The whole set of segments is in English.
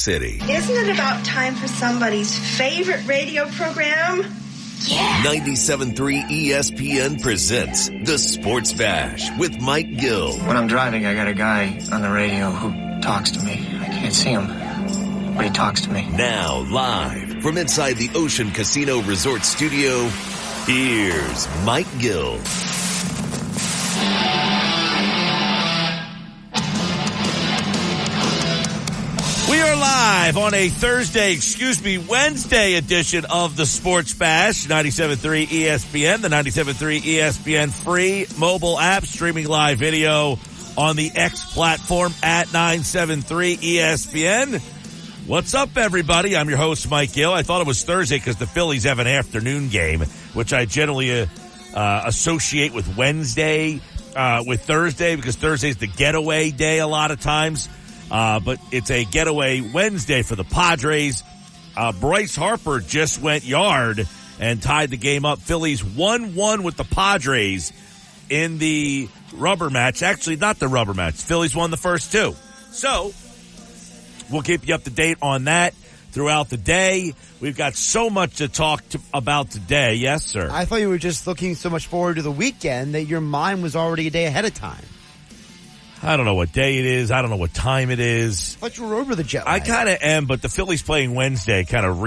City. Isn't it about time for somebody's favorite radio program? Yeah. 97.3 ESPN presents The Sports Bash with Mike Gill. When I'm driving, I got a guy on the radio who talks to me. I can't see him, but he talks to me. Now, live from inside the Ocean Casino Resort Studio, here's Mike Gill. We are live on a Wednesday edition of the Sports Bash, 97.3 ESPN, the 97.3 ESPN free mobile app, streaming live video on the X platform at 973 ESPN. What's up, everybody? I'm your host, Mike Gill. I thought it was Thursday because the Phillies have an afternoon game, which I generally associate with Wednesday, with Thursday, because Thursday's the getaway day a lot of times. But it's a getaway Wednesday for the Padres. Bryce Harper just went yard and tied the game up. Phillies 1-1 with the Padres in the rubber match. Actually, not the rubber match. Phillies won the first two. So we'll keep you up to date on that throughout the day. We've got so much to talk about today. Yes, sir. I thought you were just looking so much forward to the weekend that your mind was already a day ahead of time. I don't know what day it is. I don't know what time it is. I thought you were over the jet I lag. kind of am, but the Phillies playing Wednesday kind of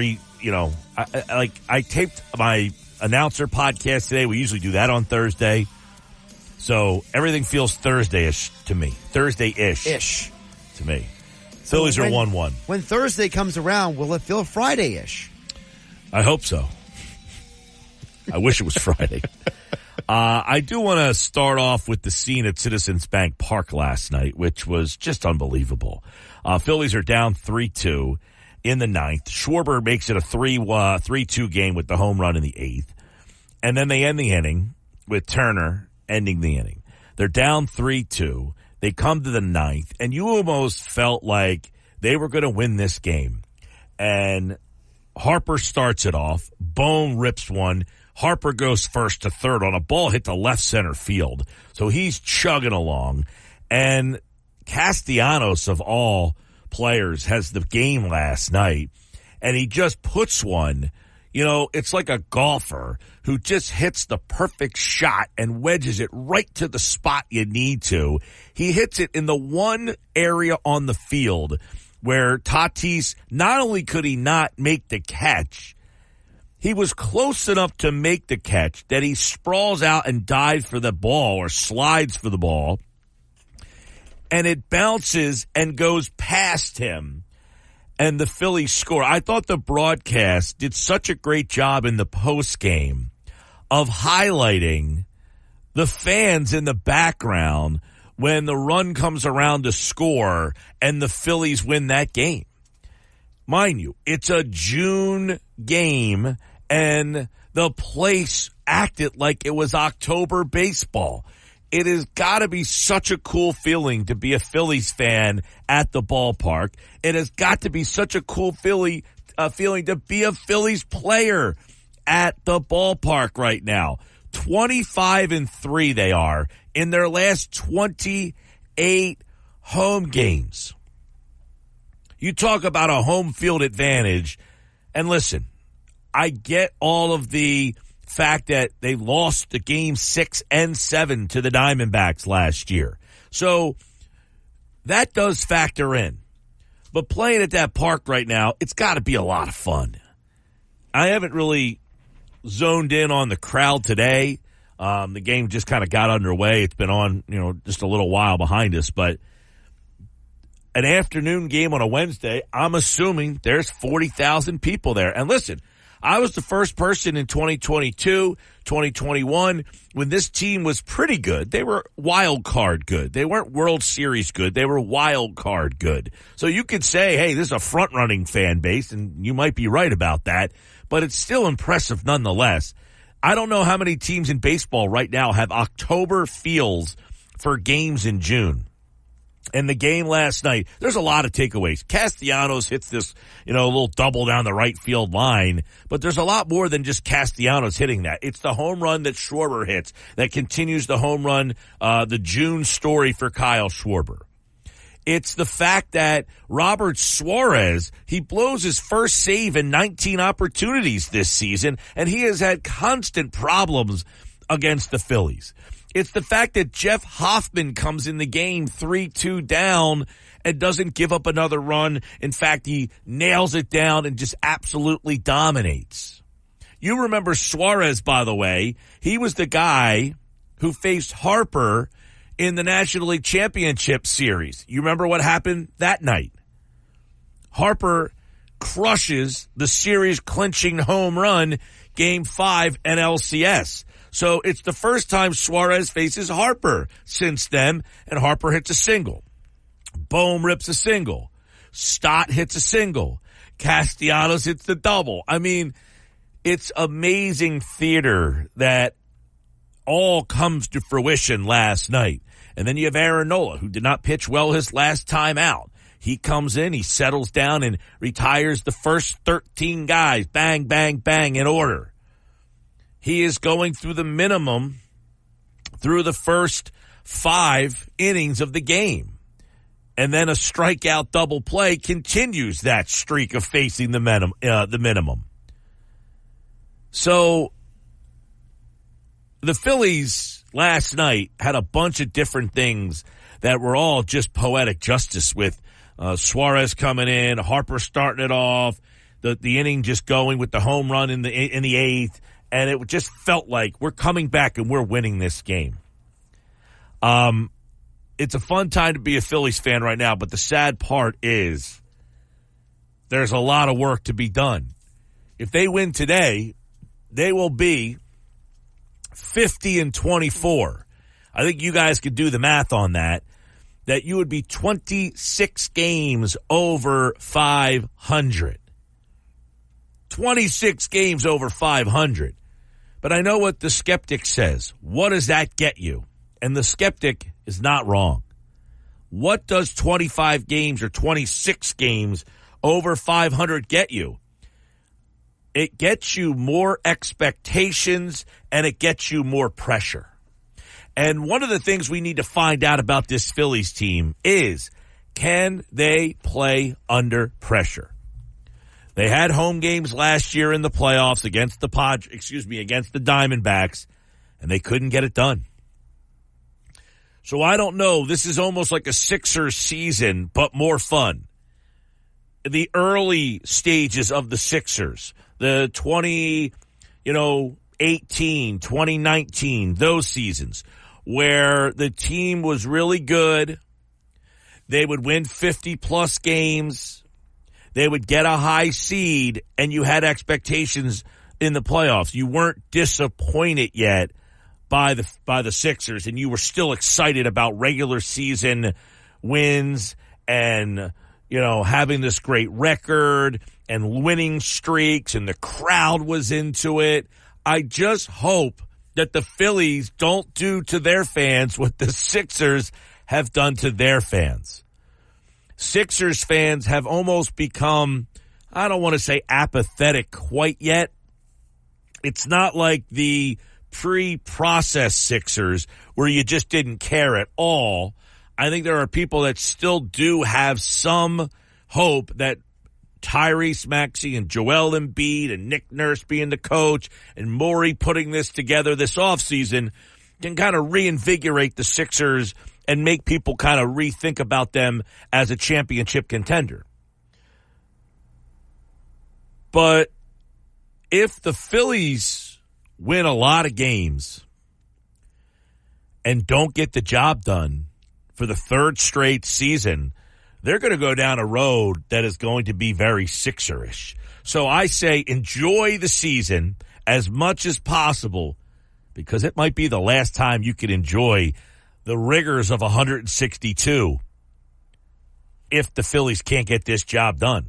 I taped my announcer podcast today. We usually do that on Thursday. So everything feels Thursday-ish to me. Thursday-ish. To me. Phillies are 1-1. When Thursday comes around, will it feel Friday-ish? I hope so. I wish it was Friday. I do want to start off with the scene at Citizens Bank Park last night, which was just unbelievable. Phillies are down 3-2 in the ninth. Schwarber makes it a 3-2 game with the home run in the eighth. And then they end the inning with Turner ending the inning. They're down 3-2. They come to the ninth, and you almost felt like they were going to win this game. And Harper starts it off. Bone rips one. Harper goes first to third on a ball hit to left center field. So he's chugging along. And Castellanos, of all players, has the game last night. And he just puts one. You know, it's like a golfer who just hits the perfect shot and wedges it right to the spot you need to. He hits it in the one area on the field where Tatis, not only could he not make the catch, he was close enough to make the catch that he sprawls out and dives for the ball or slides for the ball, and it bounces and goes past him, and the Phillies score. I thought the broadcast did such a great job in the postgame of highlighting the fans in the background when the run comes around to score and the Phillies win that game. Mind you, it's a June game, and the place acted like it was October baseball. It has got to be such a cool feeling to be a Phillies fan at the ballpark. It has got to be such a cool feeling to be a Phillies player at the ballpark right now. 25-3 they are in their last 28 home games. You talk about a home field advantage, and listen, I get all of the fact that they lost the game 6 and 7 to the Diamondbacks last year. So that does factor in. But playing at that park right now, it's got to be a lot of fun. I haven't really zoned in on the crowd today. The game just kind of got underway. It's been on, just a little while behind us, but an afternoon game on a Wednesday, I'm assuming there's 40,000 people there. And listen, I was the first person in 2022, 2021, when this team was pretty good. They were wild card good. They weren't World Series good. They were wild card good. So you could say, hey, this is a front-running fan base, and you might be right about that, but it's still impressive nonetheless. I don't know how many teams in baseball right now have October feels for games in June. And the game last night, there's a lot of takeaways. Castellanos hits this, a little double down the right field line, but there's a lot more than just Castellanos hitting that. It's the home run that Schwarber hits that continues the home run, the June story for Kyle Schwarber. It's the fact that Robert Suarez, he blows his first save in 19 opportunities this season, and he has had constant problems against the Phillies. It's the fact that Jeff Hoffman comes in the game 3-2 down and doesn't give up another run. In fact, he nails it down and just absolutely dominates. You remember Suarez, by the way. He was the guy who faced Harper in the National League Championship Series. You remember what happened that night? Harper crushes the series-clinching home run, Game 5 NLCS. So it's the first time Suarez faces Harper since then, and Harper hits a single. Bohm rips a single. Stott hits a single. Castellanos hits the double. I mean, it's amazing theater that all comes to fruition last night. And then you have Aaron Nola, who did not pitch well his last time out. He comes in, he settles down and retires the first 13 guys. Bang, bang, bang in order. He is going through the minimum through the first 5 innings of the game. And then a strikeout double play continues that streak of facing the minimum. So the Phillies last night had a bunch of different things that were all just poetic justice, with Suarez coming in, Harper starting it off, the inning just going with the home run in the 8th, and it just felt like we're coming back and we're winning this game. It's a fun time to be a Phillies fan right now, but the sad part is there's a lot of work to be done. If they win today, they will be 50-24. I think you guys could do the math on that you would be 26 games over 500. 26 games over 500. But I know what the skeptic says. What does that get you? And the skeptic is not wrong. What does 25 games or 26 games over 500 get you? It gets you more expectations and it gets you more pressure. And one of the things we need to find out about this Phillies team is, can they play under pressure? They had home games last year in the playoffs against the Diamondbacks, and they couldn't get it done. So I don't know. This is almost like a Sixers season, but more fun. The early stages of the Sixers, the 2018, 2019, those seasons where the team was really good. They would win 50-plus games. They would get a high seed, and you had expectations in the playoffs. You weren't disappointed yet by the Sixers, and you were still excited about regular season wins and, having this great record and winning streaks, and the crowd was into it. I just hope that the Phillies don't do to their fans what the Sixers have done to their fans. Sixers fans have almost become, I don't want to say apathetic quite yet. It's not like the pre-processed Sixers where you just didn't care at all. I think there are people that still do have some hope that Tyrese Maxey and Joel Embiid and Nick Nurse being the coach and Morey putting this together this offseason can kind of reinvigorate the Sixers and make people kind of rethink about them as a championship contender. But if the Phillies win a lot of games and don't get the job done for the 3rd straight season, they're going to go down a road that is going to be very Sixerish. So I say enjoy the season as much as possible, because it might be the last time you can enjoy the rigors of 162 if the Phillies can't get this job done.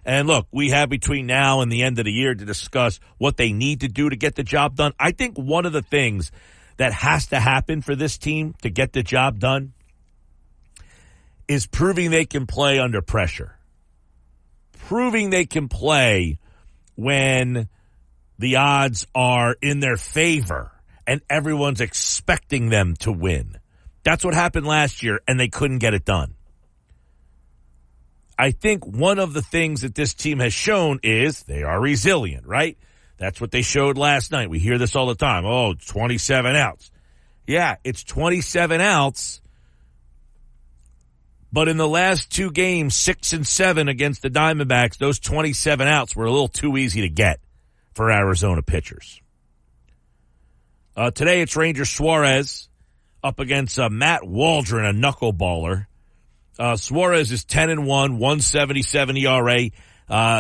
And look, we have between now and the end of the year to discuss what they need to do to get the job done. I think one of the things that has to happen for this team to get the job done is proving they can play under pressure. Proving they can play when the odds are in their favor and everyone's expecting them to win. That's what happened last year, and they couldn't get it done. I think one of the things that this team has shown is they are resilient, right? That's what they showed last night. We hear this all the time. Oh, 27 outs. Yeah, it's 27 outs. But in the last 2 games, 6 and 7 against the Diamondbacks, those 27 outs were a little too easy to get for Arizona pitchers. Today it's Ranger Suarez up against Matt Waldron, a knuckleballer. Suarez is 10-1, 177 ERA.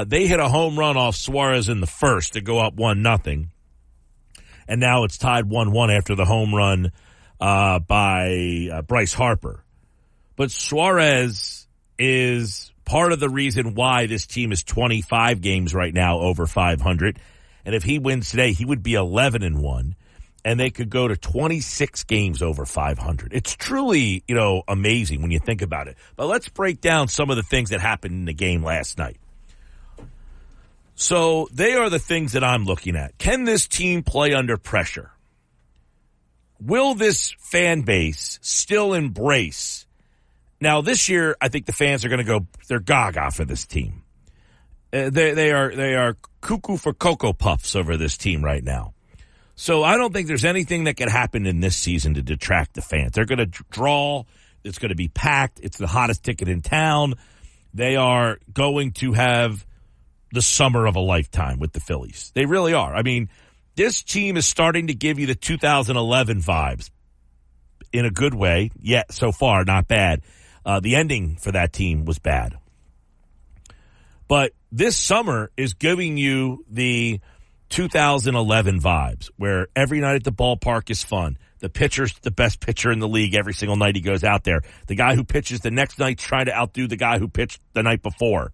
They hit a home run off Suarez in the first to go up 1-0. And now it's tied 1-1 after the home run by Bryce Harper. But Suarez is part of the reason why this team is 25 games right now over 500. And if he wins today, he would be 11-1. And they could go to 26 games over 500. It's truly, amazing when you think about it. But let's break down some of the things that happened in the game last night. So they are the things that I'm looking at. Can this team play under pressure? Will this fan base still embrace? Now, this year, I think the fans are going to go, they're gaga for this team. They are cuckoo for Cocoa Puffs over this team right now. So I don't think there's anything that can happen in this season to detract the fans. They're going to draw. It's going to be packed. It's the hottest ticket in town. They are going to have the summer of a lifetime with the Phillies. They really are. I mean, this team is starting to give you the 2011 vibes in a good way. Yeah, so far, not bad. The ending for that team was bad. But this summer is giving you the 2011 vibes, where every night at the ballpark is fun. The pitcher's the best pitcher in the league every single night he goes out there. The guy who pitches the next night's trying to outdo the guy who pitched the night before.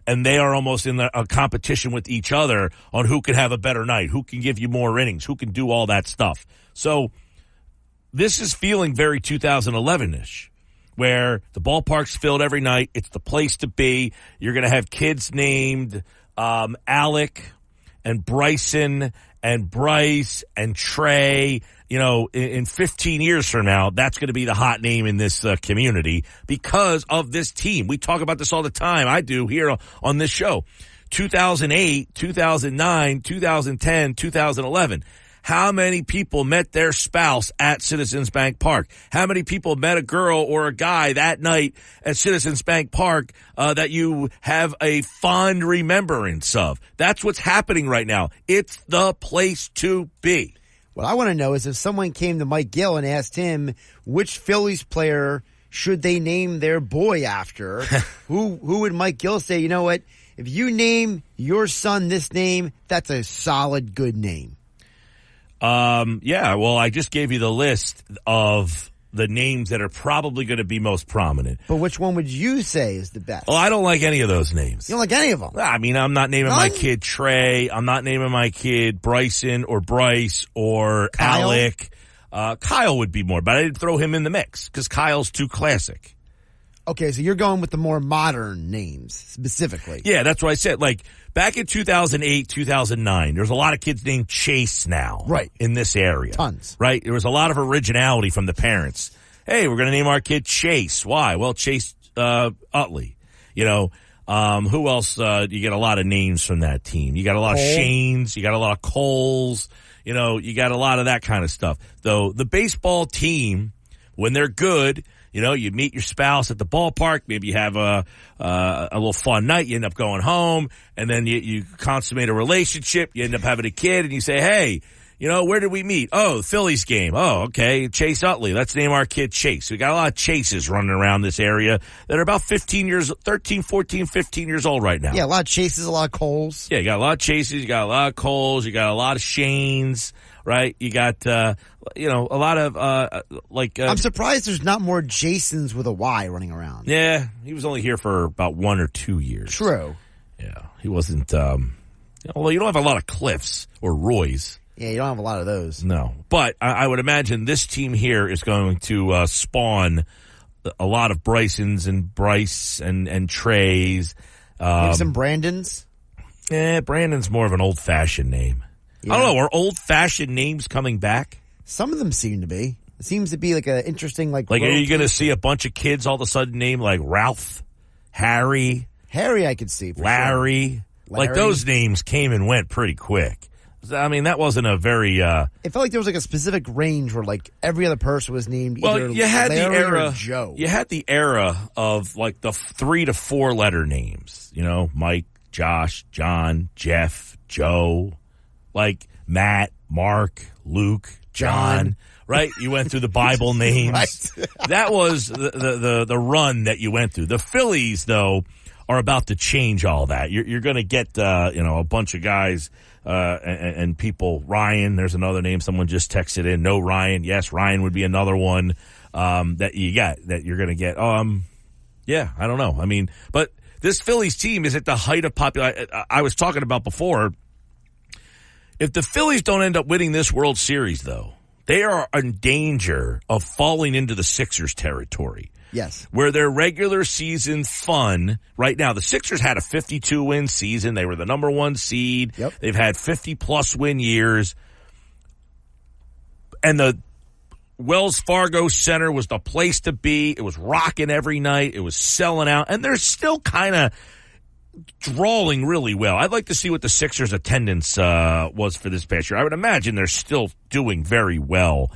And they are almost in a competition with each other on who can have a better night, who can give you more innings, who can do all that stuff. So this is feeling very 2011-ish, where the ballpark's filled every night. It's the place to be. You're going to have kids named Alec and Bryson and Bryce and Trey. In 15 years from now, that's going to be the hot name in this community because of this team. We talk about this all the time. I do here on this show. 2008, 2009, 2010, 2011. How many people met their spouse at Citizens Bank Park? How many people met a girl or a guy that night at Citizens Bank Park that you have a fond remembrance of? That's what's happening right now. It's the place to be. What I want to know is if someone came to Mike Gill and asked him which Phillies player should they name their boy after, who would Mike Gill say, you know what, if you name your son this name, that's a solid, good name? Yeah, well, I just gave you the list of the names that are probably going to be most prominent. But which one would you say is the best? Well, I don't like any of those names. You don't like any of them? I mean, I'm not naming my kid Trey. I'm not naming my kid Bryson or Bryce or Kyle? Alec. Kyle would be more, but I didn't throw him in the mix because Kyle's too classic. Okay, so you're going with the more modern names specifically. Yeah, that's what I said. Like, back in 2008, 2009, there's a lot of kids named Chase now. Right. In this area. Tons. Right? There was a lot of originality from the parents. Hey, we're going to name our kid Chase. Why? Well, Chase Utley. Who else? You get a lot of names from that team. You got a lot of Shanes. You got a lot of Coles. You got a lot of that kind of stuff. Though the baseball team, when they're good, you meet your spouse at the ballpark. Maybe you have a little fun night. You end up going home, and then you consummate a relationship. You end up having a kid, and you say, "Hey, where did we meet? Oh, the Phillies game. Oh, okay, Chase Utley. Let's name our kid Chase." We got a lot of Chases running around this area that are about 13, 14, 15 years old right now. Yeah, a lot of Chases, a lot of Coles. Yeah, you got a lot of Chases. You got a lot of Coles. You got a lot of Shanes. Right, you got a lot of I'm surprised there's not more Jasons with a Y running around. Yeah, he was only here for about 1 or 2 years. True. Yeah, he wasn't. Although you don't have a lot of Cliffs or Roys. Yeah, you don't have a lot of those. No, but I would imagine this team here is going to spawn a lot of Brysons and Bryce and Treys. Maybe some Brandons. Brandon's more of an old-fashioned name. Yeah. I don't know. Are old-fashioned names coming back? Some of them seem to be. It seems to be like an interesting, are you going to see a bunch of kids all of a sudden named like Ralph? Harry, I could see. For Larry. Sure. Like those names came and went pretty quick. I mean, that wasn't a very. It felt like there was like a specific range where like every other person was named. Either you had Larry the era. or Joe. You had the era of like the 3 to 4 letter names. You know, Mike, Josh, John, Jeff, Joe, like Matt, Mark, Luke, John. Right? You went through the Bible names. Right. That was the run that you went through. The Phillies, though, are about to change all that. You're going to get a bunch of guys and people. Ryan, there's another name. Someone just texted in. No Ryan. Yes, Ryan would be another one that you got that you're going to get. Yeah, I don't know. I mean, but this Phillies team is at the height of popularity. I was talking about before. If the Phillies don't end up winning this World Series, though, they are in danger of falling into the Sixers territory. Yes. Where their regular season fun, right now, the Sixers had a 52-win season. They were the number 1 seed. Yep. They've had 50-plus win years. And the Wells Fargo Center was the place to be. It was rocking every night. It was selling out. And they're still kind of drawing really well. I'd like to see what the Sixers' attendance was for this past year. I would imagine they're still doing very well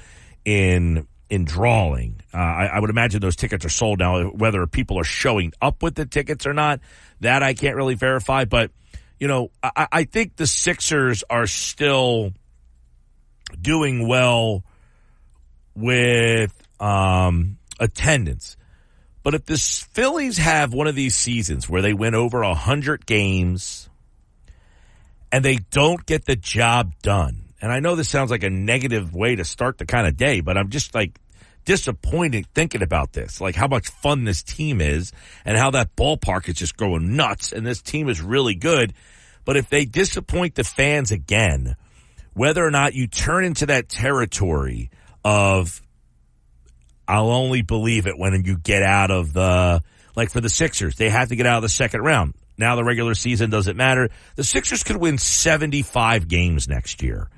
in drawing. I would imagine those tickets are sold now. Whether people are showing up with the tickets or not, that I can't really verify. But, you know, I think the Sixers are still doing well with attendance. But if the Phillies have one of these seasons where they win over 100 games and they don't get the job done, and I know this sounds like a negative way to start the kind of day, but I'm just like disappointed thinking about this, like how much fun this team is and how that ballpark is just going nuts and this team is really good. But if they disappoint the fans again, whether or not you turn into that territory of I'll only believe it when you get out of the, like for the Sixers, they have to get out of the second round. Now the regular season doesn't matter. The Sixers could win 75 games next year.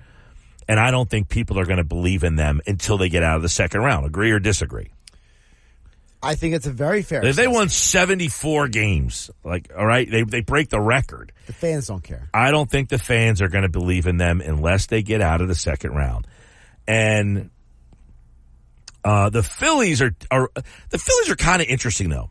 And I don't think people are going to believe in them until they get out of the second round. Agree or disagree? I think it's a very fair If they assessment. won 74 games, like, all right, they break the record. The fans don't care. I don't think the fans are going to believe in them unless they get out of the second round. And the Phillies are kind of interesting though.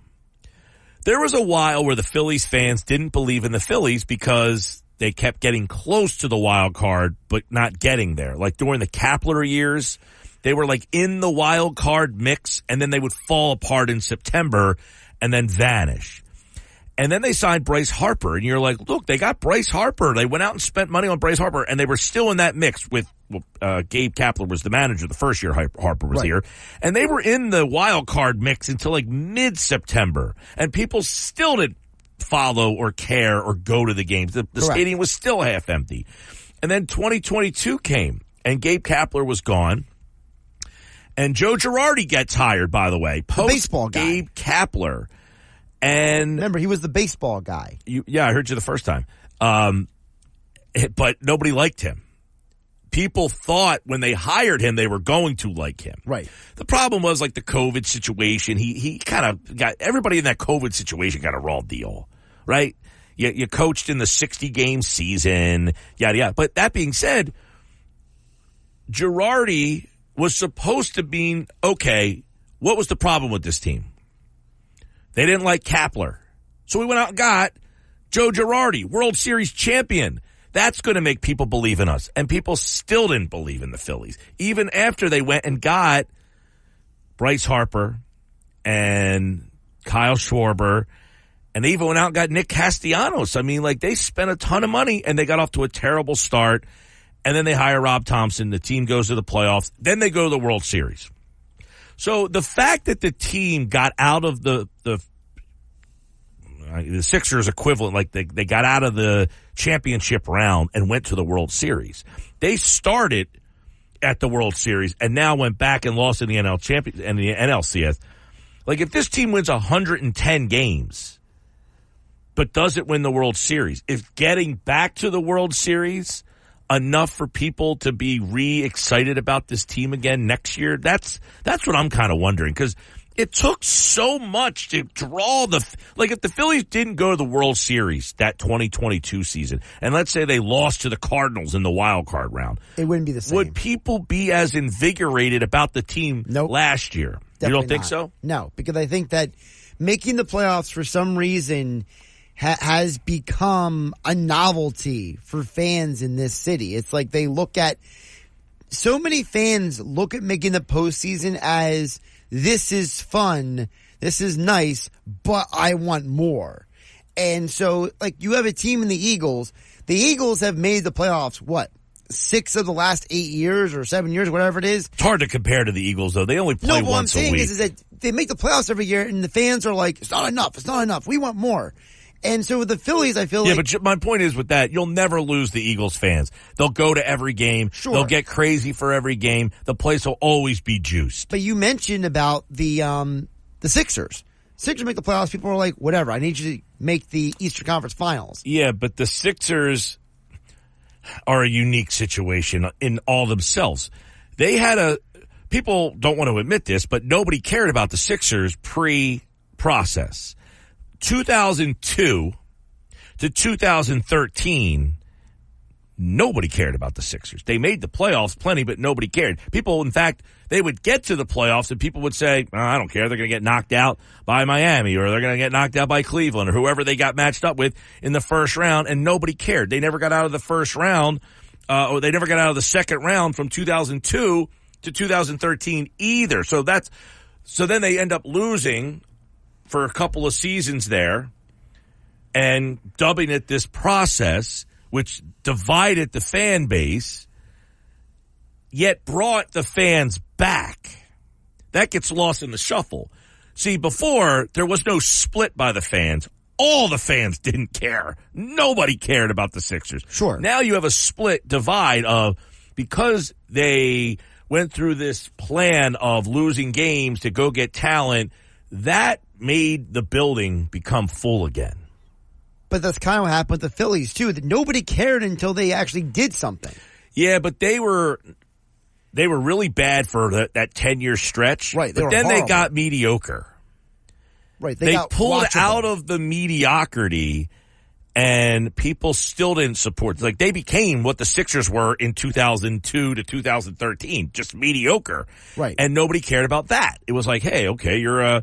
There was a while where the Phillies fans didn't believe in the Phillies because they kept getting close to the wild card but not getting there. Like during the Kapler years, they were like in the wild card mix and then they would fall apart in September and then vanish. And then they signed Bryce Harper and you're like, look, they got Bryce Harper. They went out and spent money on Bryce Harper and they were still in that mix with Gabe Kapler was the manager the first year Harper was here. And they were in the wild card mix until like mid-September. And people still didn't follow or care or go to the games. The stadium was still half empty. And then 2022 came and Gabe Kapler was gone. And Joe Girardi gets hired, by the way. The baseball guy. Gabe Kapler. And remember, he was the baseball guy. Yeah, I heard you the first time. But nobody liked him. People thought when they hired him, they were going to like him. Right. The problem was like the COVID situation. He kind of got everybody in that COVID situation got a raw deal, right? You coached in the 60-game season, yada, yada. But that being said, Girardi was supposed to be, okay, what was the problem with this team? They didn't like Kapler. So we went out and got Joe Girardi, World Series champion. That's going to make people believe in us. And people still didn't believe in the Phillies. Even after they went and got Bryce Harper and Kyle Schwarber, and they even went out and got Nick Castellanos. I mean, like, they spent a ton of money, and they got off to a terrible start. And then they hire Rob Thompson. The team goes to the playoffs. Then they go to the World Series. So the fact that the team got out of the Sixers equivalent, like they got out of the championship round and went to the World Series. They started at the World Series and now went back and lost in the NLCS. Like if this team wins 110 games but doesn't win the World Series, is getting back to the World Series enough for people to be re-excited about this team again next year? That's what I'm kind of wondering, because It took so much to draw if the Phillies didn't go to the World Series that 2022 season, and let's say they lost to the Cardinals in the wild card round, it wouldn't be the same. Would people be as invigorated about the team last year? Definitely you don't think not. so? No, because I think that making the playoffs for some reason has become a novelty for fans in this city. It's like so many fans look at making the postseason as, this is fun, this is nice, but I want more. And so, you have a team in the Eagles. The Eagles have made the playoffs, 6 of the last 8 years or 7 years, whatever it is. It's hard to compare to the Eagles, though. They only play once a week. What I'm saying is that they make the playoffs every year, and the fans are like, it's not enough, we want more. And so with the Phillies, I feel but my point is with that, you'll never lose the Eagles fans. They'll go to every game. Sure. They'll get crazy for every game. The place will always be juiced. But you mentioned about the Sixers. Sixers make the playoffs. People are like, whatever, I need you to make the Eastern Conference Finals. Yeah, but the Sixers are a unique situation in all themselves. They had people don't want to admit this, but nobody cared about the Sixers pre-process. 2002 to 2013, nobody cared about the Sixers. They made the playoffs plenty, but nobody cared. People, in fact, they would get to the playoffs and people would say, I don't care. They're going to get knocked out by Miami, or they're going to get knocked out by Cleveland, or whoever they got matched up with in the first round, and nobody cared. They never got out of the first round, or they never got out of the second round from 2002 to 2013 either. So then they end up losing for a couple of seasons there and dubbing it this process, which divided the fan base, yet brought the fans back. That gets lost in the shuffle. See, before, there was no split by the fans. All the fans didn't care. Nobody cared about the Sixers. Sure. Now you have a split divide of, because they went through this plan of losing games to go get talent, that made the building become full again. But that's kind of what happened with the Phillies, too, that nobody cared until they actually did something. Yeah, but they were really bad for that 10-year stretch. Right. But then horrible. They got mediocre. Right. They got pulled watchable. out of the mediocrity, and people still didn't support. Like, they became what the Sixers were in 2002 to 2013, just mediocre. Right. And nobody cared about that. It was like, hey, okay, you're a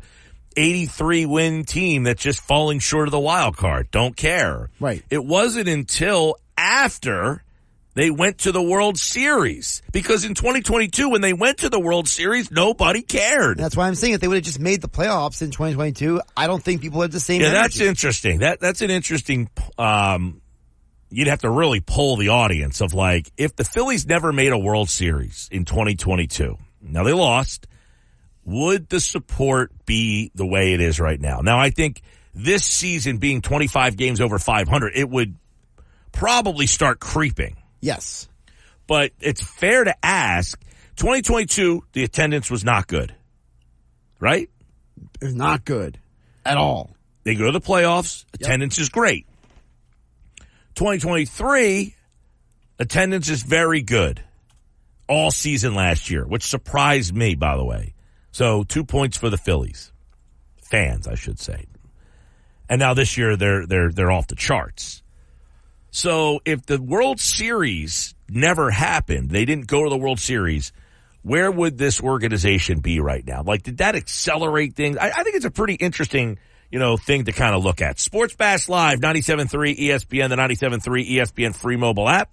83-win team that's just falling short of the wild card. Don't care. Right. It wasn't until after they went to the World Series. Because in 2022, when they went to the World Series, nobody cared. That's why I'm saying if they would have just made the playoffs in 2022, I don't think people had the same Yeah, energy. that's interesting. That's an interesting, you'd have to really poll the audience of like, if the Phillies never made a World Series in 2022, now they lost, would the support be the way it is right now? Now, I think this season being 25 games over 500, it would probably start creeping. Yes. But it's fair to ask, 2022, the attendance was not good, right? It was not good at all. They go to the playoffs, attendance is great. 2023, attendance is very good all season last year, which surprised me, by the way. So 2 points for the Phillies. Fans, I should say. And now this year they're off the charts. So if the World Series never happened, they didn't go to the World Series, where would this organization be right now? Like, did that accelerate things? I think it's a pretty interesting, thing to kind of look at. Sports Bash Live, 97.3 ESPN, the 97.3 ESPN free mobile app.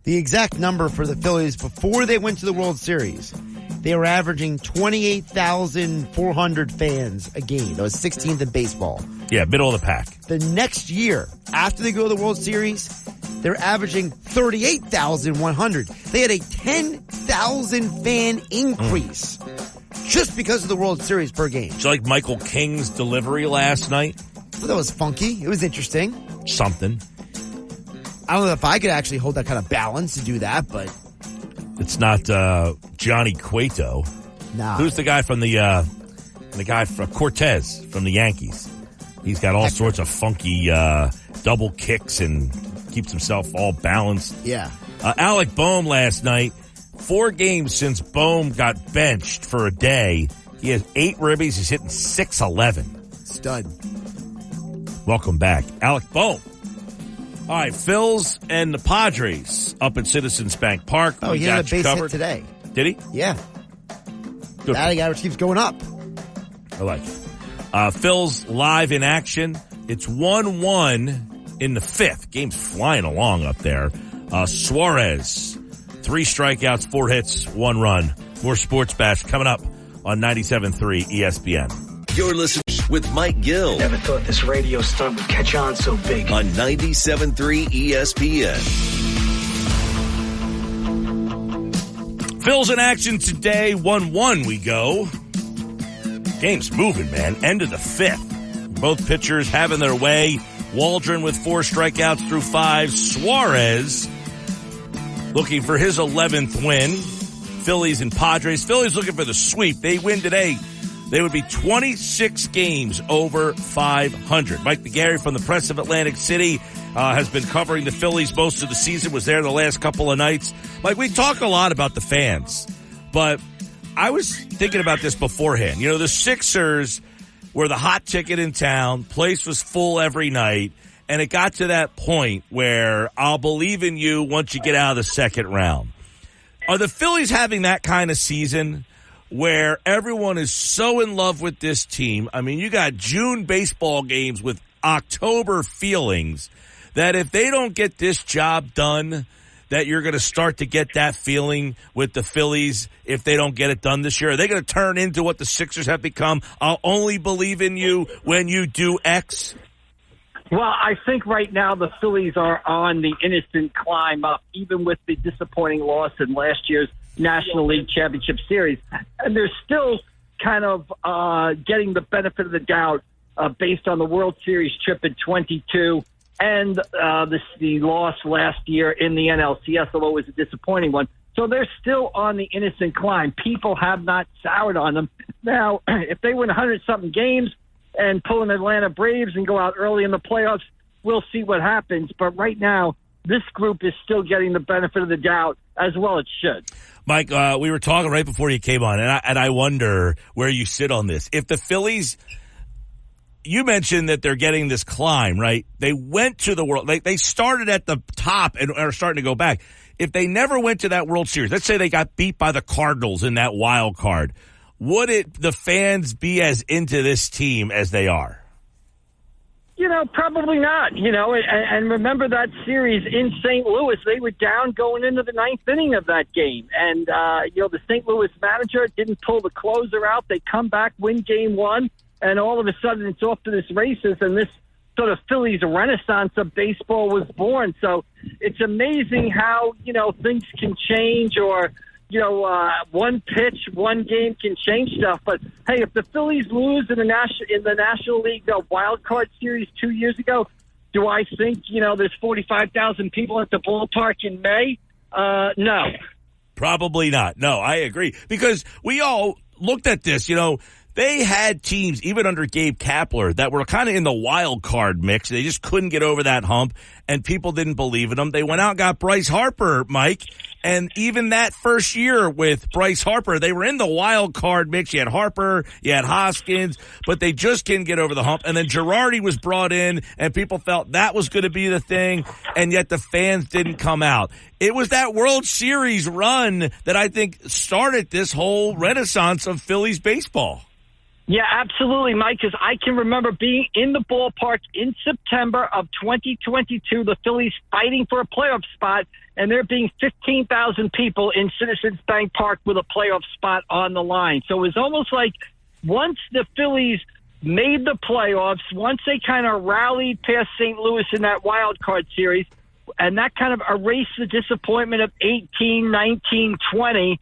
The exact number for the Phillies before they went to the World Series, they were averaging 28,400 fans a game. That was 16th in baseball. Yeah, middle of the pack. The next year, after they go to the World Series, they're averaging 38,100. They had a 10,000 fan increase just because of the World Series per game. It's like Michael King's delivery last night. So that was funky. It was interesting. Something. I don't know if I could actually hold that kind of balance to do that, but it's not Johnny Cueto. Nah. Who's the guy from the guy from Cortez from the Yankees? He's got all sorts of funky double kicks and keeps himself all balanced. Yeah. Alec Boehm last night, 4 games since Boehm got benched for a day. He has 8 ribbies. He's hitting .611. Stud. Welcome back, Alec Bohm. All right, Phils and the Padres up at Citizens Bank Park. Oh, he had a base hit today. Did he? Yeah. Good. Batting average keeps going up. I like it. Phil's live in action. It's 1-1 in the 5th. Game's flying along up there. Suarez, 3 strikeouts, 4 hits, 1 run. More Sports Bash coming up on 97.3 ESPN. You're listening with Mike Gill. Never thought this radio stunt would catch on so big. On 97.3 ESPN. Phil's in action today. 1-1 we go. Game's moving, man. End of the 5th. Both pitchers having their way. Waldron with 4 strikeouts through 5. Suarez looking for his 11th win. Phillies and Padres. Phillies looking for the sweep. They win today. They would be 26 games over 500. Mike McGarry from the Press of Atlantic City has been covering the Phillies most of the season, was there the last couple of nights. Mike, we talk a lot about the fans, but I was thinking about this beforehand. You know, the Sixers were the hot ticket in town. Place was full every night, and it got to that point where I'll believe in you once you get out of the second round. Are the Phillies having that kind of season where everyone is so in love with this team? I mean, you got June baseball games with October feelings that if they don't get this job done, that you're going to start to get that feeling with the Phillies if they don't get it done this year? Are they going to turn into what the Sixers have become? I'll only believe in you when you do X. Well, I think right now the Phillies are on the innocent climb up, even with the disappointing loss in last year's National League Championship Series. And they're still kind of getting the benefit of the doubt based on the World Series trip in 22 and the loss last year in the NLCS, although it was a disappointing one. So they're still on the innocent climb. People have not soured on them. Now, if they win 100-something games and pull an Atlanta Braves and go out early in the playoffs, we'll see what happens. But right now, this group is still getting the benefit of the doubt, as well it should. Mike, we were talking right before you came on, and I wonder where you sit on this. If the Phillies, you mentioned that they're getting this climb, right? They went to the World, they started at the top and are starting to go back. If they never went to that World Series, let's say they got beat by the Cardinals in that wild card, would the fans be as into this team as they are? Probably not. And remember that series in St. Louis, they were down going into the 9th inning of that game. And, the St. Louis manager didn't pull the closer out. They come back, win game 1, and all of a sudden it's off to this races, and this sort of Phillies renaissance of baseball was born. So it's amazing how, things can change, or one pitch, one game can change stuff. But hey, if the Phillies lose in the National League wild card series 2 years ago, do I think there's 45,000 people at the ballpark in May? No, probably not. No, I agree, because we all looked at this. They had teams, even under Gabe Kapler, that were kind of in the wild card mix. They just couldn't get over that hump, and people didn't believe in them. They went out and got Bryce Harper, Mike, and even that first year with Bryce Harper, they were in the wild card mix. You had Harper, you had Hoskins, but they just couldn't get over the hump. And then Girardi was brought in, and people felt that was going to be the thing, and yet the fans didn't come out. It was that World Series run that I think started this whole renaissance of Phillies baseball. Yeah, absolutely, Mike, because I can remember being in the ballpark in September of 2022, the Phillies fighting for a playoff spot, and there being 15,000 people in Citizens Bank Park with a playoff spot on the line. So it was almost like once the Phillies made the playoffs, once they kind of rallied past St. Louis in that wild card series, and that kind of erased the disappointment of 18, 19, 20,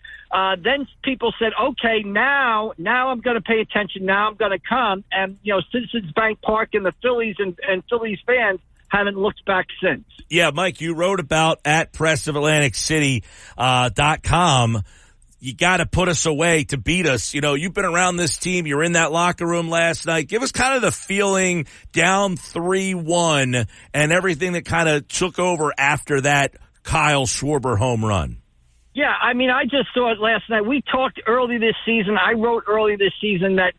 then people said, okay, now I'm going to pay attention. Now I'm going to come. And, Citizens Bank Park and the Phillies and Phillies fans haven't looked back since. Yeah, Mike, you wrote about at PressOfAtlanticCity.com. You got to put us away to beat us. You've been around this team. You're in that locker room last night. Give us kind of the feeling down 3-1 and everything that kind of took over after that Kyle Schwarber home run. Yeah, I mean, I just saw it last night. We talked early this season. I wrote early this season that,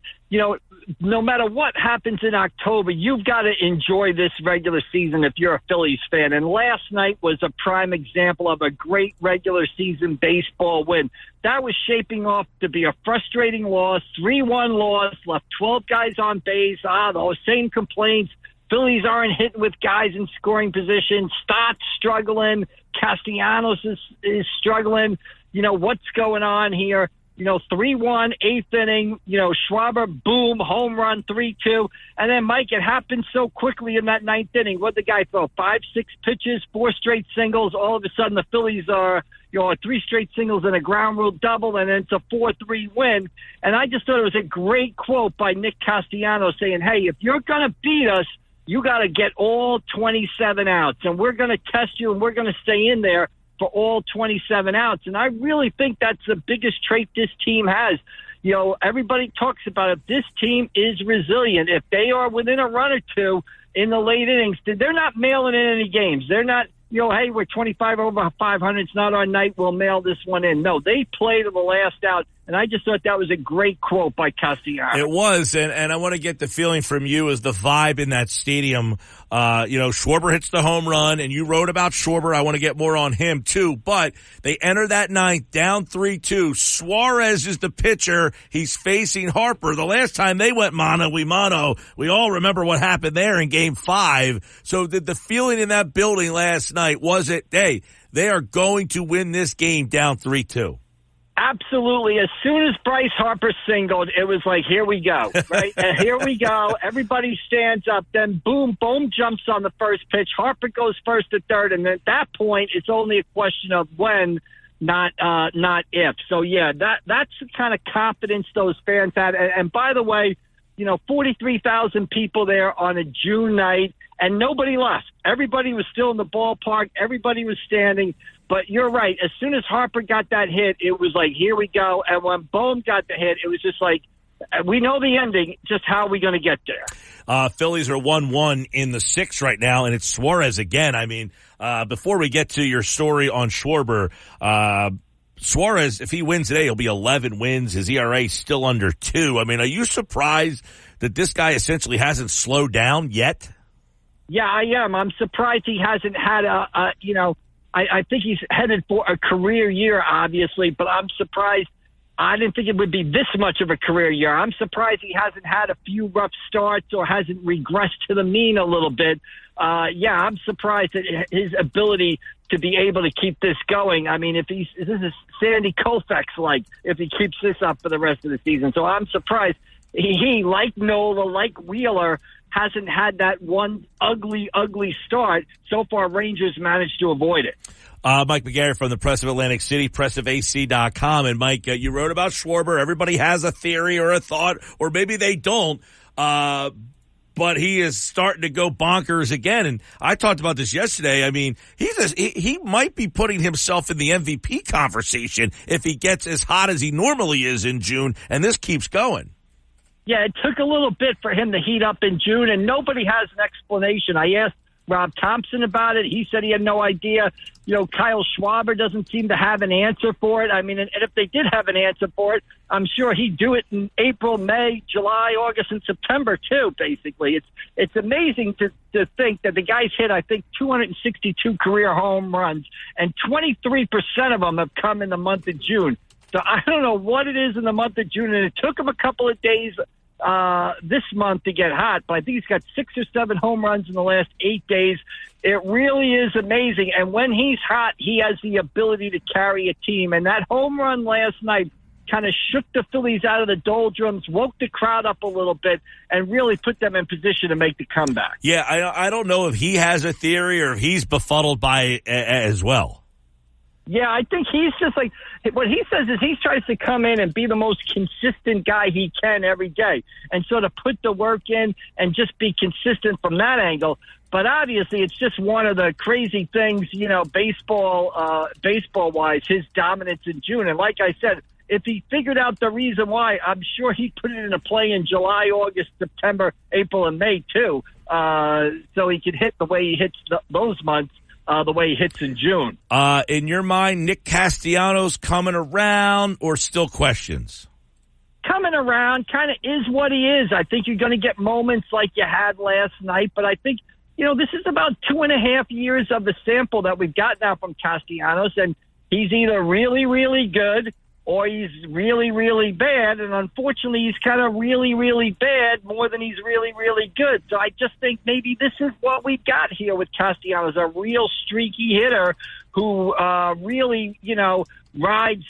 no matter what happens in October, you've got to enjoy this regular season if you're a Phillies fan. And last night was a prime example of a great regular season baseball win. That was shaping off to be a frustrating loss, 3-1 loss, left 12 guys on base. Those same complaints. Phillies aren't hitting with guys in scoring position. Stott's struggling. Castellanos is struggling. What's going on here? 3-1, 8th inning, Schwarber, boom, home run, 3-2. And then, Mike, it happened so quickly in that 9th inning. What did the guy throw? 5-6 pitches, 4 straight singles. All of a sudden, the Phillies are, 3 straight singles and a ground rule double, and then it's a 4-3 win. And I just thought it was a great quote by Nick Castellanos saying, hey, if you're going to beat us, you got to get all 27 outs, and we're going to test you, and we're going to stay in there for all 27 outs. And I really think that's the biggest trait this team has. Everybody talks about it. This team is resilient. If they are within a run or two in the late innings, they're not mailing in any games. They're not, hey, we're 25 over 500. It's not our night. We'll mail this one in. No, they play to the last out. And I just thought that was a great quote by Castellanos. It was, and I want to get the feeling from you as the vibe in that stadium. Schwarber hits the home run, and you wrote about Schwarber. I want to get more on him, too. But they enter that ninth down 3-2. Suarez is the pitcher. He's facing Harper. The last time they went mano a mano, we all remember what happened there in Game 5. So did the feeling in that building last night, was it, hey, they are going to win this game down 3-2? Absolutely. As soon as Bryce Harper singled, it was like, here we go, right? And here we go. Everybody stands up. Then, boom, jumps on the first pitch. Harper goes first to third. And at that point, it's only a question of when, not if. So, yeah, that's the kind of confidence those fans had. And by the way, 43,000 people there on a June night, and nobody left. Everybody was still in the ballpark. Everybody was standing. But you're right. As soon as Harper got that hit, it was like, here we go. And when Bohm got the hit, it was just like, we know the ending. Just how are we going to get there? Phillies are 1-1 in the 6th right now, and it's Suarez again. I mean, before we get to your story on Schwarber, Suarez, if he wins today, he'll be 11 wins. His ERA is still under 2. I mean, are you surprised that this guy essentially hasn't slowed down yet? Yeah, I am. I'm surprised he hasn't had I think he's headed for a career year, obviously, but I'm surprised. I didn't think it would be this much of a career year. I'm surprised he hasn't had a few rough starts or hasn't regressed to the mean a little bit. I'm surprised at his ability to be able to keep this going. I mean, this is Sandy Koufax-like if he keeps this up for the rest of the season. So I'm surprised. He like Nola, like Wheeler, hasn't had that one ugly start. So far, Rangers managed to avoid it. Mike McGarry from the Press of Atlantic City, pressofac.com. And Mike, you wrote about Schwarber. Everybody has a theory or a thought, or maybe they don't. But he is starting to go bonkers again. And I talked about this yesterday. I mean, he might be putting himself in the MVP conversation if he gets as hot as he normally is in June, and this keeps going. Yeah, it took a little bit for him to heat up in June, and nobody has an explanation. I asked Rob Thompson about it. He said he had no idea. Kyle Schwarber doesn't seem to have an answer for it. I mean, and if they did have an answer for it, I'm sure he'd do it in April, May, July, August, and September, too, basically. It's amazing to think that the guy's hit, I think, 262 career home runs, and 23% of them have come in the month of June. So I don't know what it is in the month of June, and it took him a couple of days this month to get hot, but I think he's got 6 or 7 home runs in the last 8 days. It really is amazing. And when he's hot, he has the ability to carry a team. And that home run last night kind of shook the Phillies out of the doldrums, woke the crowd up a little bit, and really put them in position to make the comeback. Yeah, I don't know if he has a theory or if he's befuddled by it as well. Yeah, I think he's just like, what he says is he tries to come in and be the most consistent guy he can every day and sort of put the work in and just be consistent from that angle. But obviously it's just one of the crazy things, baseball-wise, his dominance in June. And like I said, if he figured out the reason why, I'm sure he'd put it into play in July, August, September, April, and May, too, so he could hit the way he hits those months. the way he hits in June. In your mind, Nick Castellanos coming around or still questions? Coming around, kind of is what he is. I think you're going to get moments like you had last night, but I think, this is about 2.5 years of the sample that we've got now from Castellanos, and he's either really, really good or he's really, really bad, and unfortunately he's kind of really, really bad more than he's really, really good. So I just think maybe this is what we've got here with Castellanos, a real streaky hitter who really, rides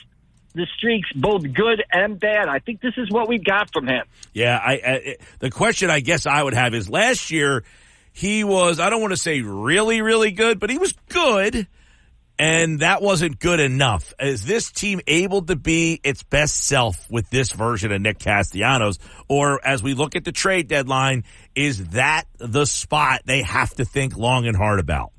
the streaks both good and bad. I think this is what we've got from him. Yeah, the question I guess I would have is last year he was, I don't want to say really, really good, but he was good. And that wasn't good enough. Is this team able to be its best self with this version of Nick Castellanos? Or as we look at the trade deadline, is that the spot they have to think long and hard about?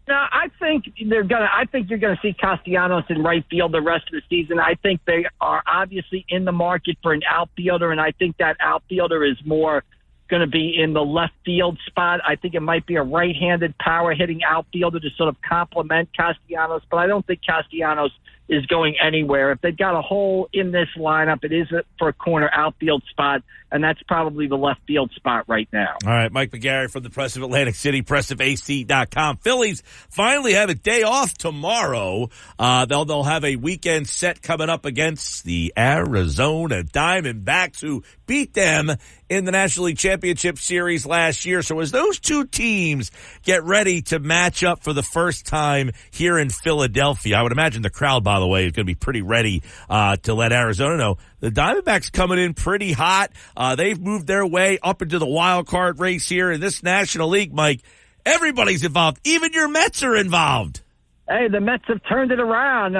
No, I think you're gonna see Castellanos in right field the rest of the season. I think they are obviously in the market for an outfielder, and I think that outfielder is more going to be in the left field spot. I think it might be a right-handed power-hitting outfielder to sort of complement Castellanos, but I don't think Castellanos is going anywhere. If they've got a hole in this lineup, it is for a corner outfield spot, and that's probably the left field spot right now. All right, Mike McGarry from the Press of Atlantic City, pressofac.com. Phillies finally have a day off tomorrow. They'll have a weekend set coming up against the Arizona Diamondbacks, who beat them in the National League Championship Series last year. So as those two teams get ready to match up for the first time here in Philadelphia, I would imagine the crowd, by the way, is going to be pretty ready to let Arizona know the Diamondbacks coming in pretty hot. They've moved their way up into the wild card race here in this National League, Mike. Everybody's involved. Even your Mets are involved. Hey, the Mets have turned it around.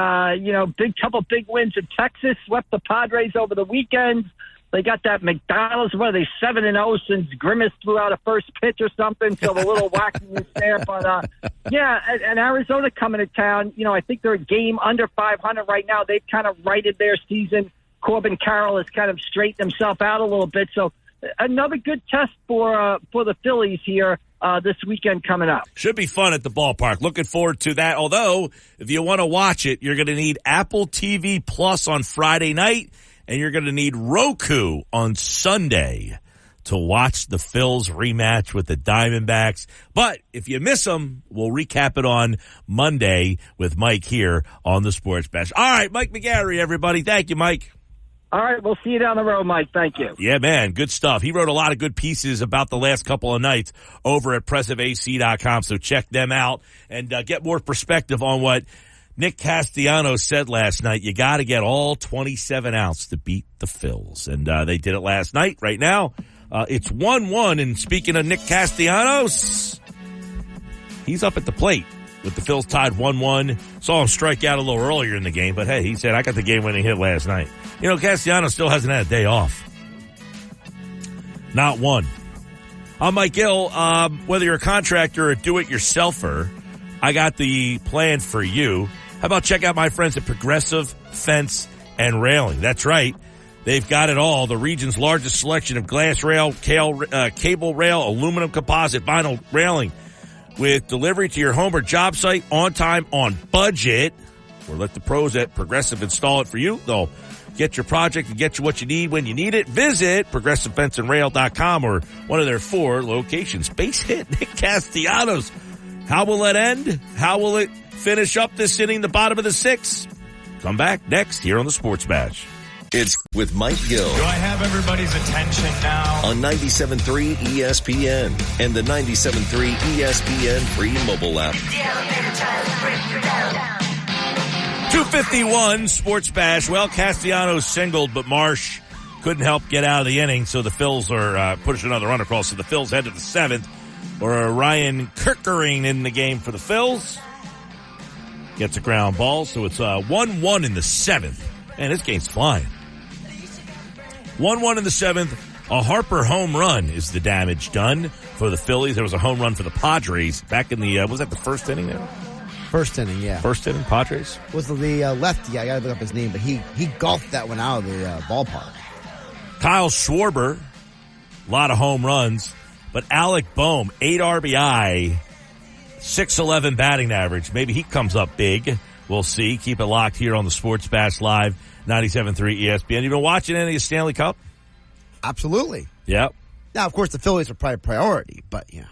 Couple big wins in Texas, swept the Padres over the weekend. They got that McDonald's, what are they, 7-0 since Grimace threw out a first pitch or something, so a little wackiness there. But, and Arizona coming to town, I think they're a game under 500 right now. They've kind of righted their season. Corbin Carroll has kind of straightened himself out a little bit. So another good test for the Phillies here this weekend coming up. Should be fun at the ballpark. Looking forward to that. Although, if you want to watch it, you're going to need Apple TV Plus on Friday night. And you're going to need Roku on Sunday to watch the Phils rematch with the Diamondbacks. But if you miss them, we'll recap it on Monday with Mike here on the Sports Bash. All right, Mike McGarry, everybody. Thank you, Mike. All right, we'll see you down the road, Mike. Thank you. Yeah, man, good stuff. He wrote a lot of good pieces about the last couple of nights over at pressofac.com, so check them out and get more perspective on what Nick Castellanos said last night. You got to get all 27 outs to beat the Phils. And they did it last night. Right now, it's 1-1. And speaking of Nick Castellanos, he's up at the plate with the Phils tied 1-1. Saw him strike out a little earlier in the game. But, hey, he said, I got the game-winning hit last night. Castellanos still hasn't had a day off. Not one. I'm Mike Gill. Whether you're a contractor or a do-it-yourselfer, I got the plan for you. How about check out my friends at Progressive Fence and Railing? That's right. They've got it all. The region's largest selection of glass rail, cable rail, aluminum composite, vinyl railing with delivery to your home or job site on time, on budget. Or let the pros at Progressive install it for you. They'll get your project and get you what you need when you need it. Visit ProgressiveFenceandRail.com or one of their 4 locations. Base hit Nick Castellanos. How will it end? How will it finish up this inning, the bottom of the 6th? Come back next here on the Sports Bash. It's with Mike Gill. Do I have everybody's attention now? On 97.3 ESPN and the 97.3 ESPN free mobile app. 2:51 Sports Bash. Well, Castellanos singled, but Marsh couldn't help get out of the inning, so the Phils are pushing another run across. So the Phils head to the 7th. Or Ryan Kirkering in the game for the Phils. Gets a ground ball, so it's 1-1 in the 7th. Man, this game's flying. 1-1 in the 7th. A Harper home run is the damage done for the Phillies. There was a home run for the Padres back in the, was that the first inning there? First inning, yeah. First inning, Padres? Was the lefty, I gotta look up his name, but he golfed that one out of the ballpark. Kyle Schwarber, a lot of home runs. But Alec Boehm, 8 RBI .611 batting average. Maybe he comes up big. We'll see. Keep it locked here on the Sports Bash Live, 97.3 ESPN. You been watching any of the Stanley Cup? Absolutely. Yep. Now, of course, the Phillies are probably priority, but yeah.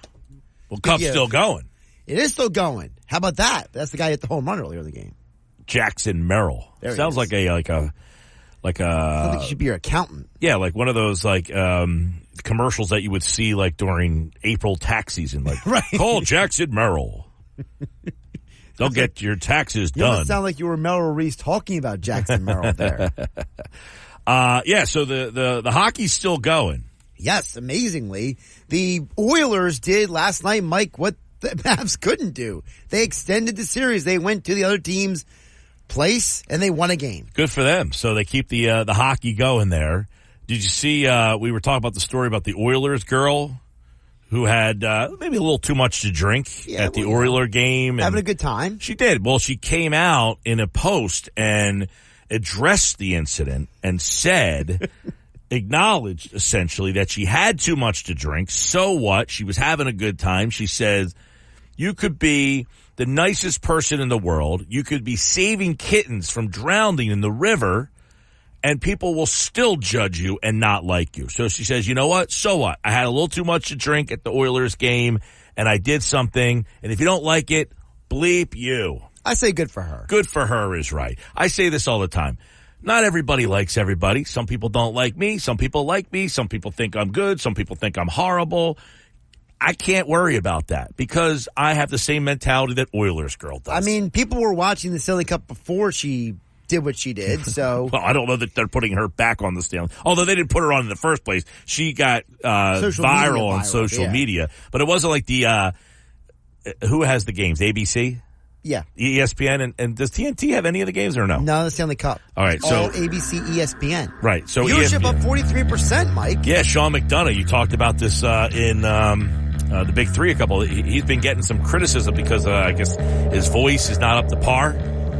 Well, Cup's still going. It is still going. How about that? That's the guy who hit the home run earlier in the game. Jackson Merrill. Sounds like a I think he should be your accountant. Yeah, like one of those commercials that you would see like during April tax season. Like, right. Call Jackson Merrill. They'll get your taxes You done. almost sound like you were Merrill Reese talking about Jackson Merrill there. So the hockey's still going. Yes, amazingly. The Oilers did last night, Mike, what the Mavs couldn't do. They extended the series. They went to the other team's place, and they won a game. Good for them. So they keep the hockey going there. Did you see, we were talking about the story about the Oilers girl who had maybe a little too much to drink at the Oiler game. Having a good time. She did. Well, she came out in a post and addressed the incident and said... acknowledged essentially that she had too much to drink. So what? She was having a good time. She says, you could be the nicest person in the world. You could be saving kittens from drowning in the river, and people will still judge you and not like you. So she says, you know what? So what? I had a little too much to drink at the Oilers game, and I did something, and if you don't like it, bleep you. I say good for her. Good for her is right. I say this all the time. Not everybody likes everybody. Some people don't like me. Some people like me. Some people think I'm good. Some people think I'm horrible. I can't worry about that because I have the same mentality that Oilers girl does. I mean, people were watching the Stanley Cup before she did what she did, so... Well, I don't know that they're putting her back on the Stanley. Although they didn't put her on in the first place. She got viral on social media. But it wasn't like the... who has the games? ABC? Yeah. ESPN, and does TNT have any of the games or no? No, the Stanley Cup. All right, so all ABC, ESPN. Right, so viewership ESPN. up 43%, Mike. Yeah, Sean McDonough. You talked about this in the Big Three. He's been getting some criticism because I guess his voice is not up to par.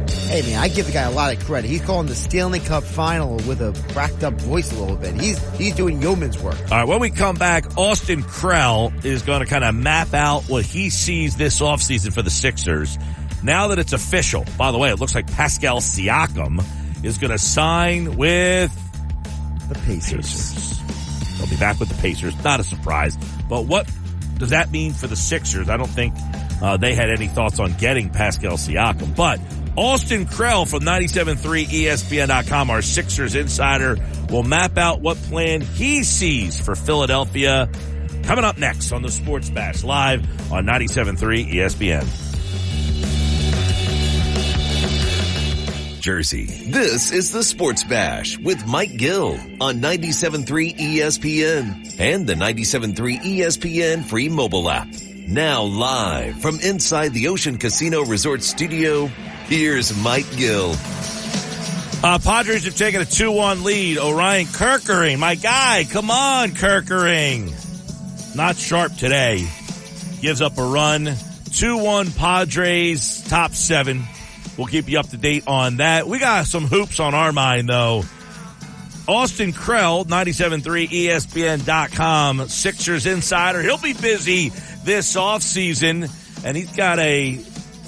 Hey man, I give the guy a lot of credit. He's calling the Stanley Cup final with a cracked up voice a little bit. He's doing yeoman's work. All right, when we come back, Austin Krell is going to kind of map out what he sees this offseason for the Sixers. Now that it's official, by the way, it looks like Pascal Siakam is going to sign with the Pacers. They'll be back with the Pacers. Not a surprise. But what does that mean for the Sixers? I don't think they had any thoughts on getting Pascal Siakam. But Austin Krell from 97.3 ESPN.com, our Sixers insider, will map out what plan he sees for Philadelphia. Coming up next on the Sports Bash, live on 97.3 ESPN. Jersey. This is the Sports Bash with Mike Gill on 97.3 ESPN and the 97.3 ESPN free mobile app. Now live from inside the Ocean Casino Resort Studio, here's Mike Gill. Padres have taken a 2-1 lead. Orion Kerkering, my guy, come on, Kerkering. Not sharp today. Gives up a run. 2-1 Padres, top 7. We'll keep you up to date on that. We got some hoops on our mind, though. Austin Krell, 97.3 ESPN.com, Sixers insider. He'll be busy this offseason, and he's got a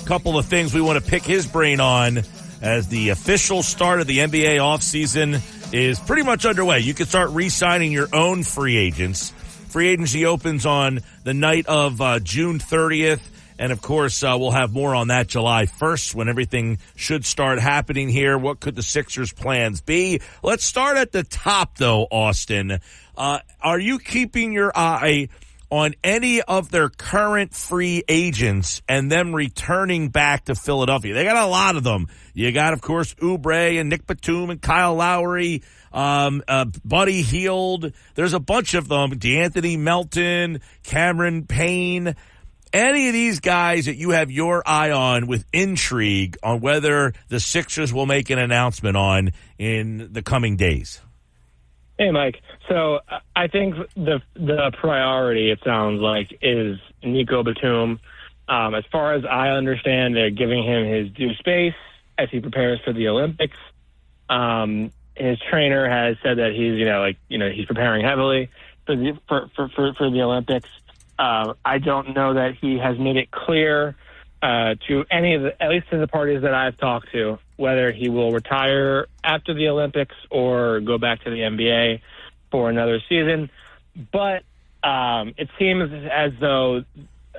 couple of things we want to pick his brain on as the official start of the NBA offseason is pretty much underway. You can start re-signing your own free agents. Free agency opens on the night of June 30th. And, of course, we'll have more on that July 1st when everything should start happening here. What could the Sixers' plans be? Let's start at the top, though, Austin. Are you keeping your eye on any of their current free agents and them returning back to Philadelphia? They got a lot of them. You got, of course, Oubre and Nick Batum and Kyle Lowry, Buddy Hield. There's a bunch of them. DeAnthony Melton, Cameron Payne. Any of these guys that you have your eye on with intrigue on whether the Sixers will make an announcement on in the coming days? Hey, Mike. So I think the priority, it sounds like, is Nico Batum. As far as I understand, they're giving him his due space as he prepares for the Olympics. His trainer has said that he's preparing heavily for the Olympics. I don't know that he has made it clear to any of the, at least to the parties that I've talked to, whether he will retire after the Olympics or go back to the NBA for another season. But it seems as though,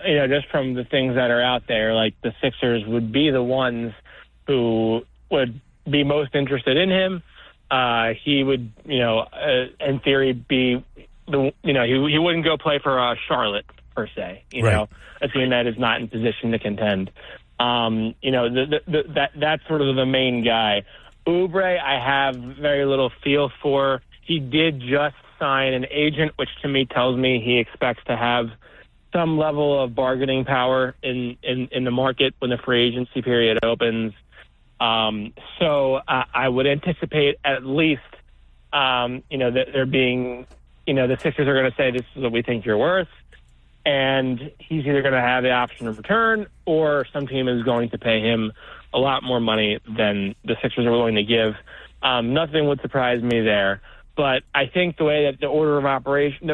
just from the things that are out there, like the Sixers would be the ones who would be most interested in him. He would, in theory, be the, he wouldn't go play for Charlotte per se, right. A team that is not in position to contend. That's sort of the main guy. Oubre, I have very little feel for. He did just sign an agent, which to me tells me he expects to have some level of bargaining power in the market when the free agency period opens. So I would anticipate at least, that there being, the Sixers are going to say, this is what we think you're worth. And he's either going to have the option of return or some team is going to pay him a lot more money than the Sixers are willing to give. Nothing would surprise me there. But I think the way that the order of operations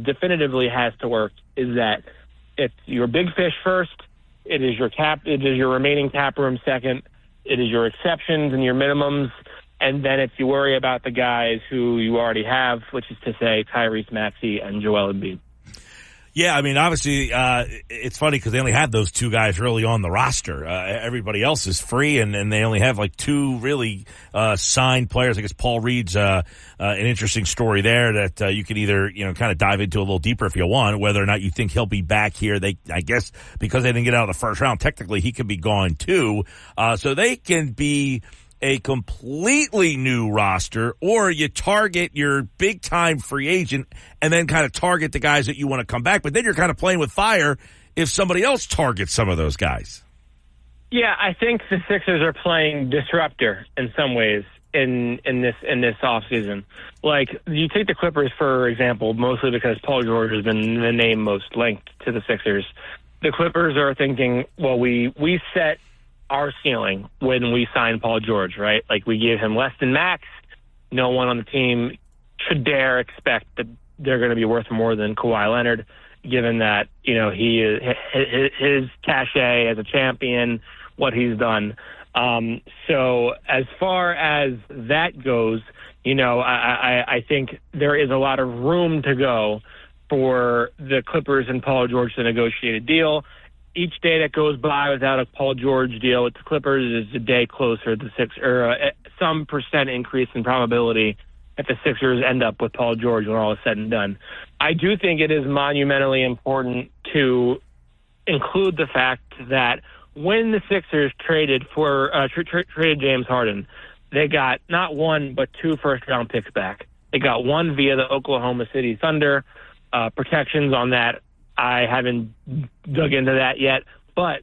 definitively has to work is that it's your big fish first, it is your remaining cap room second, it is your exceptions and your minimums, and then it's you worry about the guys who you already have, which is to say Tyrese Maxey and Joel Embiid. Yeah, I mean, obviously, it's funny because they only had those two guys really on the roster. Everybody else is free, and they only have like two really signed players. I guess Paul Reed's an interesting story there that you could either kind of dive into a little deeper if you want, whether or not you think he'll be back here. I guess because they didn't get out of the first round, technically he could be gone too. So they can be a completely new roster, or you target your big-time free agent and then kind of target the guys that you want to come back. But then you're kind of playing with fire if somebody else targets some of those guys. Yeah, I think the Sixers are playing disruptor in some ways in this offseason. Like, you take the Clippers, for example, mostly because Paul George has been the name most linked to the Sixers. The Clippers are thinking, well, we set our ceiling when we signed Paul George, right? Like, we gave him less than max. No one on the team should dare expect that they're going to be worth more than Kawhi Leonard, given that, he is his cachet as a champion, what he's done. So as far as that goes, I think there is a lot of room to go for the Clippers and Paul George to negotiate a deal. Each day that goes by without a Paul George deal with the Clippers is a day closer to some percent increase in probability that the Sixers end up with Paul George when all is said and done. I do think it is monumentally important to include the fact that when the Sixers traded James Harden, they got not one but two first-round picks back. They got one via the Oklahoma City Thunder. Protections on that, I haven't dug into that yet, but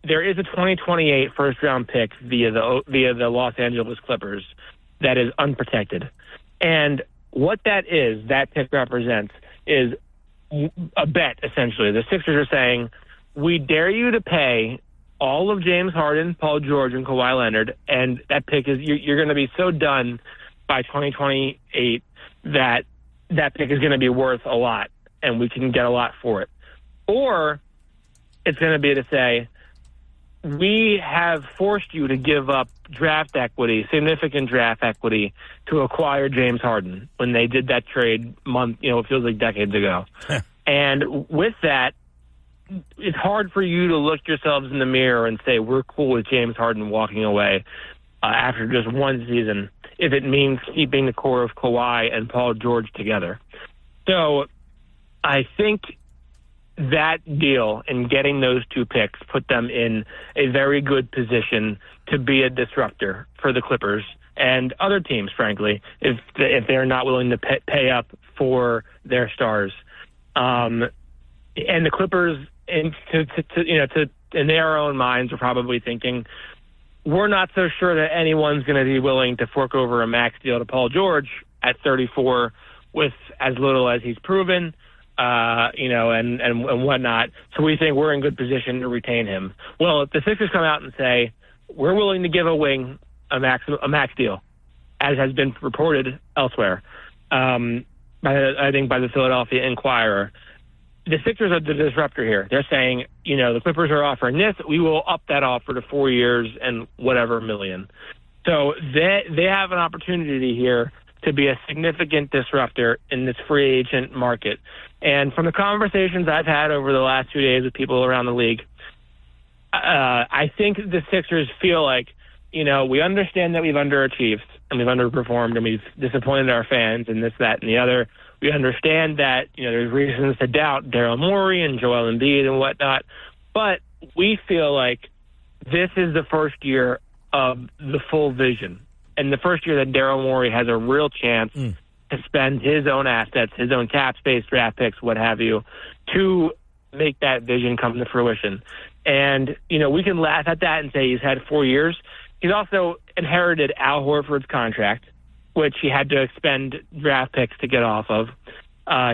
there is a 2028 first-round pick via the Los Angeles Clippers that is unprotected. And what that pick represents is a bet, essentially. The Sixers are saying, we dare you to pay all of James Harden, Paul George, and Kawhi Leonard, and that pick is you're going to be so done by 2028 that pick is going to be worth a lot, and we can get a lot for it. Or it's going to be to say, we have forced you to give up draft equity, significant draft equity, to acquire James Harden when they did that trade it feels like decades ago. And with that, it's hard for you to look yourselves in the mirror and say, we're cool with James Harden walking away after just one season, if it means keeping the core of Kawhi and Paul George together. So I think that deal and getting those two picks put them in a very good position to be a disruptor for the Clippers and other teams, frankly, if they're not willing to pay up for their stars. And the Clippers, in their own minds, are probably thinking, we're not so sure that anyone's going to be willing to fork over a max deal to Paul George at 34 with as little as he's proven. And whatnot. So we think we're in good position to retain him. Well, if the Sixers come out and say, we're willing to give a wing a max deal, as has been reported elsewhere, I think, by the Philadelphia Inquirer. The Sixers are the disruptor here. They're saying, the Clippers are offering this. We will up that offer to 4 years and whatever million. So they have an opportunity here to be a significant disruptor in this free agent market. And from the conversations I've had over the last 2 days with people around the league, I think the Sixers feel like, we understand that we've underachieved and we've underperformed and we've disappointed our fans and this, that, and the other. We understand that, there's reasons to doubt Daryl Morey and Joel Embiid and whatnot. But we feel like this is the first year of the full vision and the first year that Daryl Morey has a real chance to spend his own assets, his own cap space, draft picks, what have you, to make that vision come to fruition. And, we can laugh at that and say he's had 4 years. He's also inherited Al Horford's contract, which he had to expend draft picks to get off of.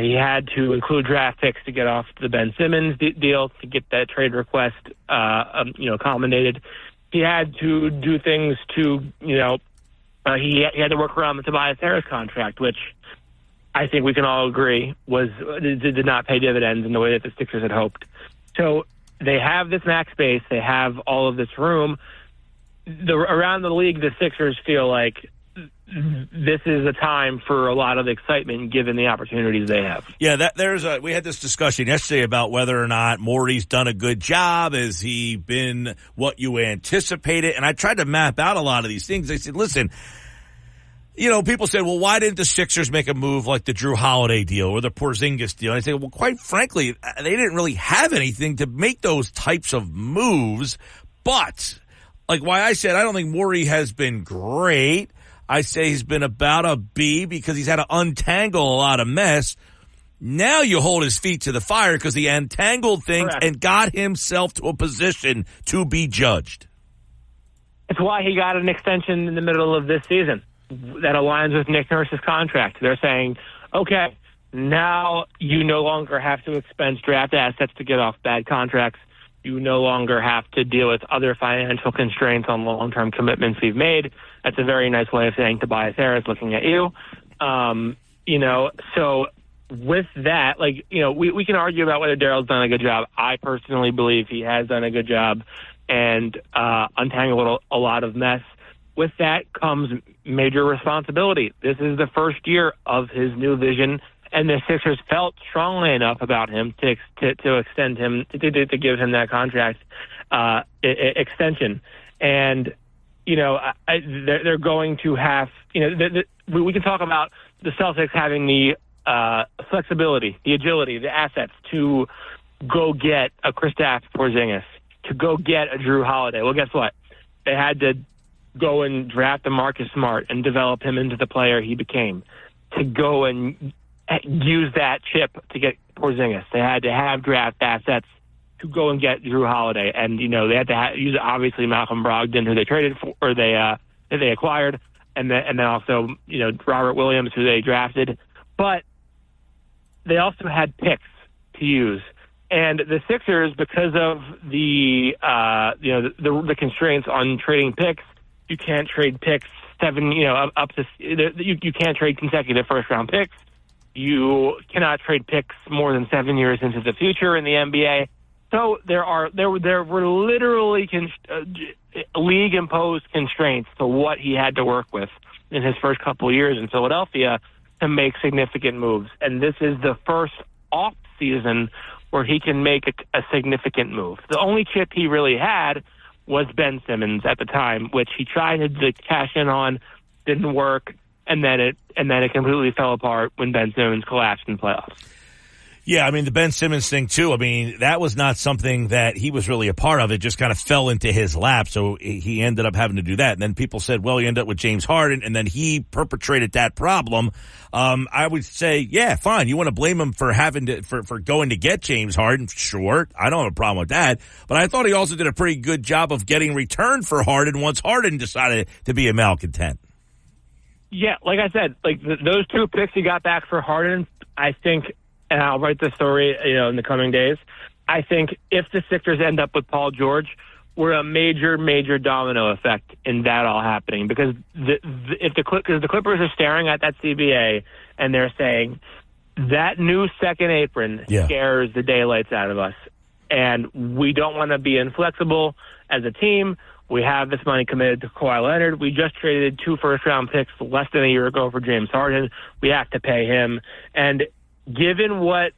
He had to include draft picks to get off the Ben Simmons deal to get that trade request, accommodated. He had to do things to, he had to work around the Tobias Harris contract, which I think we can all agree did not pay dividends in the way that the Sixers had hoped. So they have this max space. They have all of this room. Around the league, the Sixers feel like this is a time for a lot of excitement given the opportunities they have. Yeah, we had this discussion yesterday about whether or not Morey's done a good job. Has he been what you anticipated? And I tried to map out a lot of these things. I said, listen, people said, well, why didn't the Sixers make a move like the Drew Holiday deal or the Porzingis deal? And I say, well, quite frankly, they didn't really have anything to make those types of moves. But like why I said I don't think Morey has been great. I say he's been about a B because he's had to untangle a lot of mess. Now you hold his feet to the fire because he untangled things and got himself to a position to be judged. It's why he got an extension in the middle of this season that aligns with Nick Nurse's contract. They're saying, okay, now you no longer have to expense draft assets to get off bad contracts. You no longer have to deal with other financial constraints on long-term commitments we've made. That's a very nice way of saying Tobias Harris looking at you. So with that, we can argue about whether Daryl's done a good job. I personally believe he has done a good job and untangled a lot of mess. With that comes major responsibility. This is the first year of his new vision, and the Sixers felt strongly enough about him to extend him, to give him that contract extension. And, they're going to have, we can talk about the Celtics having the flexibility, the agility, the assets to go get a Kristaps Porzingis, to go get a Drew Holiday. Well, guess what? They had to go and draft a Marcus Smart and develop him into the player he became, to go and use that chip to get Porzingis. They had to have draft assets to go and get Drew Holiday. And, they had to use, obviously, Malcolm Brogdon, who they traded for, or they acquired, and then also, Robert Williams, who they drafted. But they also had picks to use. And the Sixers, because of the constraints on trading picks, you can't trade picks you can't trade consecutive first-round picks. You cannot trade picks more than 7 years into the future in the NBA. So there were literally league-imposed constraints to what he had to work with in his first couple of years in Philadelphia to make significant moves. And this is the first off season where he can make a significant move. The only chip he really had was Ben Simmons at the time, which he tried to cash in on, didn't work, and then it completely fell apart when Ben Simmons collapsed in playoffs. Yeah, the Ben Simmons thing, too, that was not something that he was really a part of. It just kind of fell into his lap, so he ended up having to do that. And then people said, well, he ended up with James Harden, and then he perpetrated that problem. I would say, yeah, fine. You want to blame him for for going to get James Harden? Sure. I don't have a problem with that. But I thought he also did a pretty good job of getting return for Harden once Harden decided to be a malcontent. Yeah, like I said, those two picks he got back for Harden, I think, and I'll write the story, in the coming days. I think if the Sixers end up with Paul George, we're a major, major domino effect in that all happening. Because the Clippers are staring at that CBA and they're saying that new second apron scares the daylights out of us, and we don't want to be inflexible as a team. We have this money committed to Kawhi Leonard. We just traded 2 first-round picks less than a year ago for James Harden. We have to pay him. And given what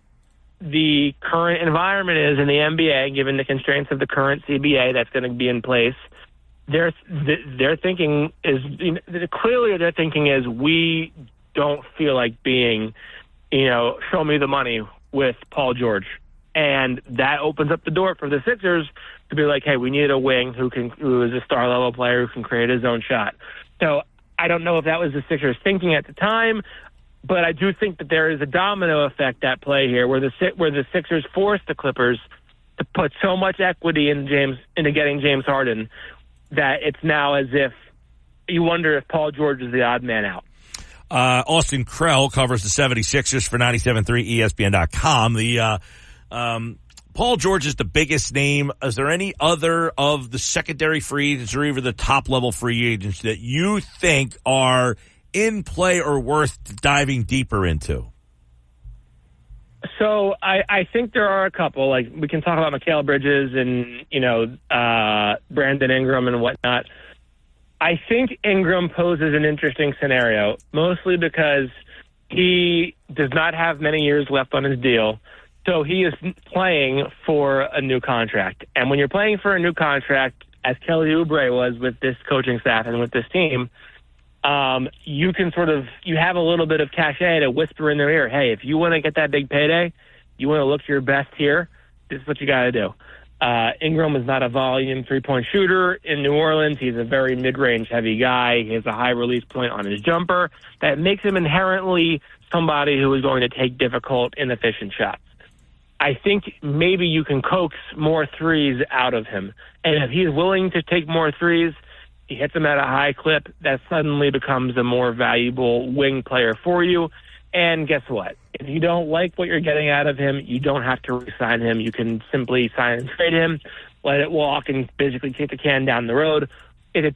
the current environment is in the NBA, given the constraints of the current CBA that's going to be in place, their thinking is clearly their thinking is we don't feel like being, show me the money with Paul George. And that opens up the door for the Sixers to be like, hey, we need a wing who is a star-level player who can create his own shot. So I don't know if that was the Sixers' thinking at the time, but I do think that there is a domino effect at play here where the Sixers forced the Clippers to put so much equity into getting James Harden that it's now as if you wonder if Paul George is the odd man out. Austin Krell covers the 76ers for 97.3 ESPN.com. Paul George is the biggest name. Is there any other of the secondary free agents or even the top-level free agents that you think are in play or worth diving deeper into? So I think there are a couple. Like, we can talk about Mikal Bridges and, Brandon Ingram and whatnot. I think Ingram poses an interesting scenario, mostly because he does not have many years left on his deal. So he is playing for a new contract. And when you're playing for a new contract, as Kelly Oubre was with this coaching staff and with this team, you can you have a little bit of cachet to whisper in their ear, hey, if you want to get that big payday, you want to look your best here, this is what you got to do. Ingram is not a volume three-point shooter in New Orleans. He's a very mid-range heavy guy. He has a high release point on his jumper that makes him inherently somebody who is going to take difficult, inefficient shots. I think maybe you can coax more threes out of him. And if he's willing to take more threes, he hits them at a high clip, that suddenly becomes a more valuable wing player for you. And guess what? If you don't like what you're getting out of him, you don't have to re-sign him. You can simply sign and trade him, let it walk, and basically kick the can down the road. If it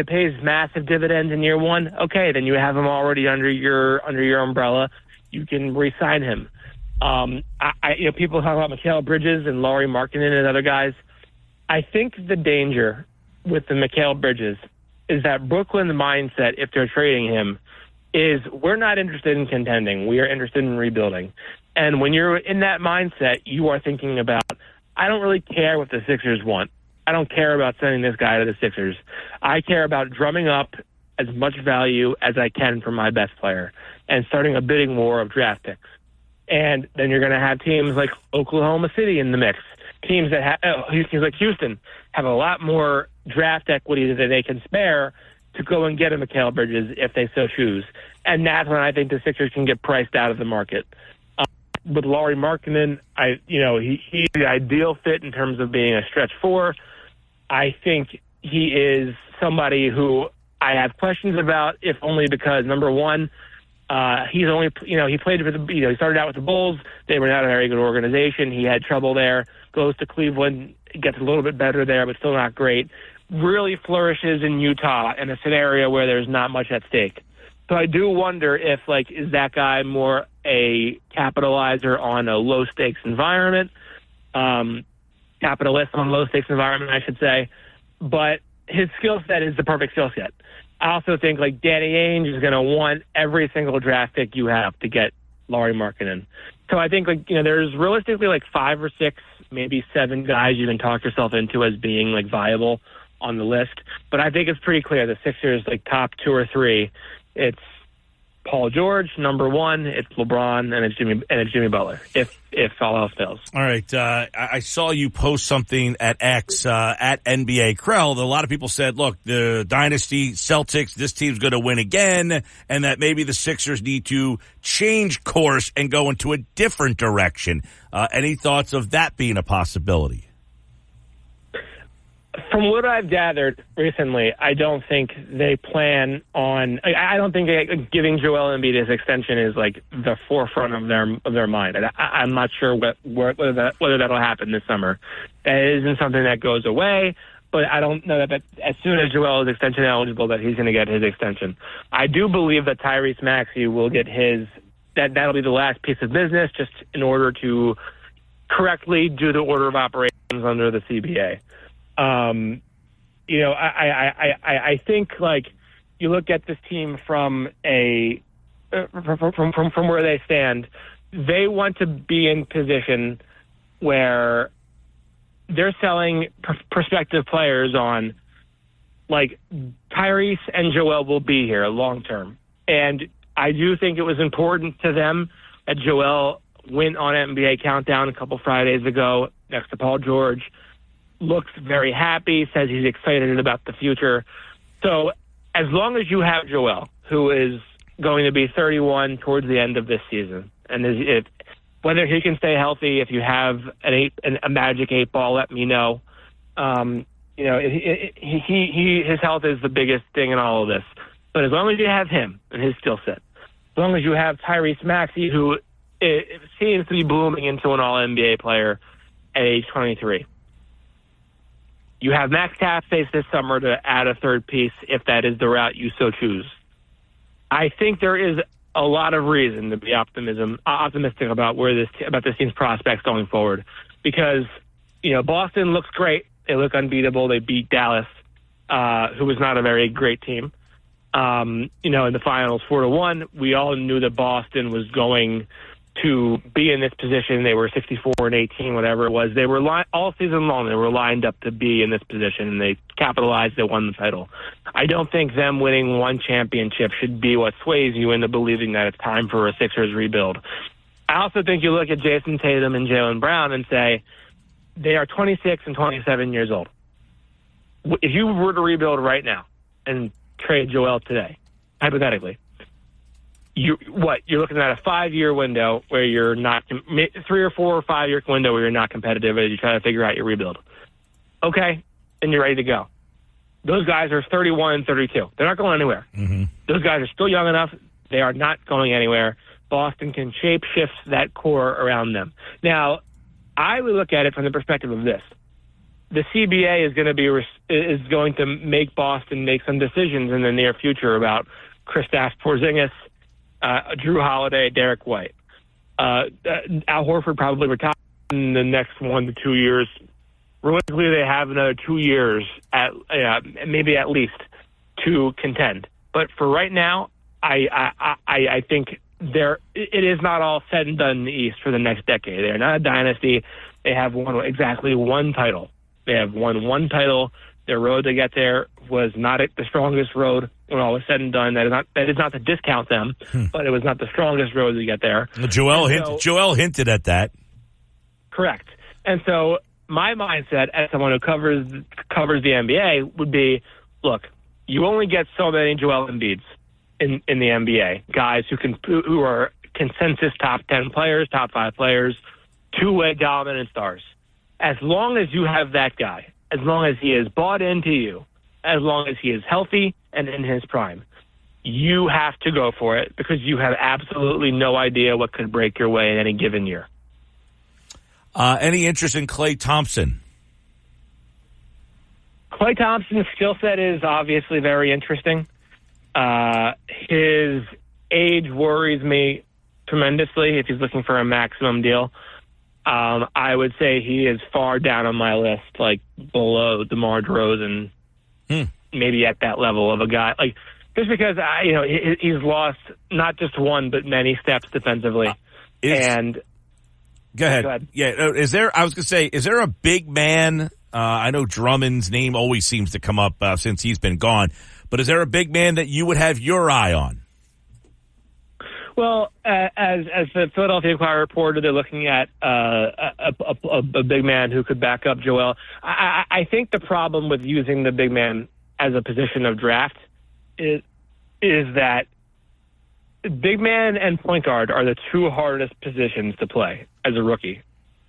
pays massive dividends in year one, okay, then you have him already under your umbrella. You can re-sign him. People talk about Mikal Bridges and Lauri Markkanen and other guys. I think the danger with the Mikal Bridges is that Brooklyn's mindset, if they're trading him, is we're not interested in contending. We are interested in rebuilding. And when you're in that mindset, you are thinking about, I don't really care what the Sixers want. I don't care about sending this guy to the Sixers. I care about drumming up as much value as I can for my best player and starting a bidding war of draft picks. And then you're going to have teams like Oklahoma City in the mix. Teams that teams like Houston have a lot more draft equity that they can spare to go and get a Mikal Bridges if they so choose. And that's when I think the Sixers can get priced out of the market. With Lauri Markkanen, he's the ideal fit in terms of being a stretch four. I think he is somebody who I have questions about, if only because, number one, he played for he started out with the Bulls. They were not a very good organization. He had trouble there, goes to Cleveland, gets a little bit better there, but still not great. Really flourishes in Utah in a scenario where there's not much at stake. So I do wonder if, is that guy more a capitalizer on a low-stakes environment? Capitalist on a low-stakes environment, I should say. But his skill set is the perfect skill set. I also think, Danny Ainge is going to want every single draft pick you have to get Lauri Markkanen. So I think, there's realistically 5 or 6, maybe 7 guys you can talk yourself into as being, viable on the list. But I think it's pretty clear the Sixers, top 2 or 3, it's Paul George, number 1, it's LeBron, and it's Jimmy Butler, if all else fails. All right. I saw you post something at X, at NBA Krell, that a lot of people said, look, the Dynasty Celtics, this team's going to win again, and that maybe the Sixers need to change course and go into a different direction. Any thoughts of that being a possibility? From what I've gathered recently, I don't think they plan on. I don't think giving Joel Embiid his extension is the forefront of their mind. I'm not sure whether that'll happen this summer. That isn't something that goes away. but I don't know that as soon as Joel is extension eligible that he's going to get his extension. I do believe that Tyrese Maxey will get his. That'll be the last piece of business, just in order to correctly do the order of operations under the CBA. I think like you look at this team from where they stand, they want to be in position where they're selling prospective players on, like, Tyrese and Joel will be here long term. And I do think it was important to them that Joel went on NBA Countdown a couple Fridays ago next to Paul George, looks very happy, says he's excited about the future. So as long as you have Joel, who is going to be 31 towards the end of this season, and whether he can stay healthy, if you have a magic 8 ball, let me know. His health is the biggest thing in all of this. But as long as you have him and his skill set, as long as you have Tyrese Maxey, who seems to be blooming into an All-NBA player at age 23. You have Max Tapface this summer to add a third piece if that is the route you so choose. I think there is a lot of reason to be optimistic about about this team's prospects going forward, because Boston looks great. They look unbeatable. They beat Dallas, who was not a very great team. In the finals 4-1. We all knew that Boston was going to be in this position. They were 64-18, whatever it was. They were all season long. They were lined up to be in this position, and they capitalized. They won the title. I don't think them winning one championship should be what sways you into believing that it's time for a Sixers rebuild. I also think you look at Jason Tatum and Jaylen Brown and say they are 26 and 27 years old. If you were to rebuild right now and trade Joel today, hypothetically, you're looking at a 5-year window where you're not 3 or 4 or 5 year window where you're not competitive as you try to figure out your rebuild. Okay, and you're ready to go. Those guys are 31 and 32. They're not going anywhere. Mm-hmm. Those guys are still young enough. They are not going anywhere. Boston can shape shift that core around them. Now, I would look at it from the perspective of this. The CBA is going to make Boston make some decisions in the near future about Kristaps Porzingis, Drew Holiday, Derek White. Al Horford probably retires in the next 1 to 2 years. Realistically, they have another 2 years, maybe at least, to contend. But for right now, I think it is not all said and done in the East for the next decade. They are not a dynasty. They have won exactly one title. They have won one title. Their road to get there was not the strongest road when all was said and done. That is not to discount them, but it was not the strongest road to get there. Joel hinted at that. Correct. And so my mindset as someone who covers the NBA would be, look, you only get so many Joel Embiids in the NBA, guys who are consensus top 10 players, top 5 players, two-way dominant stars. As long as you have that guy, as long as he is bought into you, as long as he is healthy and in his prime, you have to go for it because you have absolutely no idea what could break your way in any given year. Any interest in Klay Thompson? Klay Thompson's skill set is obviously very interesting. His age worries me tremendously if he's looking for a maximum deal. I would say he is far down on my list, like below DeMar DeRozan, maybe at that level of a guy. Like just because he's lost not just one but many steps defensively. Go ahead. Yeah, is there a big man? I know Drummond's name always seems to come up since he's been gone, but is there a big man that you would have your eye on? Well, as the Philadelphia Inquirer reported, they're looking at a big man who could back up Joel. I think the problem with using the big man as a position of draft is that big man and point guard are the two hardest positions to play as a rookie.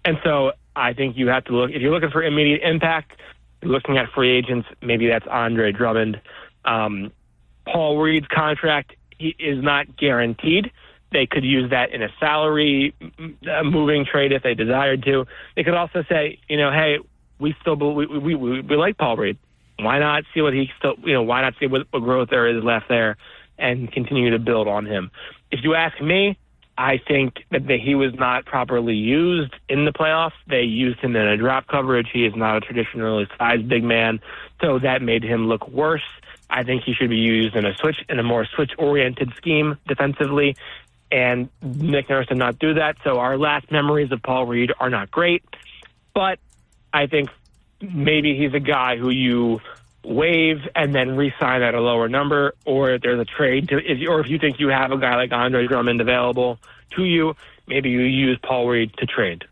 And so I think you have to look, if you're looking for immediate impact, you're looking at free agents, maybe that's Andre Drummond. Paul Reed's contract is not guaranteed. They could use that in a salary moving trade if they desired to. They could also say, hey, we like Paul Reed. Why not see what why not see what growth there is left there and continue to build on him? If you ask me, I think that he was not properly used in the playoffs. They used him in a drop coverage. He is not a traditionally sized big man, so that made him look worse. I think he should be used in a more switch-oriented scheme defensively, and Nick Nurse did not do that. So our last memories of Paul Reed are not great, but I think maybe he's a guy who you waive and then re-sign at a lower number, or if there's a trade or if you think you have a guy like Andre Drummond available to you, maybe you use Paul Reed to trade.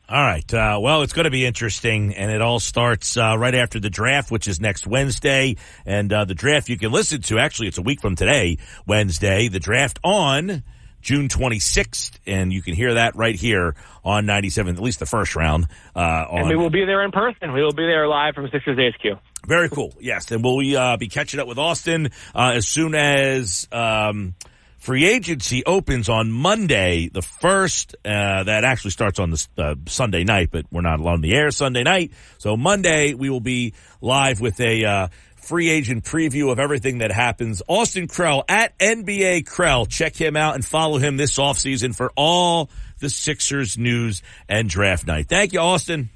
All right. Well, it's going to be interesting, and it all starts right after the draft, which is next Wednesday. And the draft you can listen to, actually, it's a week from today, Wednesday, the draft on June 26th, and you can hear that right here on 97, at least the first round. And we will be there in person. We will be there live from Sixers HQ. Very cool. Yes, and we'll be catching up with Austin as soon as free agency opens on Monday, the 1st. That actually starts on the Sunday night, but we're not on the air Sunday night. So Monday we will be live with a free agent preview of everything that happens. Austin Krell at NBA Krell. Check him out and follow him this offseason for all the Sixers news and draft night. Thank you, Austin.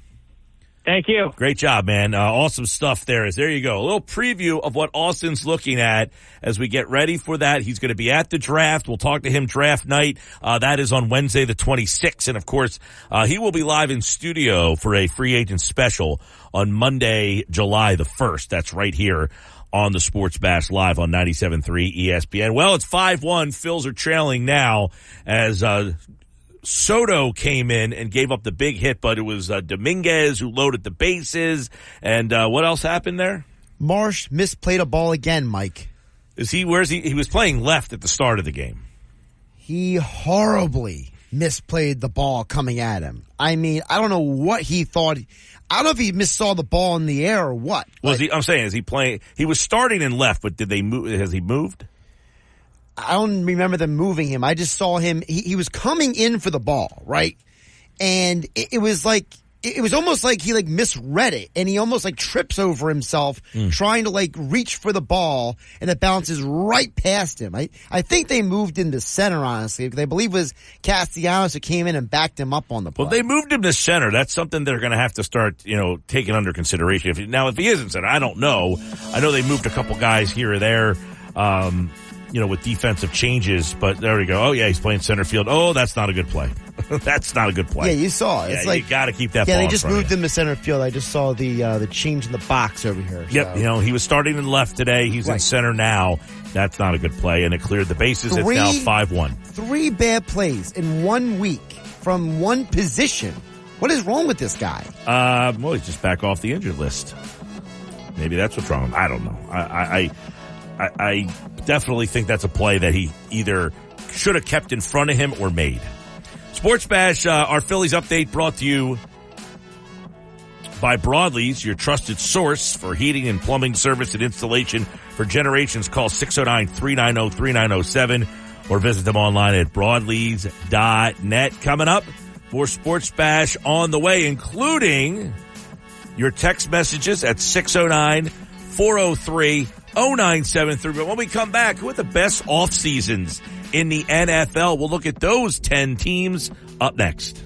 Thank you. Great job, man. Awesome stuff there. There you go. A little preview of what Austin's looking at as we get ready for that. He's going to be at the draft. We'll talk to him draft night. That is on Wednesday the 26th. And, of course, he will be live in studio for a free agent special on Monday, July the 1st. That's right here on the Sports Bash live on 97.3 ESPN. Well, it's 5-1. Phils are trailing now as Soto came in and gave up the big hit, but it was Dominguez who loaded the bases. And what else happened there? Marsh misplayed a ball again, Mike. Where's he? He was playing left at the start of the game. He horribly misplayed the ball coming at him. I mean, I don't know what he thought. I don't know if he missaw the ball in the air or what. I'm saying, is he playing? He was starting in left, but did they move? Has he moved? I don't remember them moving him. I just saw him. He was coming in for the ball, right? And it was almost like he misread it, and he almost trips over himself trying to reach for the ball, and it bounces right past him. I think they moved him to center, honestly, because I believe it was Castellanos who came in and backed him up on the play. Well, they moved him to center. That's something they're going to have to start, taking under consideration. If he isn't center, I don't know. I know they moved a couple guys here or there. With defensive changes, but there we go. Oh, yeah, he's playing center field. Oh, that's not a good play. That's not a good play. Yeah, you saw it. Yeah, you got to keep that ball. Yeah, they just moved him to center field. I just saw the change in the box over here. Yep, so. He was starting in left today. He's in center now. That's not a good play, and it cleared the bases. It's now 5-1. 3 bad plays in 1 week from one position. What is wrong with this guy? Well, he's just back off the injured list. Maybe that's what's wrong. I don't know. I definitely think that's a play that he either should have kept in front of him or made. Sports Bash, our Phillies update brought to you by Broadleys, your trusted source for heating and plumbing service and installation for generations. Call 609-390-3907 or visit them online at broadleys.net. Coming up, more Sports Bash on the way, including your text messages at 609-403-0973. But when we come back, who are the best off seasons in the NFL? We'll look at those 10 teams up next.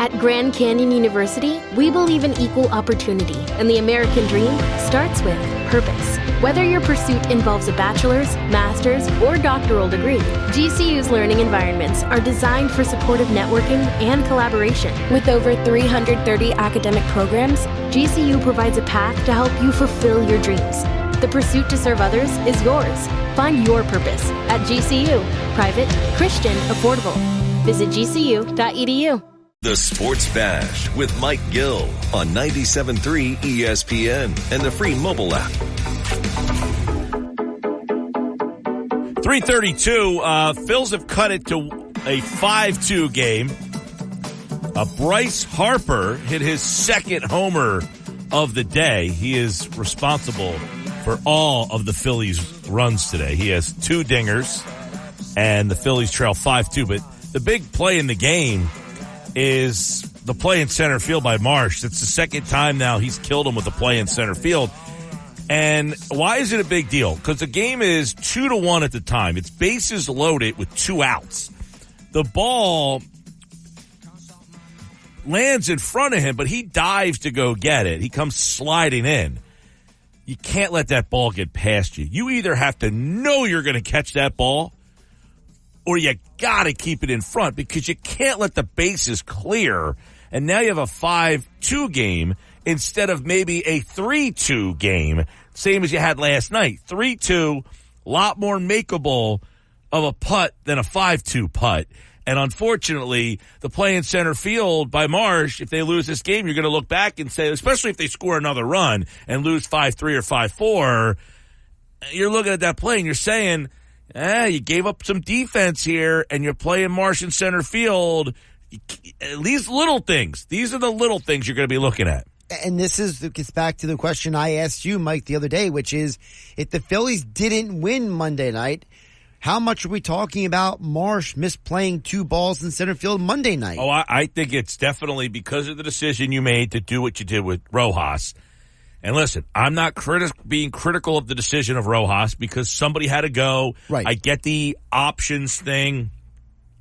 At Grand Canyon University, we believe in equal opportunity, and the American dream starts with purpose. Whether your pursuit involves a bachelor's, master's, or doctoral degree, GCU's learning environments are designed for supportive networking and collaboration. With over 330 academic programs, GCU provides a path to help you fulfill your dreams. The pursuit to serve others is yours. Find your purpose at GCU. Private, Christian, affordable. Visit gcu.edu. The Sports Bash with Mike Gill on 97.3 ESPN and the free mobile app. 3:32. Phils have cut it to a 5-2 game. Bryce Harper hit his second homer of the day. He is responsible for all of the Phillies' runs today. He has 2 dingers, and the Phillies trail 5-2. But the big play in the game is the play in center field by Marsh. It's the second time now he's killed him with the play in center field. And why is it a big deal? Because the game is 2-1 at the time. It's bases loaded with 2 outs. The ball lands in front of him, but he dives to go get it. He comes sliding in. You can't let that ball get past you. You either have to know you're going to catch that ball, or you got to keep it in front, because you can't let the bases clear. And now you have a 5-2 game instead of maybe a 3-2 game, same as you had last night. 3-2, a lot more makeable of a putt than a 5-2 putt. And unfortunately, the play in center field by Marsh, if they lose this game, you're going to look back and say, especially if they score another run and lose 5-3 or 5-4, you're looking at that play and you're saying, you gave up some defense here and you're playing Marsh in center field. These little things, these are the little things you're going to be looking at. And this gets back to the question I asked you, Mike, the other day, which is, if the Phillies didn't win Monday night, how much are we talking about Marsh misplaying 2 balls in center field Monday night? Oh, I think it's definitely because of the decision you made to do what you did with Rojas. And listen, I'm not being critical of the decision of Rojas, because somebody had to go. Right. I get the options thing,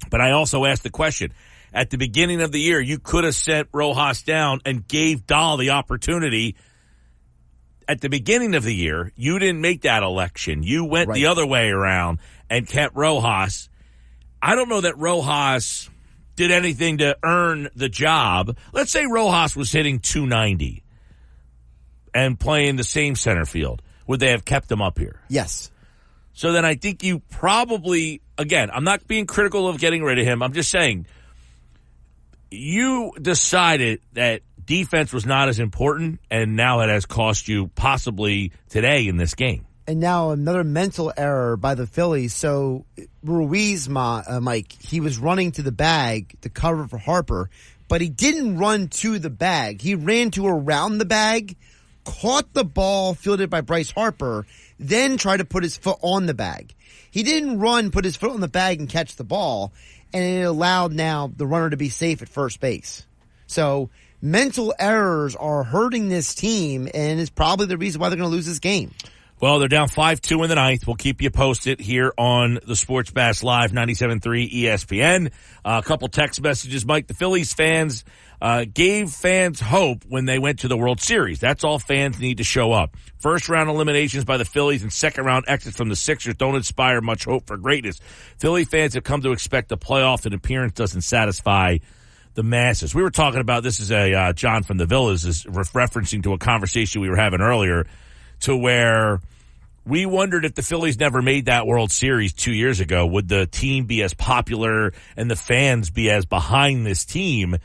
but I also asked the question. At the beginning of the year, you could have sent Rojas down and gave Dahl the opportunity. At the beginning of the year, you didn't make that election. You went the other way around and kept Rojas. I don't know that Rojas did anything to earn the job. Let's say Rojas was hitting .290 and playing the same center field. Would they have kept him up here? Yes. So then I think you probably, again, I'm not being critical of getting rid of him. I'm just saying, you decided that defense was not as important, and now it has cost you possibly today in this game. And now another mental error by the Phillies. So Ruiz, Mike, he was running to the bag to cover for Harper, but he didn't run to the bag. He ran to around the bag, caught the ball fielded by Bryce Harper, then tried to put his foot on the bag. He didn't run, put his foot on the bag, and catch the ball, and it allowed now the runner to be safe at first base. So mental errors are hurting this team, and is probably the reason why they're going to lose this game. Well, they're down 5-2 in the ninth. We'll keep you posted here on the Sports Bash Live 97.3 ESPN. A couple text messages, Mike. The Phillies fans gave fans hope when they went to the World Series. That's all fans need to show up. First round eliminations by the Phillies and second round exits from the Sixers don't inspire much hope for greatness. Philly fans have come to expect the playoff, and appearance doesn't satisfy the masses. We were talking about, this is a John from the Villas is referencing to a conversation we were having earlier, to where we wondered if the Phillies never made that World Series 2 years ago, would the team be as popular and the fans be as behind this team?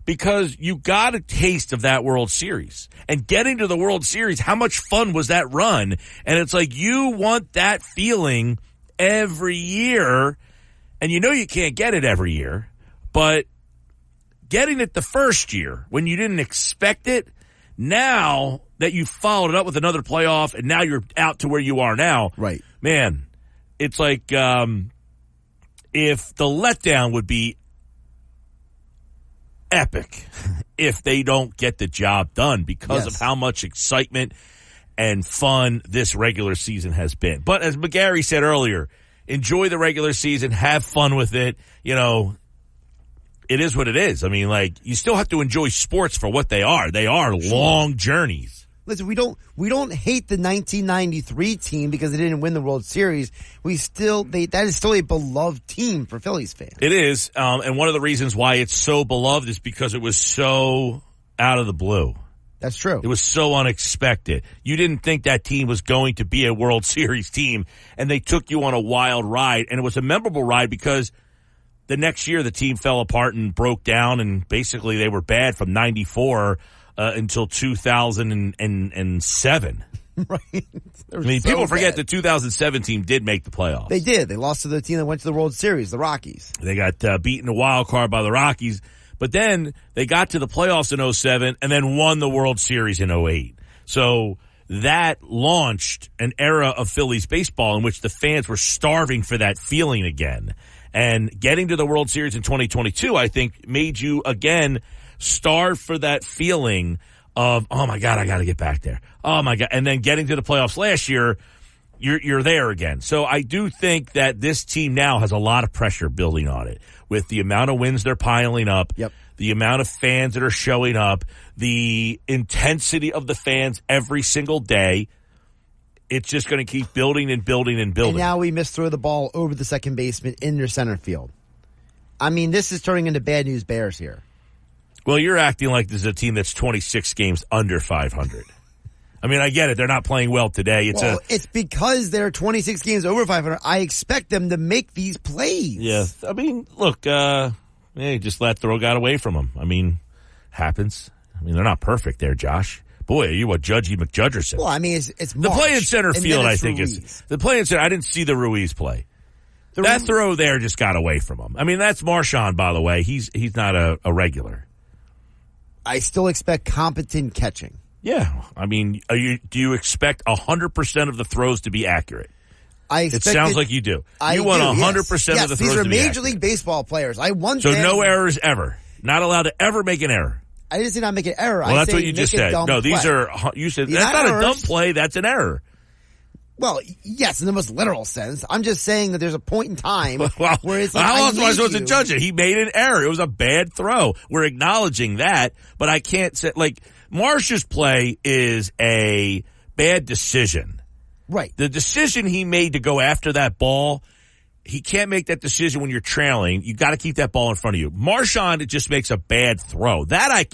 Because you got a taste of that World Series. And getting to the World Series, how much fun was that run? And it's like, you want that feeling every year, and you know you can't get it every year, but getting it the first year when you didn't expect it, now that you followed it up with another playoff and now you're out to where you are now. Right. Man, it's like if the letdown would be epic if they don't get the job done because of how much excitement and fun this regular season has been. But as McGarry said earlier, enjoy the regular season, have fun with it. You know, it is what it is. I mean, like, you still have to enjoy sports for what they are. They are long journeys. Listen, we don't hate the 1993 team because they didn't win the World Series. That is still a beloved team for Phillies fans. It is, and one of the reasons why it's so beloved is because it was so out of the blue. That's true. It was so unexpected. You didn't think that team was going to be a World Series team, and they took you on a wild ride, and it was a memorable ride because the next year the team fell apart and broke down, and basically they were bad from 94 until 2007. Right. I mean, people forget the 2007 team did make the playoffs. They did. They lost to the team that went to the World Series, the Rockies. They got beaten a wild card by the Rockies, but then they got to the playoffs in 07 and then won the World Series in 08. So that launched an era of Phillies baseball in which the fans were starving for that feeling again. And getting to the World Series in 2022, I think, made you, again, starved for that feeling of, oh my God, I got to get back there. Oh my God. And then getting to the playoffs last year, you're there again. So I do think that this team now has a lot of pressure building on it with the amount of wins they're piling up, the amount of fans that are showing up, the intensity of the fans every single day. It's just going to keep building and building and building. And now we misthrow the ball over the second baseman in their center field. I mean, this is turning into bad news bears here. Well, you're acting like this is a team that's 26 games under 500. I mean, I get it. They're not playing well today. It's because they're 26 games over 500. I expect them to make these plays. Yeah. I mean, look, just let throw got away from them. I mean, happens. I mean, they're not perfect there, Josh. Boy, are you a Judgy McJudgerson? Well, I mean, it's the play in center field. I think Ruiz. is the play in center. I didn't see the Ruiz play. That throw there just got away from him. I mean, that's Marchand, by the way. He's not a regular. I still expect competent catching. Yeah, I mean, do you expect 100% of the throws to be accurate? It sounds like you do. You want 100% of the throws to be accurate. These are Major League Baseball players. No errors ever. Not allowed to ever make an error. I didn't say not make an error. Well, that's what you just said. No, these are, you said, that's not a dumb play, that's an error. Well, yes, in the most literal sense. I'm just saying that there's a point in time where it's like, how else am I supposed to judge it? He made an error. It was a bad throw. We're acknowledging that, but I can't say, like, Marsh's play is a bad decision. Right. The decision he made to go after that ball, he can't make that decision when you're trailing. You got to keep that ball in front of you. Marchand, it just makes a bad throw. That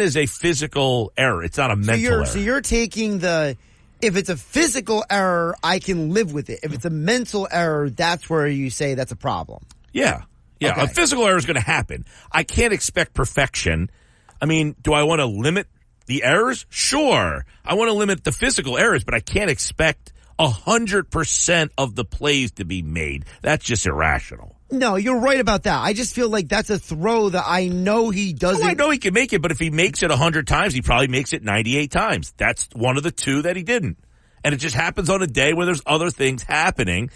is a physical error. It's not a mental error. So you're taking if it's a physical error, I can live with it. If it's a mental error, that's where you say that's a problem. Yeah. Yeah. Okay. A physical error is going to happen. I can't expect perfection. I mean, do I want to limit the errors? Sure. I want to limit the physical errors, but I can't expect 100% of the plays to be made. That's just irrational. No, you're right about that. I just feel like that's a throw that I know he doesn't. I know he can make it, but if he makes it 100 times, he probably makes it 98 times. That's one of the two that he didn't. And it just happens on a day where there's other things happening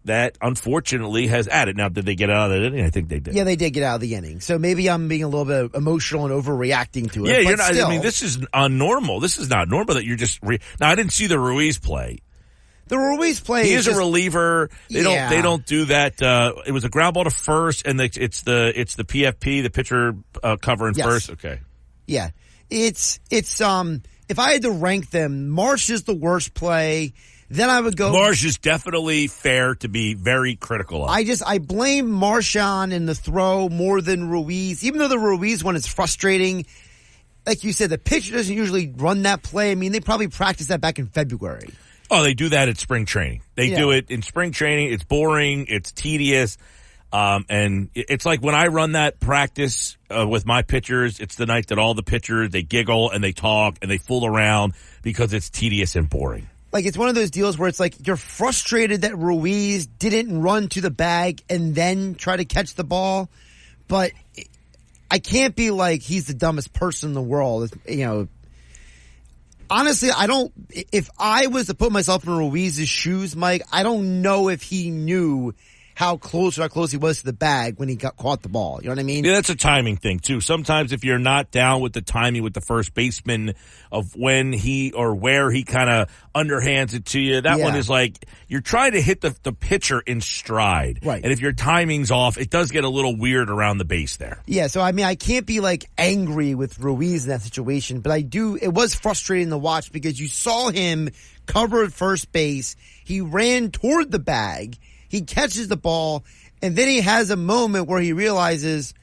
that unfortunately has added. Now, did they get out of the inning? I think they did. Yeah, they did get out of the inning. So maybe I'm being a little bit emotional and overreacting to it. Yeah, but you're not. Still, I mean, this is unnormal. This is not normal that you're just. Now, I didn't see the Ruiz play. The Ruiz play. He is a reliever. They don't do that. It was a ground ball to first, and it's the PFP, the pitcher covering first. Okay. Yeah, it's if I had to rank them, Marsh is the worst play. Then I would go. Marsh is definitely fair to be very critical of. I blame Marchand in the throw more than Ruiz, even though the Ruiz one is frustrating. Like you said, the pitcher doesn't usually run that play. I mean, they probably practiced that back in February. Oh, they do that at spring training. They do it in spring training. It's boring. It's tedious. And it's like when I run that practice with my pitchers, it's the night that all the pitchers, they giggle and they talk and they fool around because it's tedious and boring. Like, it's one of those deals where it's like you're frustrated that Ruiz didn't run to the bag and then try to catch the ball. But I can't be like he's the dumbest person in the world. You know, honestly, if I was to put myself in Ruiz's shoes, Mike, I don't know if he knew how close he was to the bag when he caught the ball. You know what I mean? Yeah, that's a timing thing, too. Sometimes if you're not down with the timing with the first baseman of when he or where he kind of underhands it to you, that one is like you're trying to hit the pitcher in stride. Right. And if your timing's off, it does get a little weird around the base there. Yeah, so I mean, I can't be like angry with Ruiz in that situation, but it was frustrating to watch because you saw him cover at first base. He ran toward the bag. He catches the ball, and then he has a moment where he realizes,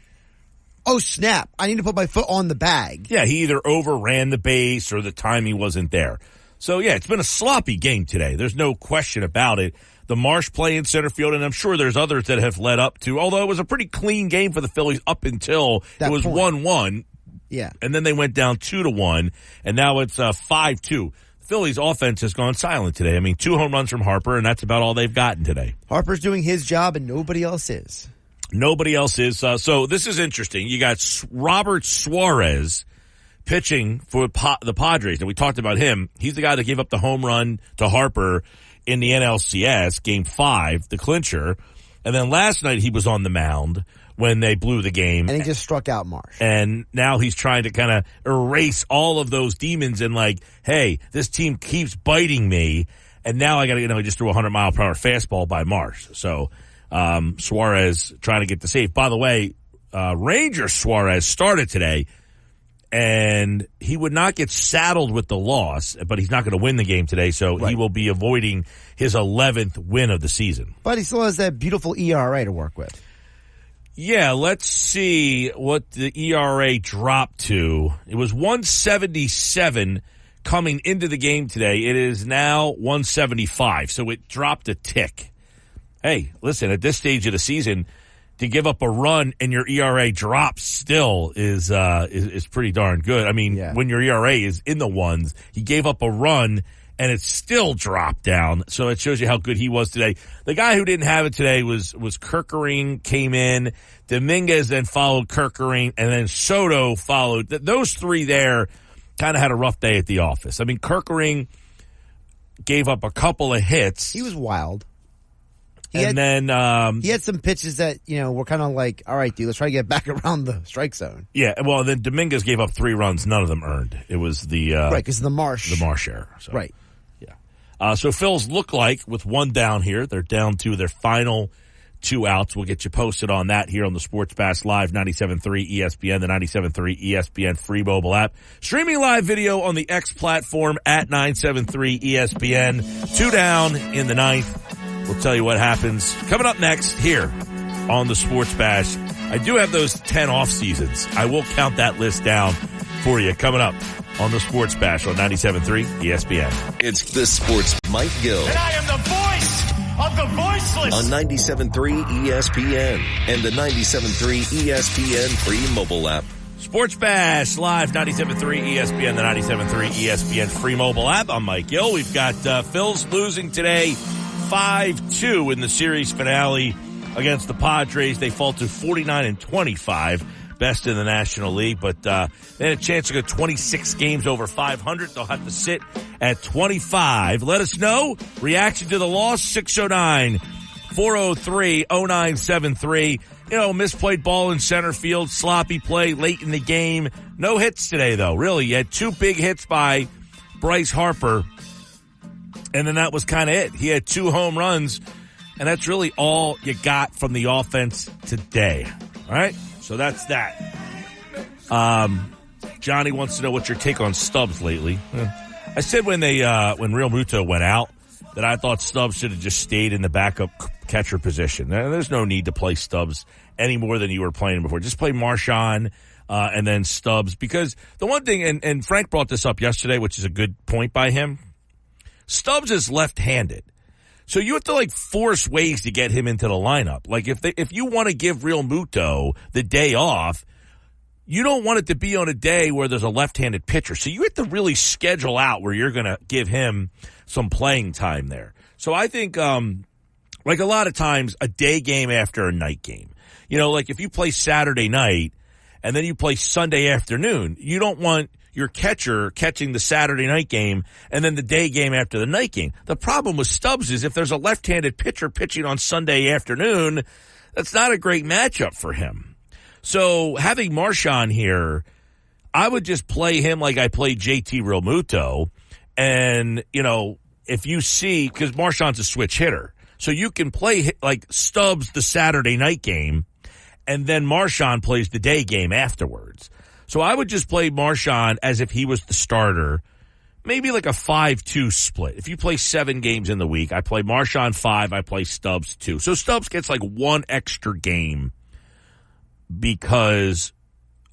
oh, snap, I need to put my foot on the bag. Yeah, he either overran the base or the timing wasn't there. So, yeah, it's been a sloppy game today. There's no question about it. The Marsh play in center field, and I'm sure there's others that have led up to, although it was a pretty clean game for the Phillies up until it was 1-1. Yeah. And then they went down 2-1, and now it's 5-2. Phillies offense has gone silent today. I mean, 2 home runs from Harper, and that's about all they've gotten today. Harper's doing his job, and nobody else is. Nobody else is. So this is interesting. You got Robert Suarez pitching for the Padres, and we talked about him. He's the guy that gave up the home run to Harper in the NLCS, Game 5, the clincher. And then last night he was on the mound when they blew the game. And he just struck out Marsh. And now he's trying to kind of erase all of those demons and like, hey, this team keeps biting me. And now I got to, he just threw a 100-mile-per-hour fastball by Marsh. So Suarez trying to get the save. By the way, Ranger Suarez started today, and he would not get saddled with the loss, but he's not going to win the game today, so he will be avoiding his 11th win of the season. But he still has that beautiful ERA to work with. Yeah, let's see what the ERA dropped to. It was 177 coming into the game today. It is now 175, so it dropped a tick. Hey, listen, at this stage of the season, to give up a run and your ERA drops still is pretty darn good. I mean, when your ERA is in the ones, he gave up a run and it still dropped down. So it shows you how good he was today. The guy who didn't have it today was Kerkering, came in. Dominguez then followed Kerkering, and then Soto followed. Those three there kind of had a rough day at the office. I mean, Kerkering gave up a couple of hits. He was wild. He had some pitches that, were kind of like, all right, dude, let's try to get back around the strike zone. Yeah, well, then Dominguez gave up 3 runs. None of them earned. It was the right, because the Marsh error. So. Right. Yeah. So Phils look like, with one down here, they're down to their final 2 outs. We'll get you posted on that here on the Sports Bash Live 97.3 ESPN, the 97.3 ESPN free mobile app. Streaming live video on the X platform at 97.3 ESPN. 2 down in the 9th. We'll tell you what happens coming up next here on the Sports Bash. I do have those 10 off seasons. I will count that list down for you coming up on the Sports Bash on 97.3 ESPN. It's the Sports Mike Gill. And I am the voice of the voiceless. On 97.3 ESPN and the 97.3 ESPN free mobile app. Sports Bash Live 97.3 ESPN, the 97.3 ESPN free mobile app. I'm Mike Gill. We've got Phils losing today 5-2 in the series finale against the Padres. They fall to 49-25, best in the National League, but they had a chance to go 26 games over 500. They'll have to sit at 25. Let us know. Reaction to the loss, 609-403-0973. Misplayed ball in center field, sloppy play late in the game. No hits today, though, really. You had 2 big hits by Bryce Harper, and then that was kind of it. He had 2 home runs, and that's really all you got from the offense today. All right? So that's that. Johnny wants to know what's your take on Stubbs lately. I said when Real Muto went out that I thought Stubbs should have just stayed in the backup catcher position. There's no need to play Stubbs any more than you were playing him before. Just play Marchand and then Stubbs. Because the one thing, and Frank brought this up yesterday, which is a good point by him, Stubbs is left-handed. So you have to force ways to get him into the lineup. Like if you want to give Real Muto the day off, you don't want it to be on a day where there's a left-handed pitcher. So you have to really schedule out where you're going to give him some playing time there. So I think, a lot of times, a day game after a night game. If you play Saturday night and then you play Sunday afternoon, you don't want your catcher catching the Saturday night game and then the day game after the night game. The problem with Stubbs is if there's a left-handed pitcher pitching on Sunday afternoon, that's not a great matchup for him. So having Marchand here, I would just play him like I played JT Realmuto. And, if you see, because Marchand's a switch hitter, so you can play Stubbs the Saturday night game and then Marchand plays the day game afterwards. So I would just play Marchand as if he was the starter, maybe like a 5-2 split. If you play 7 games in the week, I play Marchand 5, I play Stubbs 2. So Stubbs gets 1 extra game because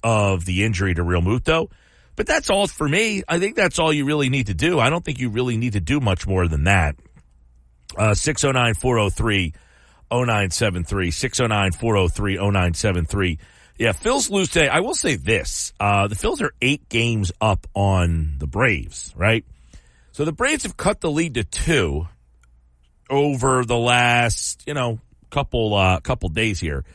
of the injury to Real Muto. But that's all for me. I think that's all you really need to do. I don't think you really need to do much more than that. 609-403-0973, 609-403-0973. Yeah, Phils lose today. I will say this. The Phils are 8 games up on the Braves, right? So the Braves have cut the lead to 2 over the last, couple days here.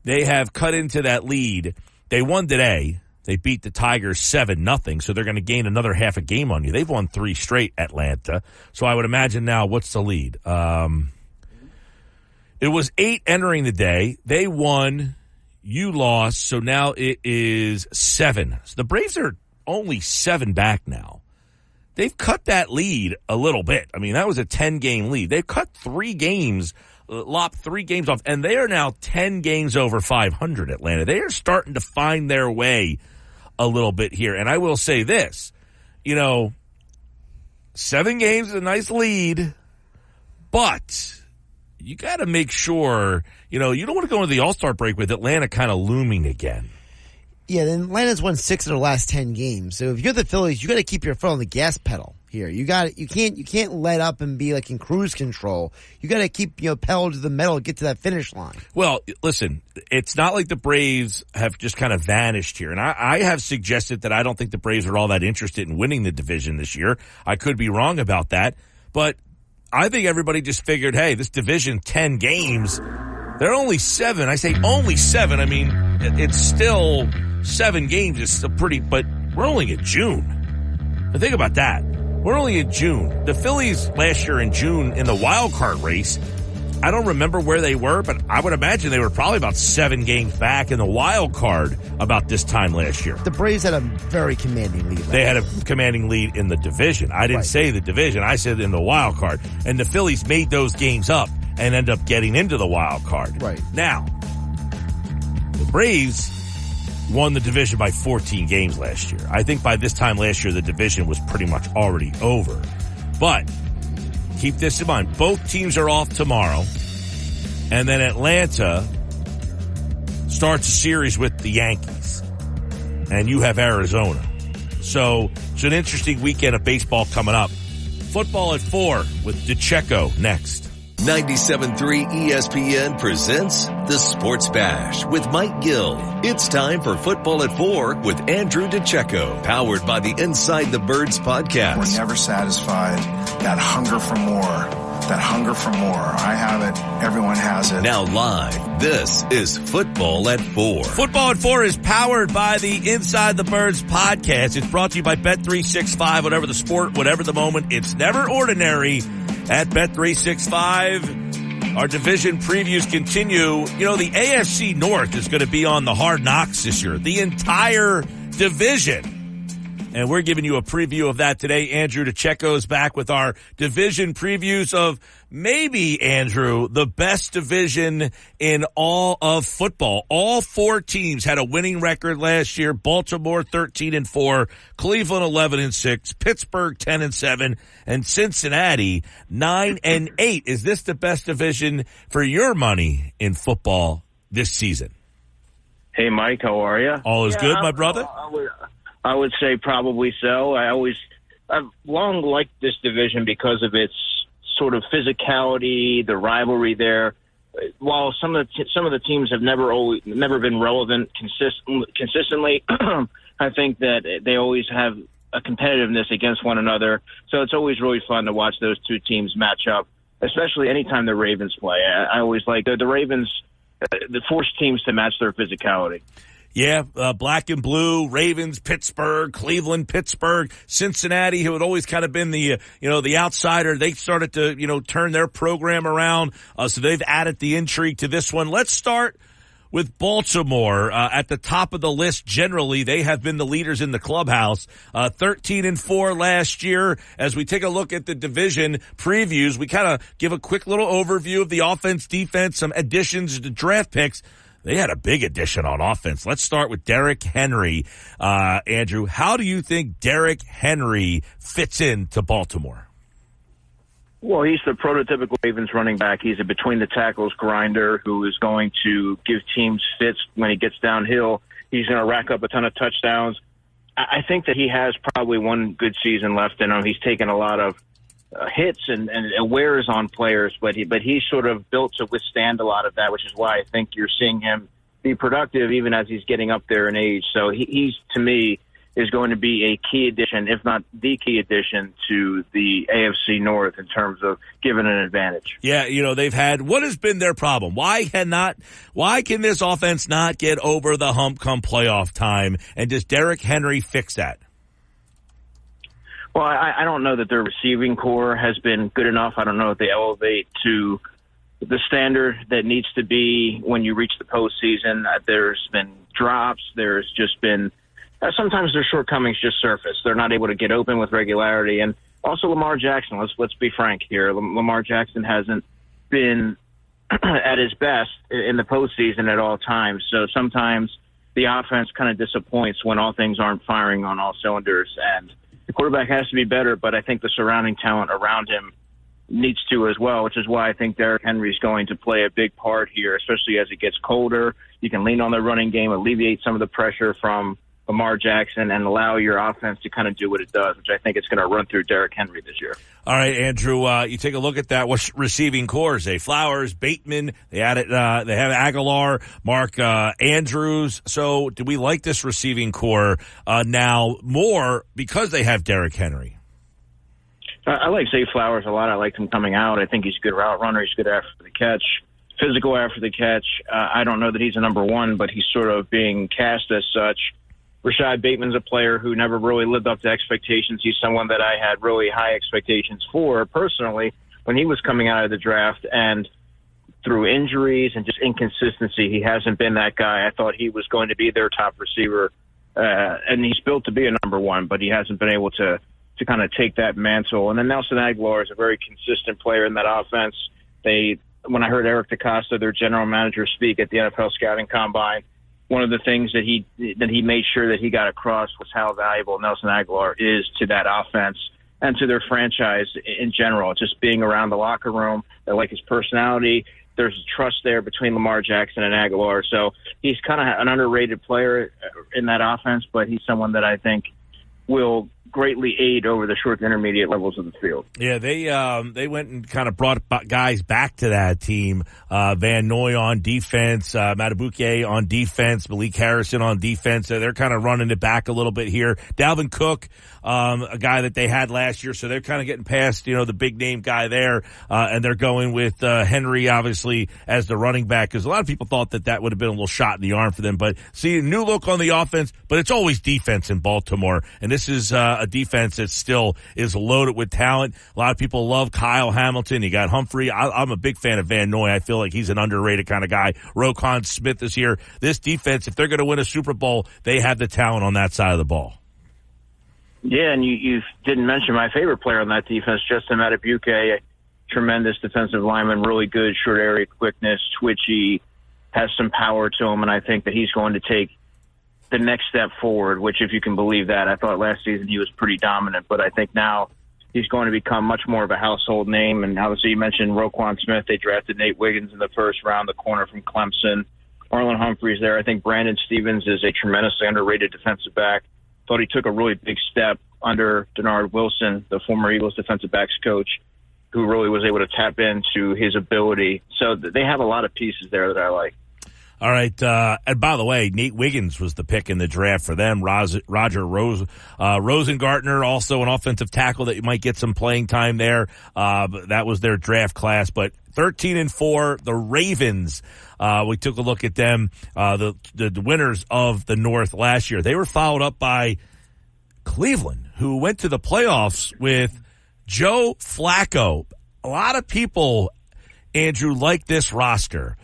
They have cut into that lead. They won today. They beat the Tigers 7-0, so they're going to gain another half a game on you. They've won 3 straight, Atlanta. So I would imagine now, what's the lead? It was 8 entering the day. They won You lost, so now it is 7. So the Braves are only 7 back now. They've cut that lead a little bit. I mean, that was a 10-game lead. They've cut 3 games, lopped 3 games off, and they are now 10 games over 500, Atlanta. They are starting to find their way a little bit here. And I will say this, 7 games is a nice lead, but you got to make sure, you don't want to go into the All-Star break with Atlanta kind of looming again. Yeah, then Atlanta's won 6 of their last 10 games. So if you're the Phillies, you got to keep your foot on the gas pedal here. You can't let up and be like in cruise control. You got to keep, pedal to the metal, get to that finish line. Well, listen, it's not like the Braves have just kind of vanished here. And I have suggested that I don't think the Braves are all that interested in winning the division this year. I could be wrong about that, but I think everybody just figured, hey, this division, 10 games, they're only 7. I say only 7. I mean, it's still 7 games is still pretty, but we're only in June. Now think about that. We're only in June. The Phillies last year in June in the wild card race, I don't remember where they were, but I would imagine they were probably about 7 games back in the wild card about this time last year. The Braves had a very commanding lead. They had a commanding lead in the division. I didn't say the division. I said in the wild card. And the Phillies made those games up and end up getting into the wild card. Right. Now, the Braves won the division by 14 games last year. I think by this time last year, the division was pretty much already over. But keep this in mind. Both teams are off tomorrow. And then Atlanta starts a series with the Yankees. And you have Arizona. So it's an interesting weekend of baseball coming up. Football at 4 with DeCecco next. 97.3 ESPN presents The Sports Bash with Mike Gill. It's time for Football at 4 with Andrew DeCecco, powered by the Inside the Birds podcast. We're never satisfied. That hunger for more. I have it. Everyone has it. Now live, this is Football at 4. Football at 4 is powered by the Inside the Birds podcast. It's brought to you by Bet365. Whatever the sport, whatever the moment, it's never ordinary. At Bet365, our division previews continue. The AFC North is going to be on the Hard Knocks this year. The entire division. And we're giving you a preview of that today. Andrew DeCecco is back with our division previews of maybe, Andrew, the best division in all of football. All 4 teams had a winning record last year. Baltimore 13-4, Cleveland 11-6, Pittsburgh 10-7, and Cincinnati 9-8. Is this the best division for your money in football this season? Hey, Mike, how are you? All is good, my brother? I would say probably so. I've long liked this division because of its sort of physicality, the rivalry there. While some of the teams have never been relevant consistently, I think that they always have a competitiveness against one another. So it's always really fun to watch those 2 teams match up, especially anytime the Ravens play. I always like the Ravens, the force teams to match their physicality. Yeah, black and blue, Ravens, Pittsburgh, Cleveland, Pittsburgh, Cincinnati, who had always kind of been the outsider. They started to, turn their program around. So they've added the intrigue to this one. Let's start with Baltimore, at the top of the list. Generally, they have been the leaders in the clubhouse, 13-4 last year. As we take a look at the division previews, we kind of give a quick little overview of the offense, defense, some additions to draft picks. They had a big addition on offense. Let's start with Derrick Henry. Andrew, how do you think Derrick Henry fits into Baltimore? Well, he's the prototypical Ravens running back. He's a between-the-tackles grinder who is going to give teams fits when he gets downhill. He's going to rack up a ton of touchdowns. I think that he has probably one good season left in him. He's taken a lot of hits and wears on players, but he's sort of built to withstand a lot of that, which is why I think you're seeing him be productive even as he's getting up there in age. So he's, to me, is going to be a key addition, if not the key addition, to the AFC North in terms of giving an advantage. Yeah, they've had, what has been their problem? Why can this offense not get over the hump come playoff time? And does Derrick Henry fix that? Well, I don't know that their receiving core has been good enough. I don't know if they elevate to the standard that needs to be when you reach the postseason. There's been drops. There's just been sometimes their shortcomings just surface. They're not able to get open with regularity. And also Lamar Jackson, let's be frank here. Lamar Jackson hasn't been at his best in the postseason at all times. So sometimes the offense kind of disappoints when all things aren't firing on all cylinders. And the quarterback has to be better, but I think the surrounding talent around him needs to as well, which is why I think Derrick Henry is going to play a big part here, especially as it gets colder. You can lean on the running game, alleviate some of the pressure from Lamar Jackson, and allow your offense to kind of do what it does, which I think it's going to run through Derrick Henry this year. All right, Andrew, you take a look at that. What's receiving core? Zay Flowers, Bateman. They added, they have Aguilar, Mark Andrews. So do we like this receiving core now more because they have Derrick Henry? I like Zay Flowers a lot. I liked him coming out. I think he's a good route runner. He's good after the catch, physical after the catch. I don't know that he's a number one, but he's sort of being cast as such. Rashad Bateman's a player who never really lived up to expectations. He's someone that I had really high expectations for personally when he was coming out of the draft, and through injuries and just inconsistency, he hasn't been that guy. I thought he was going to be their top receiver, and he's built to be a number one, but he hasn't been able to kind of take that mantle. And then Nelson Aguilar is a very consistent player in that offense. When I heard Eric DeCosta, their general manager, speak at the NFL Scouting Combine, one of the things that he made sure that he got across was how valuable Nelson Aguilar is to that offense and to their franchise in general. Just being around the locker room, they like his personality. There's trust there between Lamar Jackson and Aguilar. So he's kind of an underrated player in that offense, but he's someone that I think will greatly aid over the short to intermediate levels of the field. Yeah, they went and kind of brought guys back to that team. Van Noy on defense, Matabuke on defense, Malik Harrison on defense. They're kind of running it back a little bit here. Dalvin Cook, a guy that they had last year, so they're kind of getting past, the big name guy there, and they're going with Henry, obviously, as the running back, because a lot of people thought that would have been a little shot in the arm for them. But see, a new look on the offense, but it's always defense in Baltimore, and this is a defense that still is loaded with talent. A lot of people love Kyle Hamilton. You got Humphrey. I'm a big fan of Van Noy. I feel like he's an underrated kind of guy. Roquan Smith is here. This defense, if they're going to win a Super Bowl, they have the talent on that side of the ball. Yeah, and you didn't mention my favorite player on that defense, Justin Matabuke, a tremendous defensive lineman, really good short area quickness, twitchy, has some power to him, and I think that he's going to take the next step forward, which, if you can believe that, I thought last season he was pretty dominant, but I think now he's going to become much more of a household name. And obviously you mentioned Roquan Smith. They drafted Nate Wiggins in the first round, the corner from Clemson. Marlon Humphrey's there. I think Brandon Stevens is a tremendously underrated defensive back. Thought he took a really big step under Denard Wilson, the former Eagles defensive backs coach, who really was able to tap into his ability. So they have a lot of pieces there that I like. All right. And by the way, Nate Wiggins was the pick in the draft for them. Roger Rosengartner, also an offensive tackle that you might get some playing time there. That was their draft class. But 13-4, the Ravens. We took a look at them, the winners of the North last year. They were followed up by Cleveland, who went to the playoffs with Joe Flacco. A lot of people, Andrew, like this roster,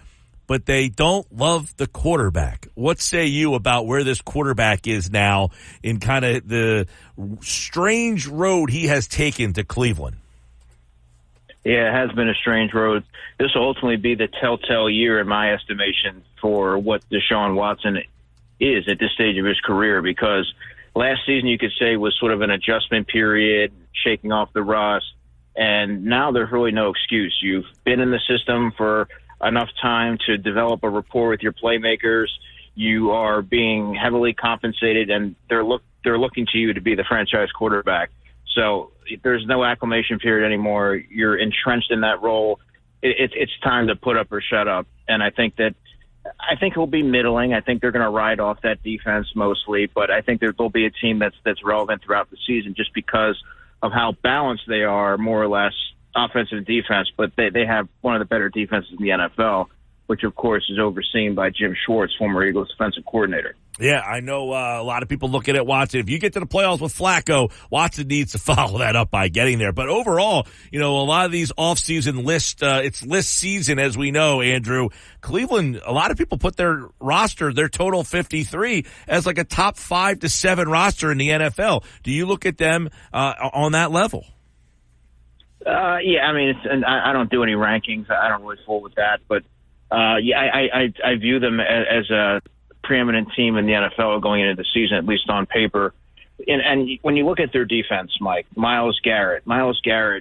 but they don't love the quarterback. What say you about where this quarterback is now in kind of the strange road he has taken to Cleveland? Yeah, it has been a strange road. This will ultimately be the telltale year, in my estimation, for what Deshaun Watson is at this stage of his career, because last season you could say was sort of an adjustment period, shaking off the rust, and now there's really no excuse. You've been in the system for enough time to develop a rapport with your playmakers. You are being heavily compensated, and they're looking to you to be the franchise quarterback. So there's no acclimation period anymore. You're entrenched in that role. It's time to put up or shut up. And I think it'll be middling. I think they're going to ride off that defense mostly, but I think there'll be a team that's relevant throughout the season just because of how balanced they are, more or less, offensive and defense. But they have one of the better defenses in the NFL, which, of course, is overseen by Jim Schwartz, former Eagles defensive coordinator. Yeah, I know a lot of people looking at Watson. If you get to the playoffs with Flacco, Watson needs to follow that up by getting there. But overall, a lot of these off-season lists, it's list season, as we know, Andrew. Cleveland, a lot of people put their roster, their total 53, as like a top 5 to 7 roster in the NFL. Do you look at them on that level? Yeah, I mean, I don't do any rankings. I don't really fool with that. But, I view them as a preeminent team in the NFL going into the season, at least on paper. And when you look at their defense, Mike, Myles Garrett,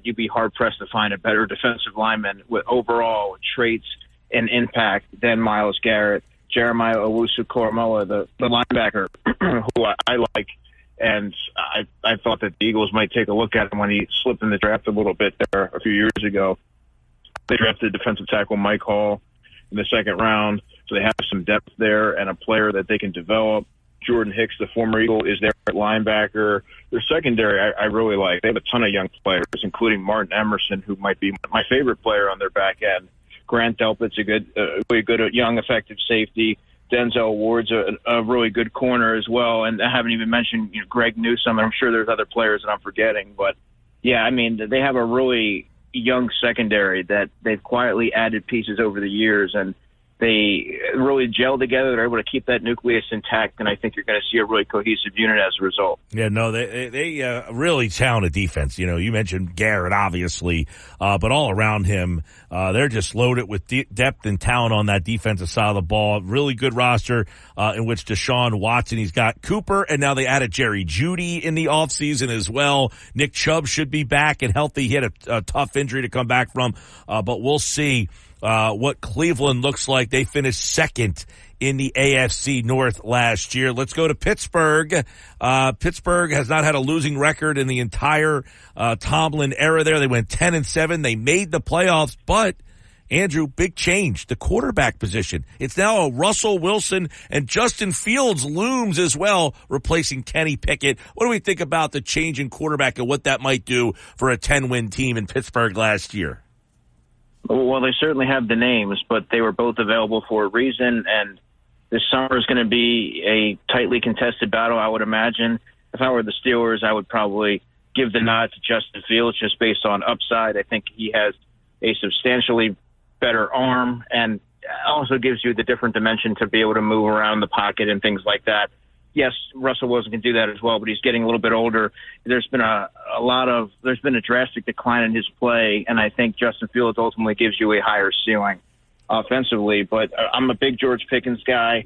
you'd be hard-pressed to find a better defensive lineman with overall traits and impact than Myles Garrett. Jeremiah Owusu-Koramoah, the linebacker, who I like, and I thought that the Eagles might take a look at him when he slipped in the draft a little bit there a few years ago. They drafted defensive tackle Mike Hall in the second round, so they have some depth there and a player that they can develop. Jordan Hicks, the former Eagle, is there at linebacker. Their secondary, I really like. They have a ton of young players, including Martin Emerson, who might be my favorite player on their back end. Grant Delpit's a really good young, effective safety. Denzel Ward's a really good corner as well. And I haven't even mentioned Greg Newsome. I'm sure there's other players that I'm forgetting. But, yeah, I mean, they have a really young secondary that they've quietly added pieces over the years, and they really gel together. They're able to keep that nucleus intact, and I think you're going to see a really cohesive unit as a result. Yeah, no, they really talented defense. You mentioned Garrett, obviously, but all around him, they're just loaded with depth and talent on that defensive side of the ball. Really good roster in which Deshaun Watson, he's got Cooper, and now they added Jerry Jeudy in the offseason as well. Nick Chubb should be back and healthy. He had a tough injury to come back from, but we'll see what Cleveland looks like. They finished second in the AFC North last year. Let's go to Pittsburgh. Pittsburgh has not had a losing record in the entire Tomlin era there. They went 10-7. They made the playoffs, but Andrew, big change. The quarterback position. It's now a Russell Wilson, and Justin Fields looms as well, replacing Kenny Pickett. What do we think about the change in quarterback and what that might do for a 10-win team in Pittsburgh last year? Well, they certainly have the names, but they were both available for a reason, and this summer is going to be a tightly contested battle, I would imagine. If I were the Steelers, I would probably give the nod to Justin Fields just based on upside. I think he has a substantially better arm and also gives you the different dimension to be able to move around the pocket and things like that. Yes, Russell Wilson can do that as well, but he's getting a little bit older. There's been a drastic decline in his play, and I think Justin Fields ultimately gives you a higher ceiling offensively. But I'm a big George Pickens guy.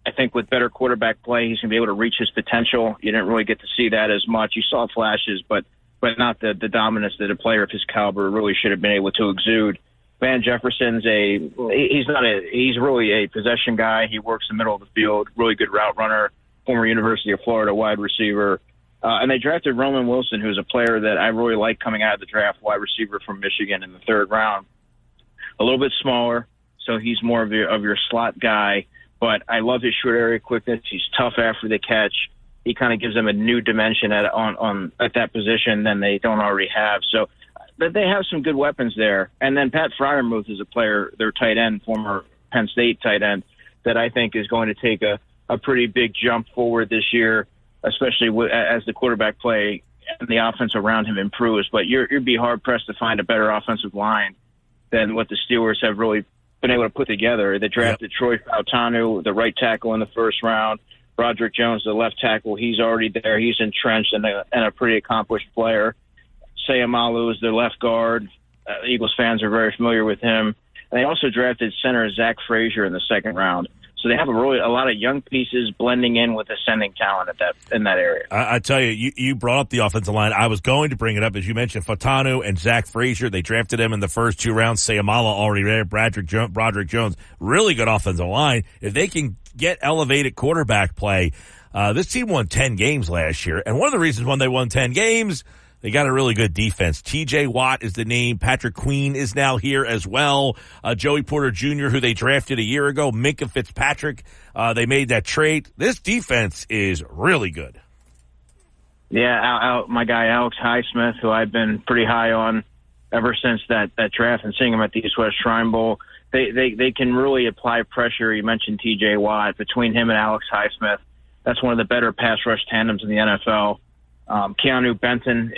I think with better quarterback play, he's going to be able to reach his potential. You didn't really get to see that as much. You saw flashes, but not the dominance that a player of his caliber really should have been able to exude. Van Jefferson's he's really a possession guy. He works the middle of the field, really good route runner, former University of Florida wide receiver. And they drafted Roman Wilson, who's a player that I really like coming out of the draft, wide receiver from Michigan in the third round. A little bit smaller, so he's more of your slot guy. But I love his short area quickness. He's tough after the catch. He kind of gives them a new dimension at that position than they don't already have. So they have some good weapons there. And then Pat Freiermuth is a player, their tight end, former Penn State tight end, that I think is going to take a pretty big jump forward this year, especially as the quarterback play and the offense around him improves. But you'd be hard-pressed to find a better offensive line than what the Steelers have really been able to put together. They drafted Troy Fautanu, the right tackle, in the first round. Broderick Jones, the left tackle, he's already there. He's entrenched and a pretty accomplished player. Sayamalu is their left guard. Eagles fans are very familiar with him. And they also drafted center Zach Frazier in the second round. So they have a lot of young pieces blending in with ascending talent in that area. I tell you brought up the offensive line. I was going to bring it up, as you mentioned, Fautanu and Zach Frazier. They drafted him in the first two rounds. Sayamala already there. Broderick Jones, really good offensive line. If they can get elevated quarterback play, this team won 10 games last year. And one of the reasons when they won 10 games, they got a really good defense. T.J. Watt is the name. Patrick Queen is now here as well. Joey Porter Jr., who they drafted a year ago. Minkah Fitzpatrick, they made that trade. This defense is really good. Yeah, my guy Alex Highsmith, who I've been pretty high on ever since that draft and seeing him at the East-West Shrine Bowl. They can really apply pressure. You mentioned T.J. Watt. Between him and Alex Highsmith, that's one of the better pass rush tandems in the NFL. Keanu Benton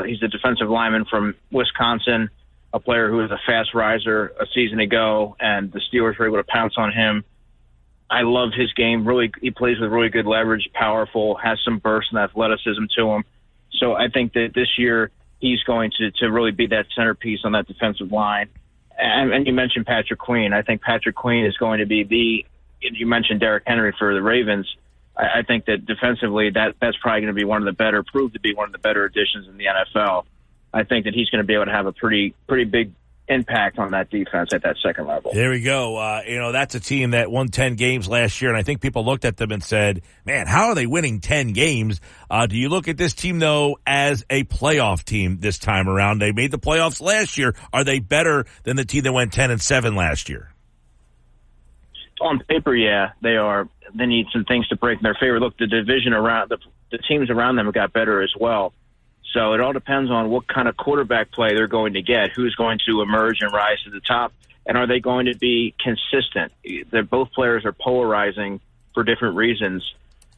he's a defensive lineman from Wisconsin, a player who was a fast riser a season ago, and the Steelers were able to pounce on him. I love his game. Really, he plays with really good leverage, powerful, has some burst and athleticism to him. So I think that this year he's going to really be that centerpiece on that defensive line. And you mentioned Patrick Queen. I think Patrick Queen is going to be you mentioned Derrick Henry for the Ravens. I think that defensively that's probably going to be proved to be one of the better additions in the NFL. I think that he's going to be able to have a pretty big impact on that defense at that second level. There we go. That's a team that won 10 games last year, and I think people looked at them and said, man, how are they winning 10 games? Do you look at this team, though, as a playoff team this time around? They made the playoffs last year. Are they better than the team that went 10-7 last year? On paper, yeah, they are. They need some things to break in their favor. Look, the division around the teams around them have got better as well. So it all depends on what kind of quarterback play they're going to get, who's going to emerge and rise to the top, and are they going to be consistent? Both players are polarizing for different reasons.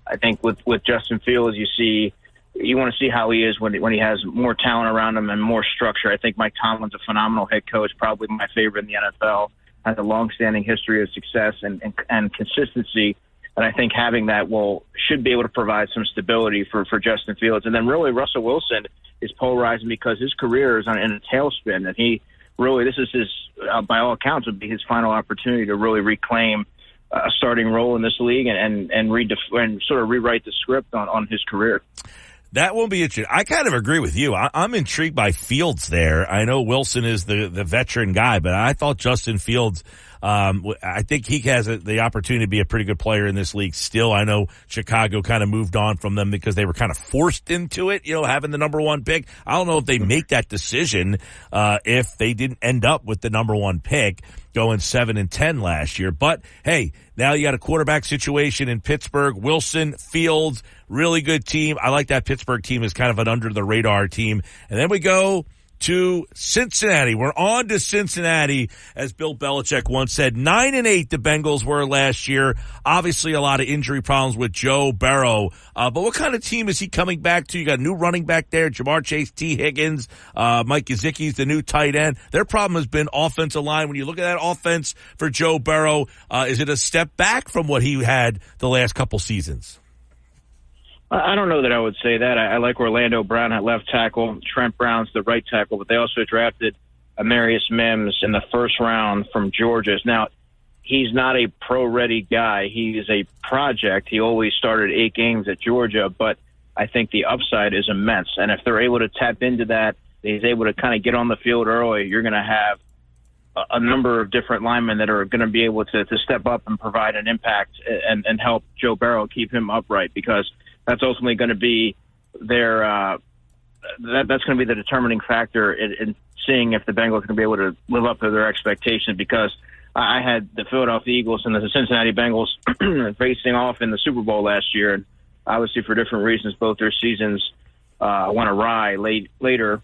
I think with Justin Fields, you want to see how he is when he has more talent around him and more structure. I think Mike Tomlin's a phenomenal head coach, probably my favorite in the NFL, has a long-standing history of success and consistency. And I think having that should be able to provide some stability for Justin Fields. And then really Russell Wilson is polarizing because his career is in a tailspin. And this is his, by all accounts, would be his final opportunity to really reclaim a starting role in this league and sort of rewrite the script on his career. That won't be interesting. I kind of agree with you. I'm intrigued by Fields there. I know Wilson is the veteran guy, but I thought Justin Fields, I think he has the opportunity to be a pretty good player in this league still. I know Chicago kind of moved on from them because they were kind of forced into it, having the number one pick. I don't know if they make that decision if they didn't end up with the number one pick going 7-10 last year. But hey, now you got a quarterback situation in Pittsburgh. Wilson, Fields, really good team. I like that Pittsburgh team as kind of an under the radar team. And then we go to Cincinnati. We're on to Cincinnati, as Bill Belichick once said. 9-8 the Bengals were last year. Obviously a lot of injury problems with Joe Burrow. But what kind of team is he coming back to? You got a new running back there, Jamar Chase, T. Higgins, Mike Gesicki's the new tight end. Their problem has been offensive line. When you look at that offense for Joe Burrow, is it a step back from what he had the last couple seasons? I don't know that I would say that. I like Orlando Brown at left tackle. Trent Brown's the right tackle, but they also drafted Amarius Mims in the first round from Georgia. Now, he's not a pro-ready guy. He is a project. He always started 8 games at Georgia, but I think the upside is immense. And if they're able to tap into that, he's able to kind of get on the field early, you're going to have a number of different linemen that are going to be able to step up and provide an impact and help Joe Burrow keep him upright, because that's ultimately going to be that's going to be the determining factor in seeing if the Bengals are going to be able to live up to their expectations. Because I had the Philadelphia Eagles and the Cincinnati Bengals facing off in the Super Bowl last year, and obviously for different reasons, both their seasons went awry later.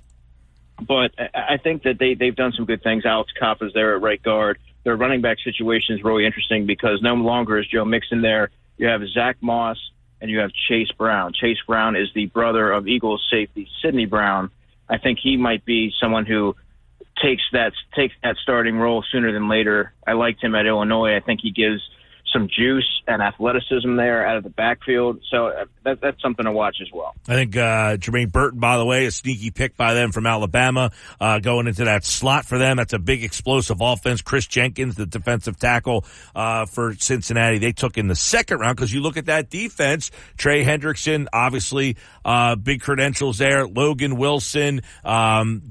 But I think that they've done some good things. Alex Kopp is there at right guard. Their running back situation is really interesting because no longer is Joe Mixon there. You have Zach Moss and you have Chase Brown. Chase Brown is the brother of Eagles safety Sidney Brown. I think he might be someone who takes that starting role sooner than later. I liked him at Illinois. I think he gives some juice and athleticism there out of the backfield. So that's something to watch as well. I think Jermaine Burton, by the way, a sneaky pick by them from Alabama, going into that slot for them. That's a big explosive offense. Chris Jenkins, the defensive tackle for Cincinnati, they took in the second round because you look at that defense. Trey Hendrickson, obviously big credentials there. Logan Wilson,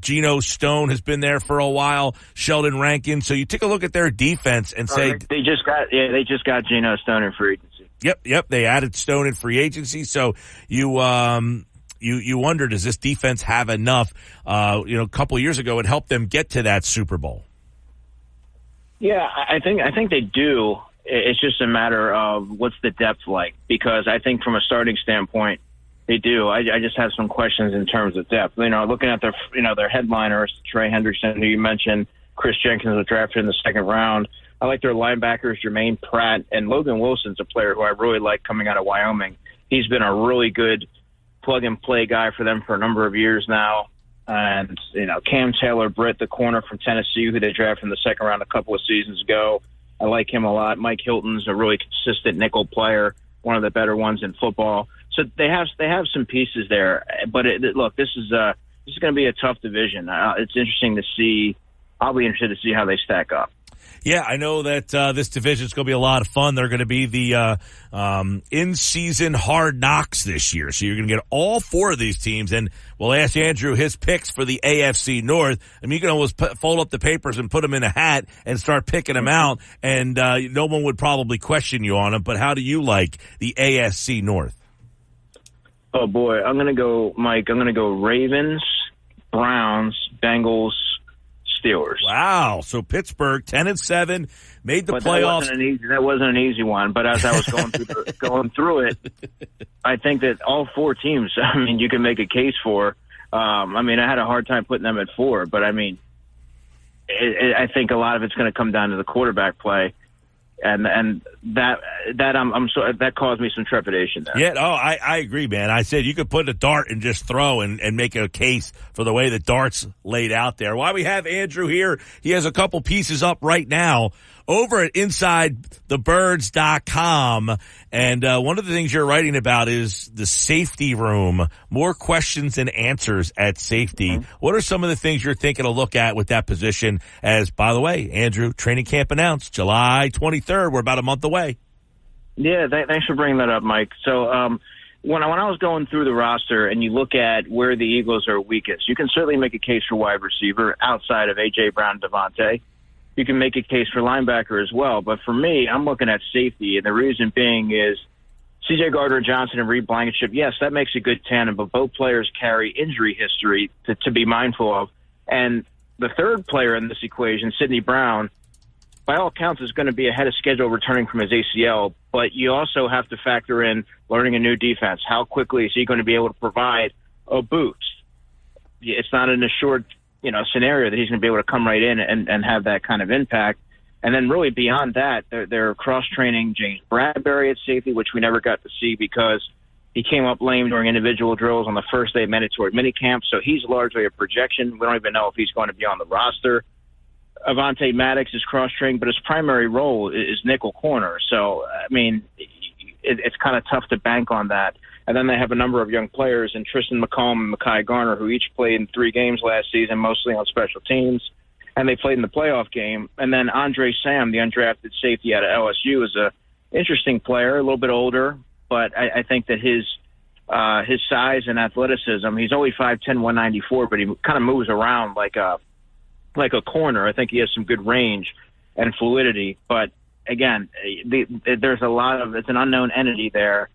Geno Stone has been there for a while. Sheldon Rankin. So you take a look at their defense and say they just got Geno Stone in free agency. Yep. They added Stone in free agency. So you wonder, does this defense have enough? A couple of years ago, it helped them get to that Super Bowl. Yeah, I think they do. It's just a matter of what's the depth like, because I think from a starting standpoint, They do. I just have some questions in terms of depth. Looking at their, their headliners, looking at their headliners, Trey Hendrickson, who you mentioned, Chris Jenkins was drafted in the second round. I like their linebackers, Jermaine Pratt, and Logan Wilson's a player who I really like coming out of Wyoming. He's been a really good plug-and-play guy for them for a number of years now. And, Cam Taylor-Britt, the corner from Tennessee, who they drafted in the second round a couple of seasons ago. I like him a lot. Mike Hilton's a really consistent nickel player, one of the better ones in football. So they have some pieces there. But, look, this is going to be a tough division. It's interesting to see. I'll be interested to see how they stack up. Yeah, I know that this division is going to be a lot of fun. They're going to be the in-season hard knocks this year. So you're going to get all four of these teams, and we'll ask Andrew his picks for the AFC North. I mean, you can always fold up the papers and put them in a hat and start picking them out, and no one would probably question you on them. But how do you like the AFC North? Oh, boy. I'm going to go, Mike, Ravens, Browns, Bengals, Steelers. Wow. So Pittsburgh, 10-7, made the playoffs. That wasn't an easy one, but as I was going through it, I think that all four teams, you can make a case for. I had a hard time putting them at 4, but I think a lot of it's going to come down to the quarterback play. And that caused me some trepidation there. Yeah, I agree, man. I said you could put a dart and just throw and make a case for the way the dart's laid out there. While we have Andrew here, he has a couple pieces up right now over at InsideTheBirds.com. And one of the things you're writing about is the safety room, more questions than answers at safety. Mm-hmm. What are some of the things you're thinking to look at with that position? As, by the way, Andrew, training camp announced July 23rd. We're about a month away. Yeah, thanks for bringing that up, Mike. So when I was going through the roster and you look at where the Eagles are weakest, you can certainly make a case for wide receiver outside of A.J. Brown and Devontae. You can make a case for linebacker as well. But for me, I'm looking at safety, and the reason being is C.J. Gardner-Johnson and Reed Blankenship, yes, that makes a good tandem, but both players carry injury history to be mindful of. And the third player in this equation, Sidney Brown, by all accounts is going to be ahead of schedule returning from his ACL, but you also have to factor in learning a new defense. How quickly is he going to be able to provide a boost? It's not an assured scenario that he's going to be able to come right in and have that kind of impact. And then really beyond that, they're cross-training James Bradbury at safety, which we never got to see because he came up lame during individual drills on the first day of mandatory minicamp. So he's largely a projection. We don't even know if he's going to be on the roster. Avonte Maddox is cross-trained, but his primary role is nickel corner. So, it's kind of tough to bank on that. And then they have a number of young players in Tristan McComb and Mekhi Garner, who each played in 3 games last season, mostly on special teams, and they played in the playoff game. And then Andre Sam, the undrafted safety out of LSU, is a interesting player, a little bit older, but I think that his size and athleticism, he's only 5'10", 194, but he kind of moves around like a corner. I think he has some good range and fluidity, but again, there's it's an unknown entity there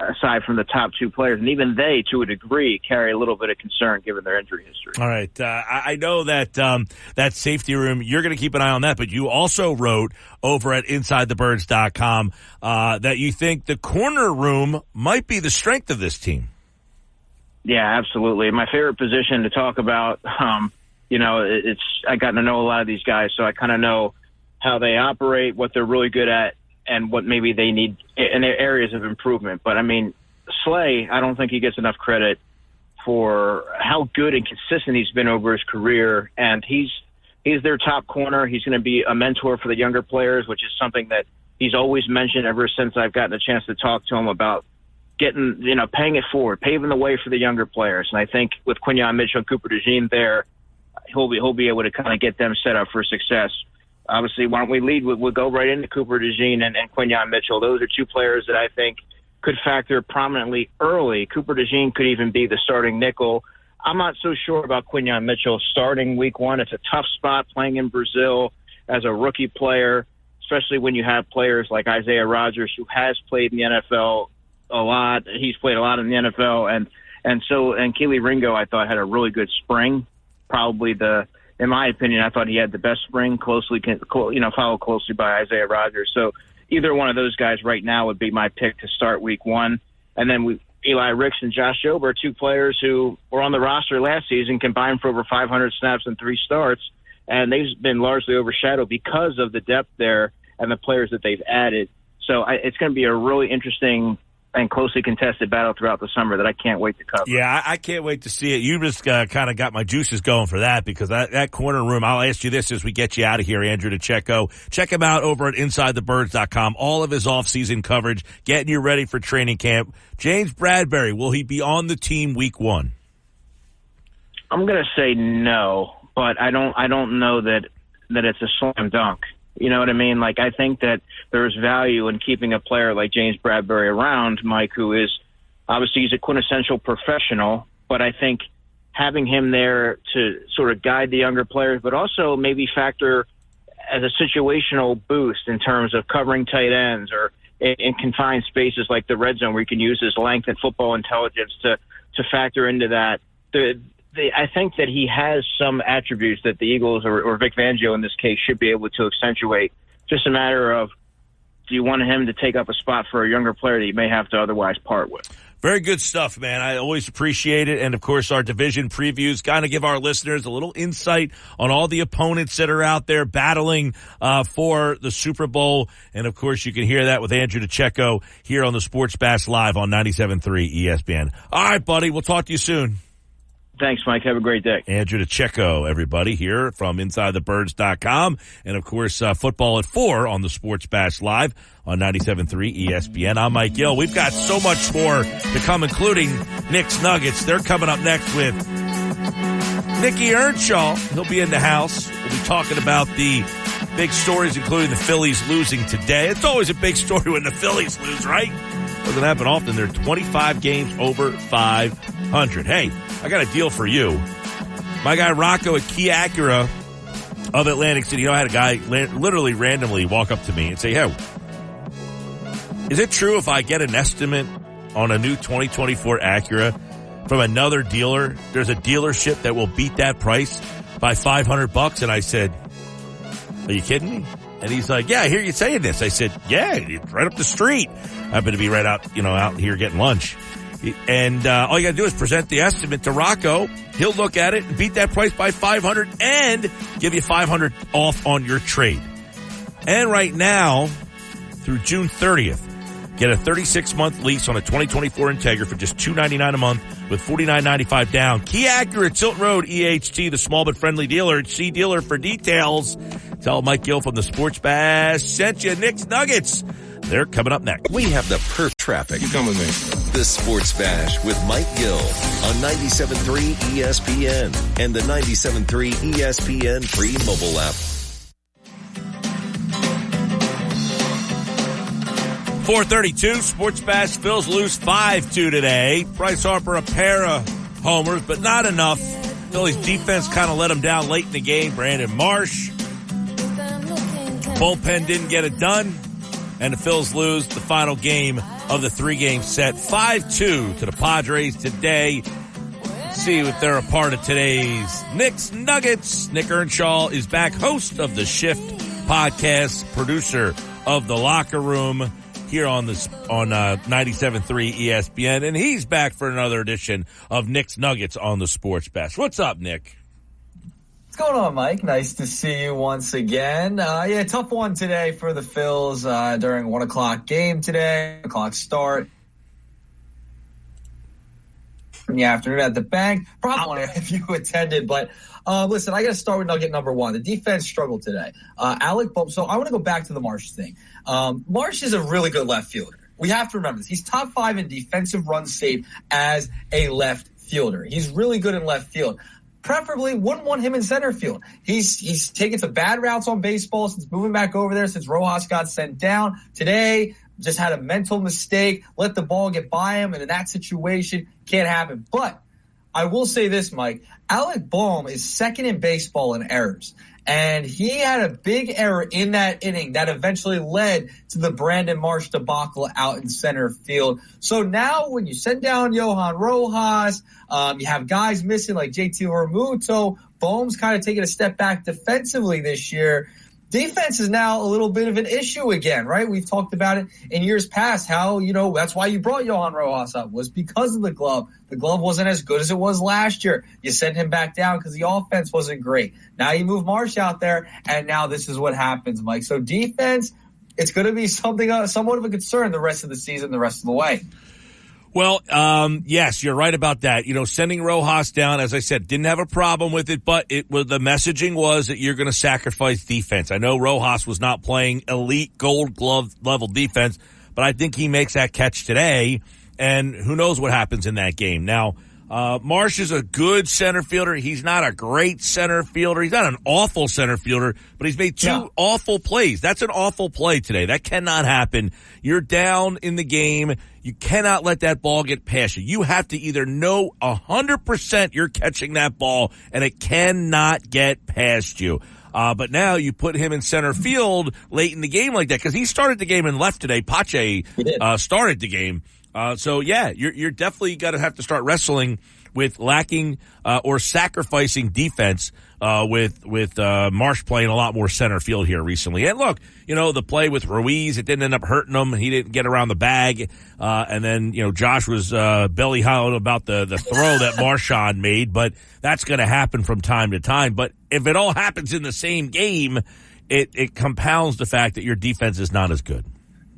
aside from the top 2 players, and even they, to a degree, carry a little bit of concern given their injury history. All right. I know that that safety room, you're going to keep an eye on that, but you also wrote over at InsideTheBirds.com that you think the corner room might be the strength of this team. Yeah, absolutely. My favorite position to talk about, I gotten to know a lot of these guys, so I kind of know how they operate, what they're really good at, and what maybe they need in areas of improvement. But, Slay, I don't think he gets enough credit for how good and consistent he's been over his career. And he's their top corner. He's going to be a mentor for the younger players, which is something that he's always mentioned ever since I've gotten a chance to talk to him about getting, paying it forward, paving the way for the younger players. And I think with Quinyon Mitchell and Cooper DeJean there, he'll be able to kind of get them set up for success. Obviously, why don't we lead? We'll go right into Cooper DeJean and Quinyon Mitchell. Those are 2 players that I think could factor prominently early. Cooper DeJean could even be the starting nickel. I'm not so sure about Quinyon Mitchell starting week 1. It's a tough spot playing in Brazil as a rookie player, especially when you have players like Isaiah Rodgers, who has played in the NFL a lot. He's played a lot in the NFL. And Kelee Ringo, I thought, had a really good spring. Probably in my opinion, I thought he had the best spring, followed closely by Isaiah Rodgers. So either one of those guys right now would be my pick to start week 1. And then Eli Ricks and Josh Jobe are two players who were on the roster last season, combined for over 500 snaps and 3 starts, and they've been largely overshadowed because of the depth there and the players that they've added. So it's going to be a really interesting and closely contested battle throughout the summer that I can't wait to cover. Yeah, I can't wait to see it. You just kind of got my juices going for that, because that corner room, I'll ask you this as we get you out of here, Andrew DeCecco. Check him out over at InsideTheBirds.com. All of his off-season coverage, getting you ready for training camp. James Bradberry, will he be on the team week 1? I'm going to say no, but I don't know that it's a slam dunk. You know what I mean? Like, I think that there's value in keeping a player like James Bradberry around, Mike, who is obviously he's a quintessential professional, but I think having him there to sort of guide the younger players, but also maybe factor as a situational boost in terms of covering tight ends or in confined spaces like the red zone where you can use his length and football intelligence to factor into that. I think that he has some attributes that the Eagles or Vic Fangio in this case should be able to accentuate. Just a matter of, do you want him to take up a spot for a younger player that you may have to otherwise part with? Very good stuff, man. I always appreciate it. And, of course, our division previews kind of give our listeners a little insight on all the opponents that are out there battling for the Super Bowl. And, of course, you can hear that with Andrew DeCecco here on the Sports Bash Live on 97.3 ESPN. All right, buddy. We'll talk to you soon. Thanks, Mike. Have a great day. Andrew DeCecco, everybody, here from InsideTheBirds.com. And, of course, football at 4 on the Sports Bash Live on 97.3 ESPN. I'm Mike Gill. We've got so much more to come, including Knicks Nuggets. They're coming up next with Nicky Earnshaw. He'll be in the house. We'll be talking about the big stories, including the Phillies losing today. It's always a big story when the Phillies lose, right? Doesn't happen often. They're 25 games over 500. Hey, I got a deal for you. My guy Rocco at Kia Acura of Atlantic City. You know, I had a guy literally randomly walk up to me and say, hey, is it true if I get an estimate on a new 2024 Acura from another dealer, there's a dealership that will beat that price by $500? And I said, are you kidding me? And he's like, yeah, I hear you saying this. I said, yeah, it's right up the street. I happen to be right out here getting lunch. And all you got to do is present the estimate to Rocco. He'll look at it and beat that price by $500 and give you $500 off on your trade. And right now, through June 30th, get a 36-month lease on a 2024 Integra for just $299 a month with $49.95 down. Kia Acura, Tilton Road, EHT, the small but friendly dealer. See dealer for details. Tell Mike Gill from the Sports Bash sent you. Knicks Nuggets. They're coming up next. We have the perfect traffic. You come with me. The Sports Bash with Mike Gill on 97.3 ESPN and the 97.3 ESPN free mobile app. 4:32, Sports Bash Phils lose 5-2 today. Bryce Harper a pair of homers, but not enough. Phillies defense kind of let him down late in the game. Brandon Marsh. Bullpen didn't get it done. And the Phils lose the final game of the 3-game set. 5-2 to the Padres today. See if they're a part of today's Knicks Nuggets. Nick Earnshaw is back, host of the Shift podcast, producer of The Locker Room here on 97.3 ESPN. And he's back for another edition of Knicks Nuggets on the Sports Bash. What's up, Nick? What's going on, Mike? Nice to see you once again. Yeah, tough one today for the Phils during 1 o'clock game today, 1 o'clock start in the afternoon at the bank. Probably if you attended, but listen, I got to start with nugget number one. The defense struggled today. Alec Bohm. So I want to go back to the Marsh thing. Marsh is a really good left fielder. We have to remember this. He's top 5 in defensive runs saved as a left fielder. He's really good in left field. Preferably wouldn't want him in center field. He's taken some bad routes on baseball since moving back over there, since Rojas got sent down. Today, just had a mental mistake, let the ball get by him, and in that situation, can't happen. But I will say this, Mike. Alec Bohm is second in baseball in errors. And he had a big error in that inning that eventually led to the Brandon Marsh debacle out in center field. So now when you send down Johan Rojas, you have guys missing like JT Realmuto, Bohm's kind of taking a step back defensively this year. defense is now a little bit of an issue again, right? We've talked about it in years past, how, that's why you brought Johan Rojas up, was because of the glove. The glove wasn't as good as it was last year. You sent him back down because the offense wasn't great. Now you move Marsh out there, and now this is what happens, Mike. So defense, it's going to be somewhat of a concern the rest of the season, the rest of the way. Well, yes, you're right about that. Sending Rojas down, as I said, didn't have a problem with it, but the messaging was that you're going to sacrifice defense. I know Rojas was not playing elite Gold Glove level defense, but I think he makes that catch today, and who knows what happens in that game. Now, Marsh is a good center fielder. He's not a great center fielder. He's not an awful center fielder, but he's made two awful plays. That's an awful play today. That cannot happen. You're down in the game. You cannot let that ball get past you. You have to either know 100% you're catching that ball and it cannot get past you. But now you put him in center field late in the game like that, because he started the game and left today. Pache started the game. So yeah, you're definitely got to have to start wrestling with lacking or sacrificing defense with Marsh playing a lot more center field here recently. And look, the play with Ruiz, it didn't end up hurting him. He didn't get around the bag. And then, Josh was belly hollowed about the throw that Marchand made, but that's going to happen from time to time. But if it all happens in the same game, it compounds the fact that your defense is not as good.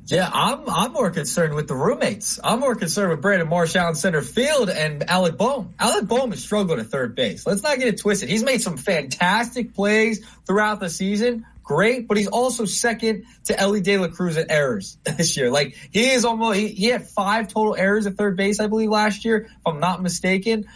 Yeah, I'm more concerned with the roommates. I'm more concerned with Brandon Marchand in center field and Alec Bohm. Alec Bohm has struggled at third base. Let's not get it twisted. He's made some fantastic plays throughout the season. Great, but he's also second to Elly De La Cruz in errors this year. Like, he is almost, he had 5 total errors at third base, I believe, last year, if I'm not mistaken.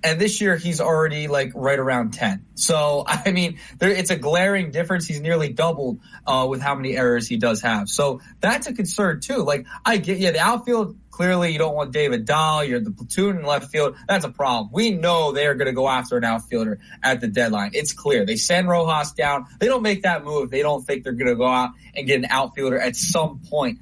And this year he's already right around 10. So, I mean, it's a glaring difference. He's nearly doubled with how many errors he does have. So that's a concern too. I get, the outfield, clearly you don't want David Dahl. You're the platoon in left field. That's a problem. We know they're going to go after an outfielder at the deadline. It's clear. They send Rojas down. They don't make that move. They don't think they're going to go out and get an outfielder at some point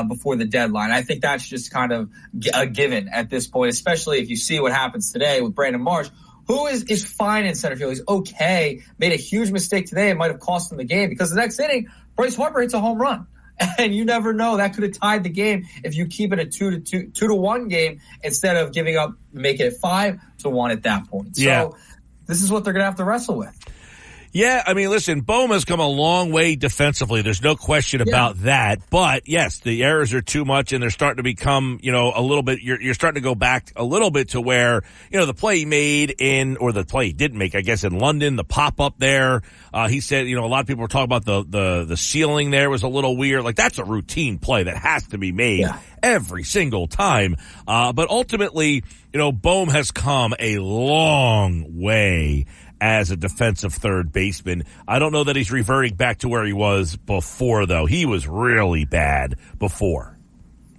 before the deadline. I think that's just kind of a given at this point, especially if you see what happens today with Brandon Marsh, who is fine in center field. He's okay. Made a huge mistake today. It might have cost him the game because the next inning, Bryce Harper hits a home run. And you never know. That could have tied the game if you keep it a 2-1 game instead of giving up, make it 5-1 at that point. So this is what they're going to have to wrestle with. Yeah, I mean, listen, Bohm has come a long way defensively. There's no question about that. But yes, the errors are too much, and they're starting to become, a little bit. You're starting to go back a little bit to where, the play he made or the play he didn't make, I guess, in London, the pop up there. He said, a lot of people were talking about the ceiling there was a little weird. That's a routine play that has to be made every single time. But ultimately, Bohm has come a long way as a defensive third baseman. I don't know that he's reverting back to where he was before, though. He was really bad before.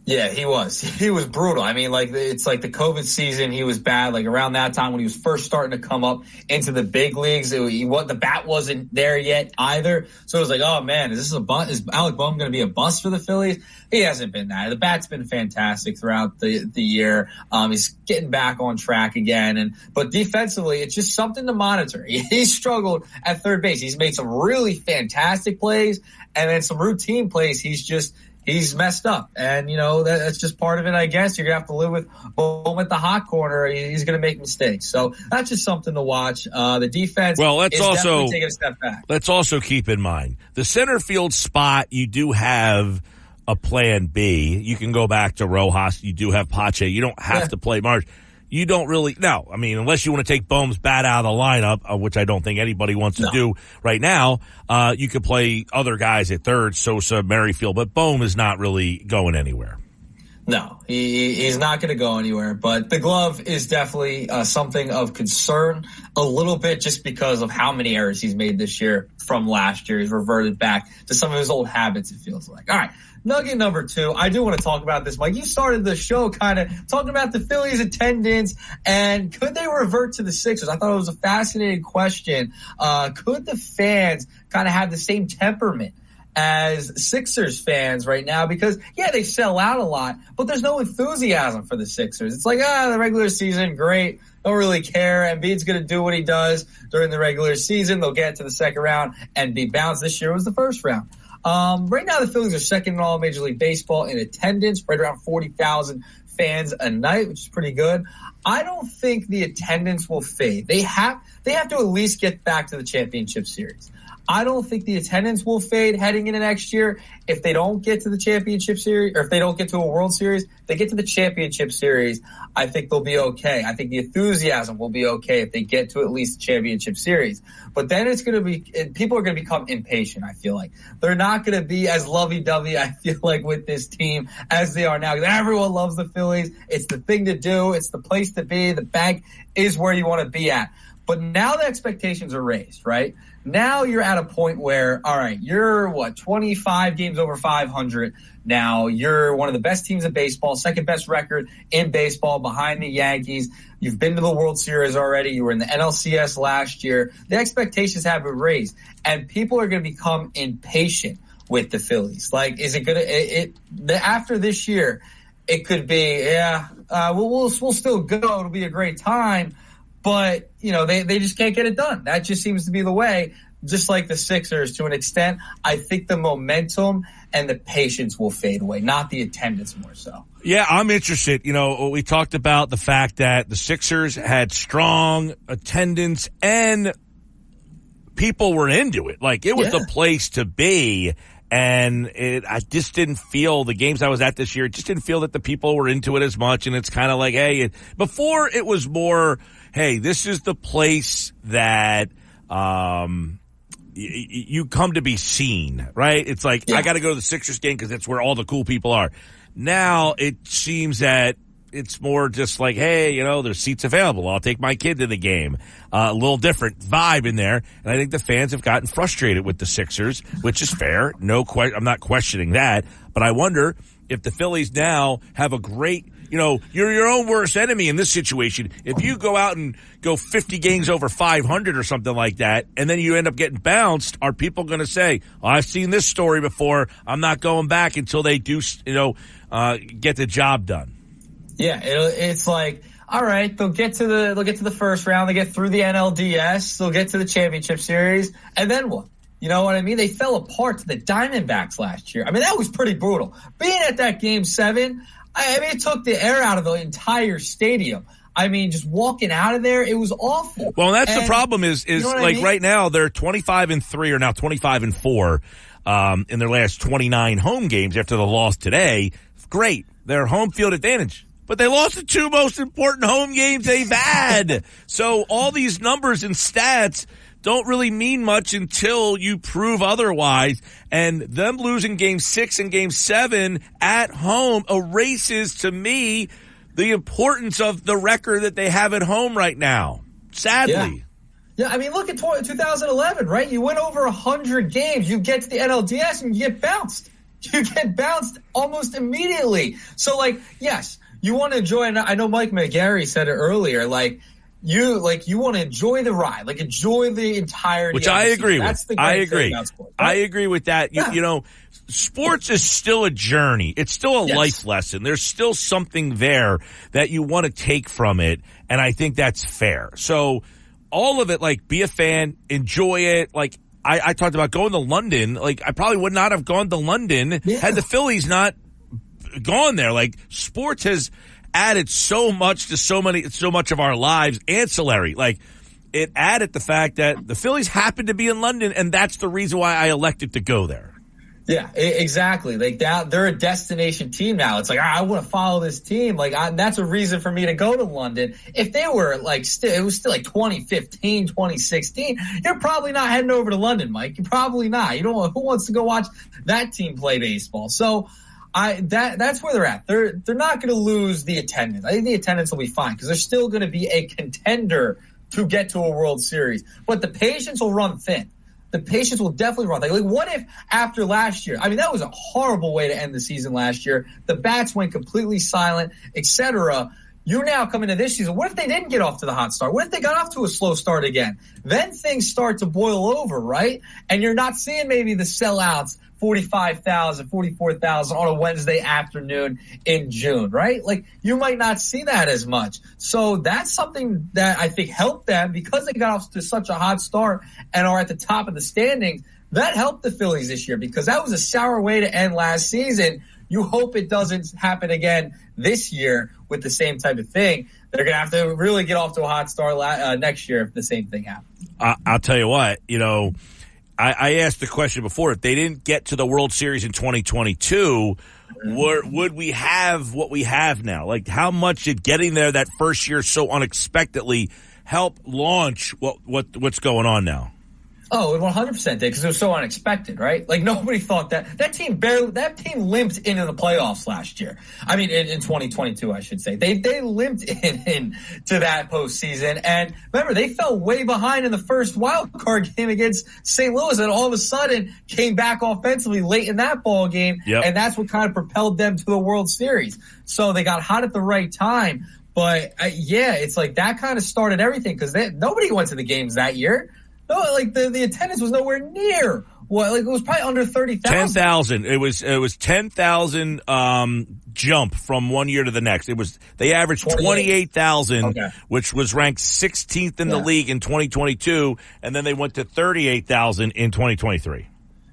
Yeah, he was. He was brutal. I mean, it's like the COVID season, he was bad. Around that time when he was first starting to come up into the big leagues, the bat wasn't there yet either. So it was like, oh man, is Alec Bohm going to be a bust for the Phillies? He hasn't been that. The bat's been fantastic throughout the year. He's getting back on track again. But defensively, it's just something to monitor. He struggled at third base. He's made some really fantastic plays, and then some routine plays. He's messed up, and that's just part of it. I guess you're gonna have to live with Bohm at the hot corner. He's gonna make mistakes, so that's just something to watch. The defense. Well, is definitely taking a step back. Let's also keep in mind the center field spot. You do have a plan B. You can go back to Rojas. You do have Pache. You don't have to play Marsh. You don't really, no. I mean, unless you want to take Bohm's bat out of the lineup, which I don't think anybody wants to do right now, you could play other guys at third, Sosa, Merrifield, but Bohm is not really going anywhere. No, he's not going to go anywhere, but the glove is definitely something of concern a little bit just because of how many errors he's made this year from last year. He's reverted back to some of his old habits, it feels like. All right. Nugget number 2, I do want to talk about this, Mike. You started the show kind of talking about the Phillies' attendance and could they revert to the Sixers? I thought it was a fascinating question. Could the fans kind of have the same temperament as Sixers fans right now because, yeah, they sell out a lot, but there's no enthusiasm for the Sixers. It's like, the regular season, great. Don't really care. Embiid's going to do what he does during the regular season. They'll get to the second round and be bounced. This year was the first round. Right now, the Phillies are second in all Major League Baseball in attendance, right around 40,000 fans a night, which is pretty good. I don't think the attendance will fade. They have to at least get back to the championship series. I don't think the attendance will fade heading into next year. If they don't get to the championship series, or if they don't get to a World Series, they get to the championship series, I think they'll be okay. I think the enthusiasm will be okay if they get to at least the championship series. But then people are going to become impatient, I feel like. They're not going to be as lovey-dovey, I feel like, with this team as they are now. Everyone loves the Phillies. It's the thing to do. It's the place to be. The bank is where you want to be at. But now the expectations are raised, right? Now you're at a point where, all right, you're 25 games over 500 now. You're one of the best teams in baseball, second best record in baseball behind the Yankees. You've been to the World Series already. You were in the NLCS last year. The expectations have been raised, and people are going to become impatient with the Phillies. Like, is it going to, after this year, it could be, we'll still go. It'll be a great time. But, they just can't get it done. That just seems to be the way, just like the Sixers to an extent. I think the momentum and the patience will fade away, not the attendance more so. Yeah, I'm interested. We talked about the fact that the Sixers had strong attendance and people were into it. Like, it was the place to be. And I just didn't feel the games I was at this year. It just didn't feel that the people were into it as much. And it's kind of like, hey, before it was more, hey, this is the place that you come to be seen, right? It's like, I got to go to the Sixers game because that's where all the cool people are. Now it seems that it's more just like, hey, there's seats available. I'll take my kid to the game. A little different vibe in there. And I think the fans have gotten frustrated with the Sixers, which is fair. I'm not questioning that. But I wonder if the Phillies now have a great, you're your own worst enemy in this situation. If you go out and go 50 games over 500 or something like that, and then you end up getting bounced, are people going to say, I've seen this story before. I'm not going back until they do, get the job done? Yeah, it's like, all right, they'll get to the first round, they get through the NLDS, they'll get to the championship series, and then what? You know what I mean? They fell apart to the Diamondbacks last year. I mean, that was pretty brutal. Being at that Game 7, it took the air out of the entire stadium. I mean, just walking out of there, it was awful. Well, that's the problem is right now they're 25-3 or now 25-4 in their last 29 home games after the loss today. Great. Their home field advantage. But they lost the two most important home games they've had. So all these numbers and stats don't really mean much until you prove otherwise. And them losing Game 6 and Game 7 at home erases, to me, the importance of the record that they have at home right now. Sadly. Yeah, I mean, look at 2011, right? You win over 100 games. You get to the NLDS and you get bounced. You get bounced almost immediately. So, yes. You want to enjoy, and I know Mike McGarry said it earlier, you want to enjoy the ride, enjoy the entirety. Which I agree with. That's the great thing about sports, right? I agree with that. Yeah. Sports is still a journey. It's still a life lesson. There's still something there that you want to take from it, and I think that's fair. So all of it, be a fan, enjoy it. I talked about going to London. I probably would not have gone to London had the Phillies not gone there. Sports has added so much to so much of our lives, ancillary. It added the fact that the Phillies happened to be in London, and that's the reason why I elected to go there. Yeah, exactly. They're a destination team now. It's I want to follow this team. That's a reason for me to go to London. If they were it was still 2015, 2016, you're probably not heading over to London, Mike. You're probably not. You don't. Who wants to go watch that team play baseball? So that's where they're at. They're not going to lose the attendance. I think the attendance will be fine because they're still going to be a contender to get to a World Series. But the patience will run thin. The patience will definitely run thin. What if after last year? I mean, that was a horrible way to end the season last year. The bats went completely silent, etc. You now come into this season. What if they didn't get off to the hot start? What if they got off to a slow start again? Then things start to boil over, right? And you're not seeing maybe the sellouts, 45,000, 44,000 on a Wednesday afternoon in June, right? Like, you might not see that as much. So that's something that I think helped them because they got off to such a hot start and are at the top of the standings. That helped the Phillies this year because that was a sour way to end last season. You hope it doesn't happen again this year with the same type of thing. They're going to have to really get off to a hot start next year if the same thing happens. I'll tell you what, I asked the question before. If they didn't get to the World Series in 2022, would we have what we have now? Like, how much did getting there that first year so unexpectedly help launch what's going on now? Oh, it 100% did because it was so unexpected, right? Like, nobody thought that team limped into the playoffs last year. I mean, in 2022, I should say. They limped into that postseason. And remember, they fell way behind in the first wild card game against St. Louis and all of a sudden came back offensively late in that ball game. Yep. And that's what kind of propelled them to the World Series. So they got hot at the right time. But it's like that kind of started everything because nobody went to the games that year. No, like the attendance was nowhere near. Well, like it was probably under 30,000. 10,000. It was 10,000 jump from one year to the next. They averaged 28,000, which was ranked 16th in the league in 2022, and then they went to 38,000 in 2023.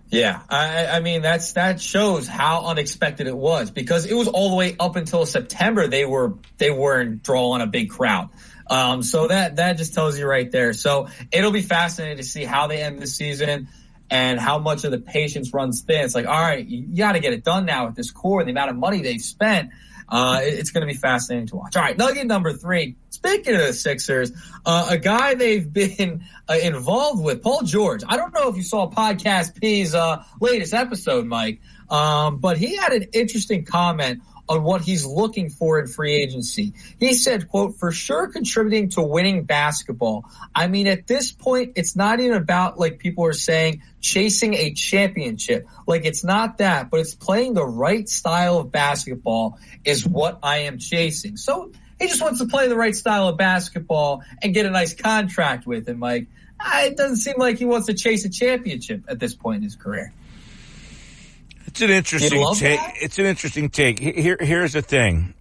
Yeah, I mean that shows how unexpected it was because it was all the way up until September they weren't drawing a big crowd. So that just tells you right there. So it'll be fascinating to see how they end the season and how much of the patience runs thin. It's like, all right, you got to get it done now with this core and the amount of money they've spent. It's going to be fascinating to watch. All right, nugget number 3. Speaking of the Sixers, a guy they've been involved with, Paul George. I don't know if you saw Podcast P's latest episode, Mike, but he had an interesting comment on what he's looking for in free agency. He said, quote, for sure contributing to winning basketball. I mean, at this point, it's not even about, like people are saying, chasing a championship. Like, it's not that, but it's playing the right style of basketball is what I am chasing. So he just wants to play the right style of basketball and get a nice contract with him. Like, it doesn't seem like he wants to chase a championship at this point in his career. It's an interesting take. It's an interesting take. Here's the thing.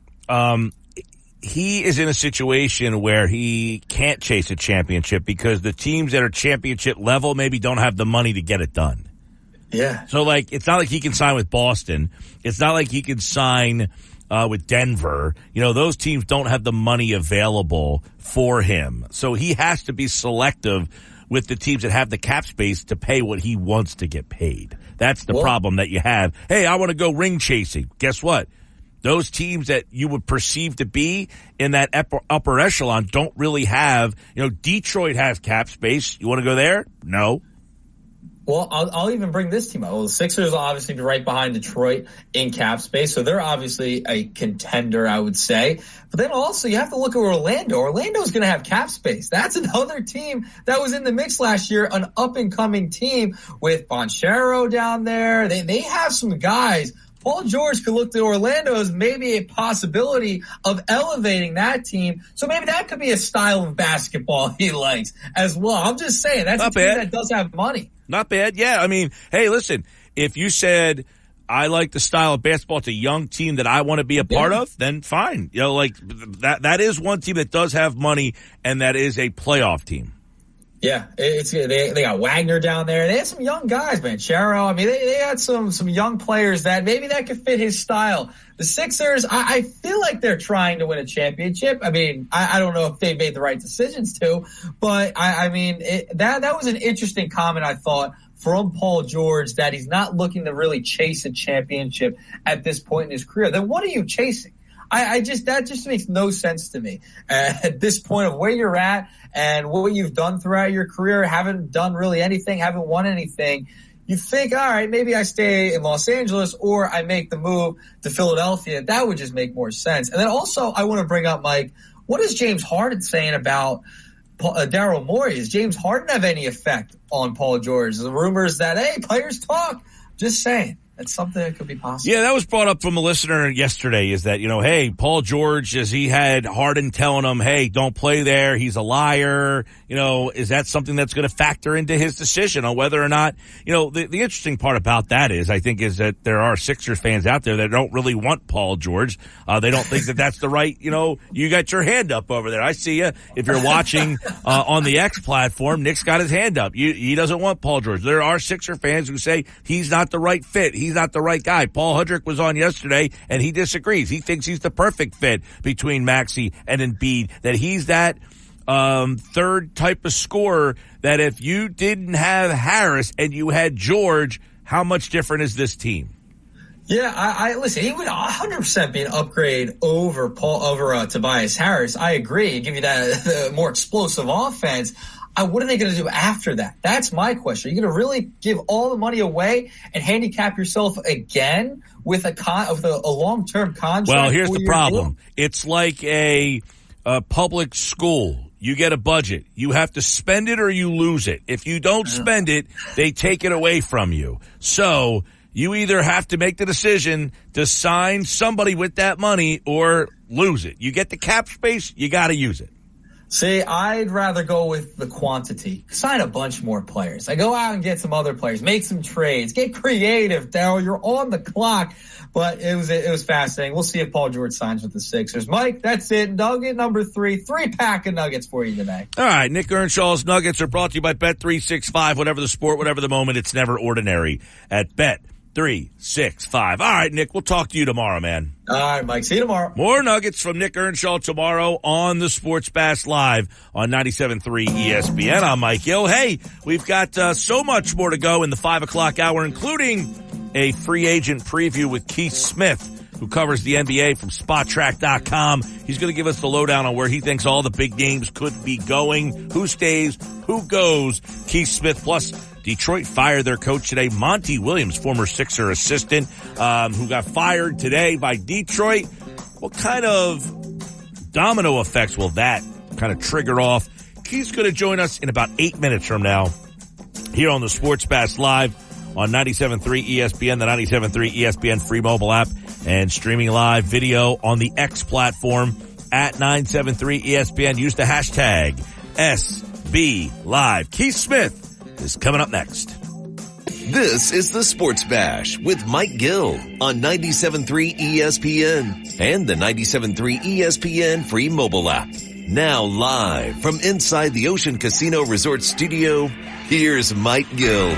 He is in a situation where he can't chase a championship because the teams that are championship level maybe don't have the money to get it done. Yeah. So, like, it's not like he can sign with Boston. It's not like he can sign with Denver. Those teams don't have the money available for him. So he has to be selective with the teams that have the cap space to pay what he wants to get paid. That's the problem that you have. Hey, I want to go ring chasing. Guess what? Those teams that you would perceive to be in that upper echelon don't really have, Detroit has cap space. You want to go there? No. Well, I'll even bring this team up. Well, the Sixers will obviously be right behind Detroit in cap space, so they're obviously a contender, I would say. But then also you have to look at Orlando. Orlando's going to have cap space. That's another team that was in the mix last year, an up-and-coming team with Banchero down there. They have some guys. Paul George could look to Orlando as maybe a possibility of elevating that team. So maybe that could be a style of basketball he likes as well. I'm just saying, that's a team that does have money. Not bad. Yeah. I mean, hey, listen, if you said, I like the style of basketball, it's a young team that I want to be a part of, then fine. That is one team that does have money and that is a playoff team. Yeah, they got Wagner down there. They had some young guys, man. Charo. I mean, they had some young players that maybe that could fit his style. The Sixers, I feel like they're trying to win a championship. I mean, I don't know if they made the right decisions to, but I mean, that was an interesting comment, I thought, from Paul George, that he's not looking to really chase a championship at this point in his career. Then what are you chasing? That just makes no sense to me. At this point of where you're at and what you've done throughout your career, haven't done really anything, haven't won anything. You think, all right, maybe I stay in Los Angeles or I make the move to Philadelphia. That would just make more sense. And then also I want to bring up, Mike, what is James Harden saying about Daryl Morey? Does James Harden have any effect on Paul George? The rumors that, hey, players talk. Just saying. That's something that could be possible. Yeah, that was brought up from a listener yesterday, is that, hey, Paul George, as he had Harden telling him, hey, don't play there, he's a liar, is that something that's going to factor into his decision on whether or not, the interesting part about that is that there are Sixers fans out there that don't really want Paul George. They don't think that that's the right, you got your hand up over there. I see you. If you're watching on the X platform, Nick's got his hand up. He doesn't want Paul George. There are Sixer fans who say he's not the right fit. He's not the right guy. Paul Hudrick was on yesterday, and he disagrees. He thinks he's the perfect fit between Maxey and Embiid, that he's that third type of scorer that if you didn't have Harris and you had George, how much different is this team? Yeah, I listen, he would 100% be an upgrade over Tobias Harris. I agree. He'd give you that more explosive offense. What are they going to do after that? That's my question. Are you going to really give all the money away and handicap yourself again with a long-term contract? Well, here's the problem. It's like a public school. You get a budget. You have to spend it or you lose it. If you don't spend it, they take it away from you. So you either have to make the decision to sign somebody with that money or lose it. You get the cap space, you got to use it. See, I'd rather go with the quantity. Sign a bunch more players. I go out and get some other players, make some trades, get creative, Daryl. You're on the clock. But it was fascinating. We'll see if Paul George signs with the Sixers. Mike, that's it. Nugget number 3. 3-pack of nuggets for you today. All right. Nick Earnshaw's Nuggets are brought to you by Bet365. Whatever the sport, whatever the moment, it's never ordinary at Bet365. All right, Nick, we'll talk to you tomorrow, man. All right, Mike. See you tomorrow. More Nuggets from Nick Earnshaw tomorrow on the Sports Bash Live on 97.3 ESPN. I'm Mike Gill. Hey, we've got so much more to go in the 5 o'clock hour, including a free agent preview with Keith Smith, who covers the NBA from SpotTrack.com. He's going to give us the lowdown on where he thinks all the big names could be going, who stays, who goes. Keith Smith, plus Detroit fired their coach today, Monty Williams, former Sixer assistant, who got fired today by Detroit. What kind of domino effects will that kind of trigger off? Keith's going to join us in about 8 minutes from now here on the Sports Bash Live on 97.3 ESPN, the 97.3 ESPN free mobile app, and streaming live video on the X platform at 973 ESPN. Use the hashtag SBLive. Keith Smith is coming up next. This is the Sports Bash with Mike Gill on 97.3 ESPN and the 97.3 ESPN free mobile app. Now live from inside the Ocean Casino Resort Studio, here's Mike Gill.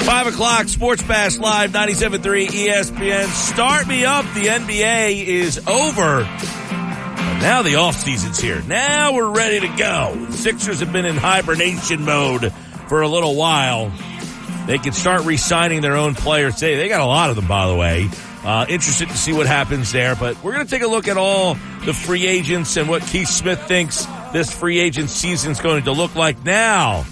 5 o'clock, Sports Bash Live, 97.3 ESPN. Start me up. The NBA is over. Now the offseason's here. Now we're ready to go. The Sixers have been in hibernation mode for a little while. They can start re-signing their own players. They got a lot of them, by the way. Interested to see what happens there. But we're going to take a look at all the free agents and what Keith Smith thinks this free agent season's going to look like now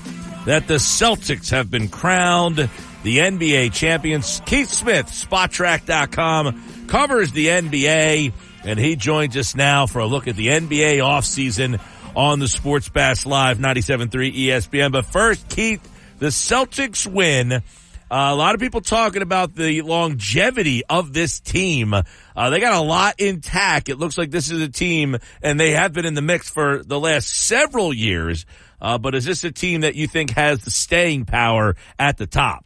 that the Celtics have been crowned the NBA champions. Keith Smith, SpotTrack.com, covers the NBA, and he joins us now for a look at the NBA offseason on the Sports Bash Live, 97.3 ESPN. But first, Keith, the Celtics win. A lot of people talking about the longevity of this team. They got a lot intact. It looks like this is a team, and they have been in the mix for the last several years. But is this a team that you think has the staying power at the top?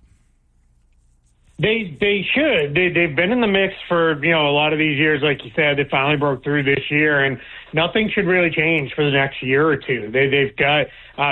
They should. They've been in the mix for, a lot of these years. Like you said, they finally broke through this year, and nothing should really change for the next year or two. They've got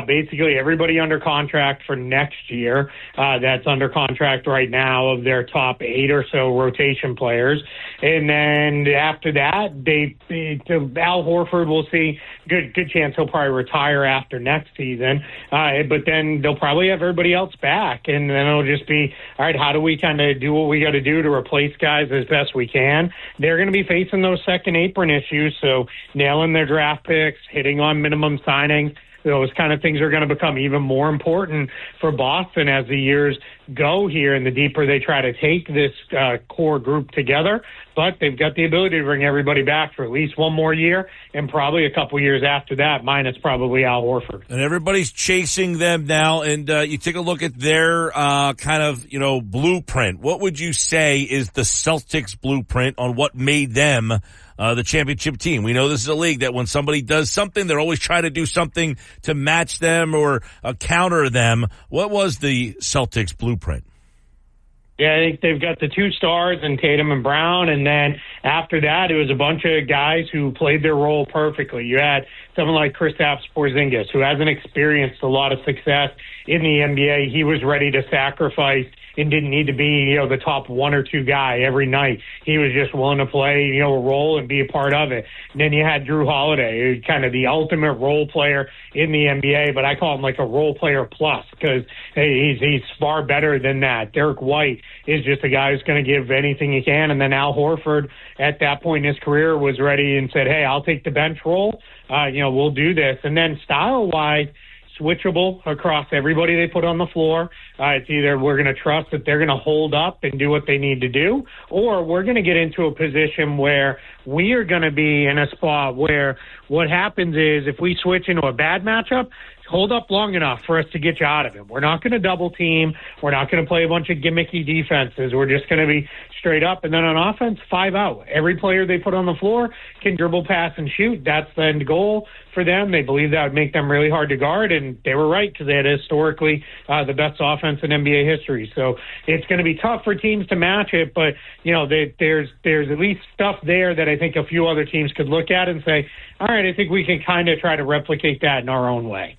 basically everybody under contract for next year. That's under contract right now of their top 8 or so rotation players. And then after that, Al Horford, we'll see. Good chance he'll probably retire after next season. But then they'll probably have everybody else back. And then it'll just be, all right, how do we kind of do what we got to do to replace guys as best we can? They're going to be facing those second apron issues. So nailing their draft picks, hitting on minimum signing, those kind of things are going to become even more important for Boston as the years go here and the deeper they try to take this core group together. But they've got the ability to bring everybody back for at least one more year and probably a couple years after that, minus probably Al Horford. And everybody's chasing them now. And you take a look at their kind of, blueprint. What would you say is the Celtics blueprint on what made them the championship team? We know this is a league that when somebody does something, they're always trying to do something to match them or counter them. What was the Celtics blueprint? Yeah, I think they've got the 2 stars in Tatum and Brown, and then after that, it was a bunch of guys who played their role perfectly. You had someone like Kristaps Porzingis, who hasn't experienced a lot of success in the NBA. He was ready to sacrifice and didn't need to be, the top 1 or 2 guy every night. He was just willing to play, a role and be a part of it. And then you had Drew Holiday, kind of the ultimate role player in the NBA, but I call him like a role player plus because he's far better than that. Derek White is just a guy who's going to give anything he can. And then Al Horford, at that point in his career, was ready and said, hey, I'll take the bench role. We'll do this. And then style-wise, switchable across everybody they put on the floor. It's either we're going to trust that they're going to hold up and do what they need to do, or we're going to get into a position where we are going to be in a spot where what happens is if we switch into a bad matchup, hold up long enough for us to get you out of it. We're not going to double team. We're not going to play a bunch of gimmicky defenses. We're just going to be straight up. And then on offense, 5 out. Every player they put on the floor can dribble, pass, and shoot. That's the end goal for them. They believe that would make them really hard to guard, and they were right because they had historically the best offense in NBA history. So it's going to be tough for teams to match it, but there's at least stuff there that I think a few other teams could look at and say, all right, I think we can kind of try to replicate that in our own way.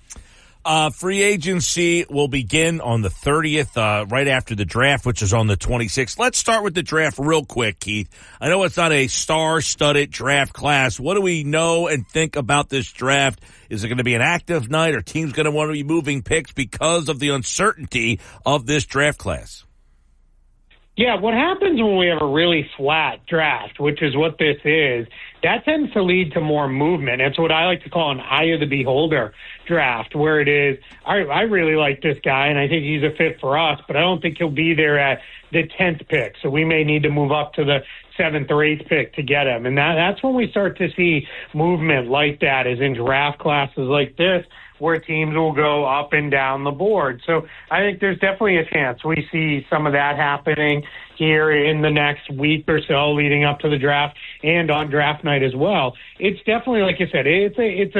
Free agency will begin on the 30th, right after the draft, which is on the 26th. Let's start with the draft real quick, Keith. I know it's not a star-studded draft class. What do we know and think about this draft? Is it going to be an active night? Are teams going to want to be moving picks because of the uncertainty of this draft class? Yeah, what happens when we have a really flat draft, which is what this is, that tends to lead to more movement. It's what I like to call an eye of the beholder draft, where it is, I really like this guy, and I think he's a fit for us, but I don't think he'll be there at the 10th pick, so we may need to move up to the 7th or 8th pick to get him. And that's when we start to see movement like that, is in draft classes like this, where teams will go up and down the board. So I think there's definitely a chance we see some of that happening here in the next week or so leading up to the draft and on draft night as well. It's definitely, like you said, it's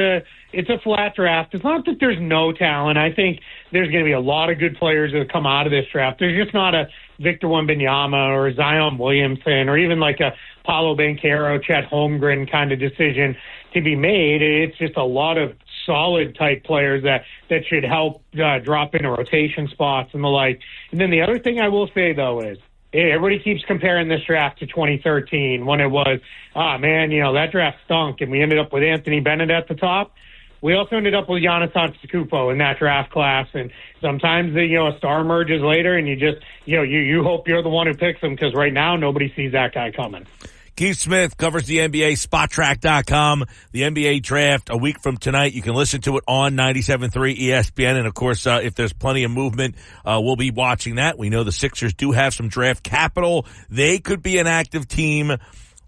a flat draft. It's not that there's no talent. I think there's going to be a lot of good players that come out of this draft. There's just not a Victor Wembanyama or Zion Williamson or even like a Paolo Banchero, Chet Holmgren kind of decision to be made. It's just a lot of solid type players that should help drop into rotation spots and the like. And then the other thing I will say, though, is everybody keeps comparing this draft to 2013 when it was, that draft stunk and we ended up with Anthony Bennett at the top. We also ended up with Giannis Antetokounmpo in that draft class, and sometimes a star emerges later, and you just you hope you're the one who picks him, because right now nobody sees that guy coming. Keith Smith covers the NBA, SpotTrack.com, the NBA draft a week from tonight. You can listen to it on 97.3 ESPN. And, of course, if there's plenty of movement, we'll be watching that. We know the Sixers do have some draft capital. They could be an active team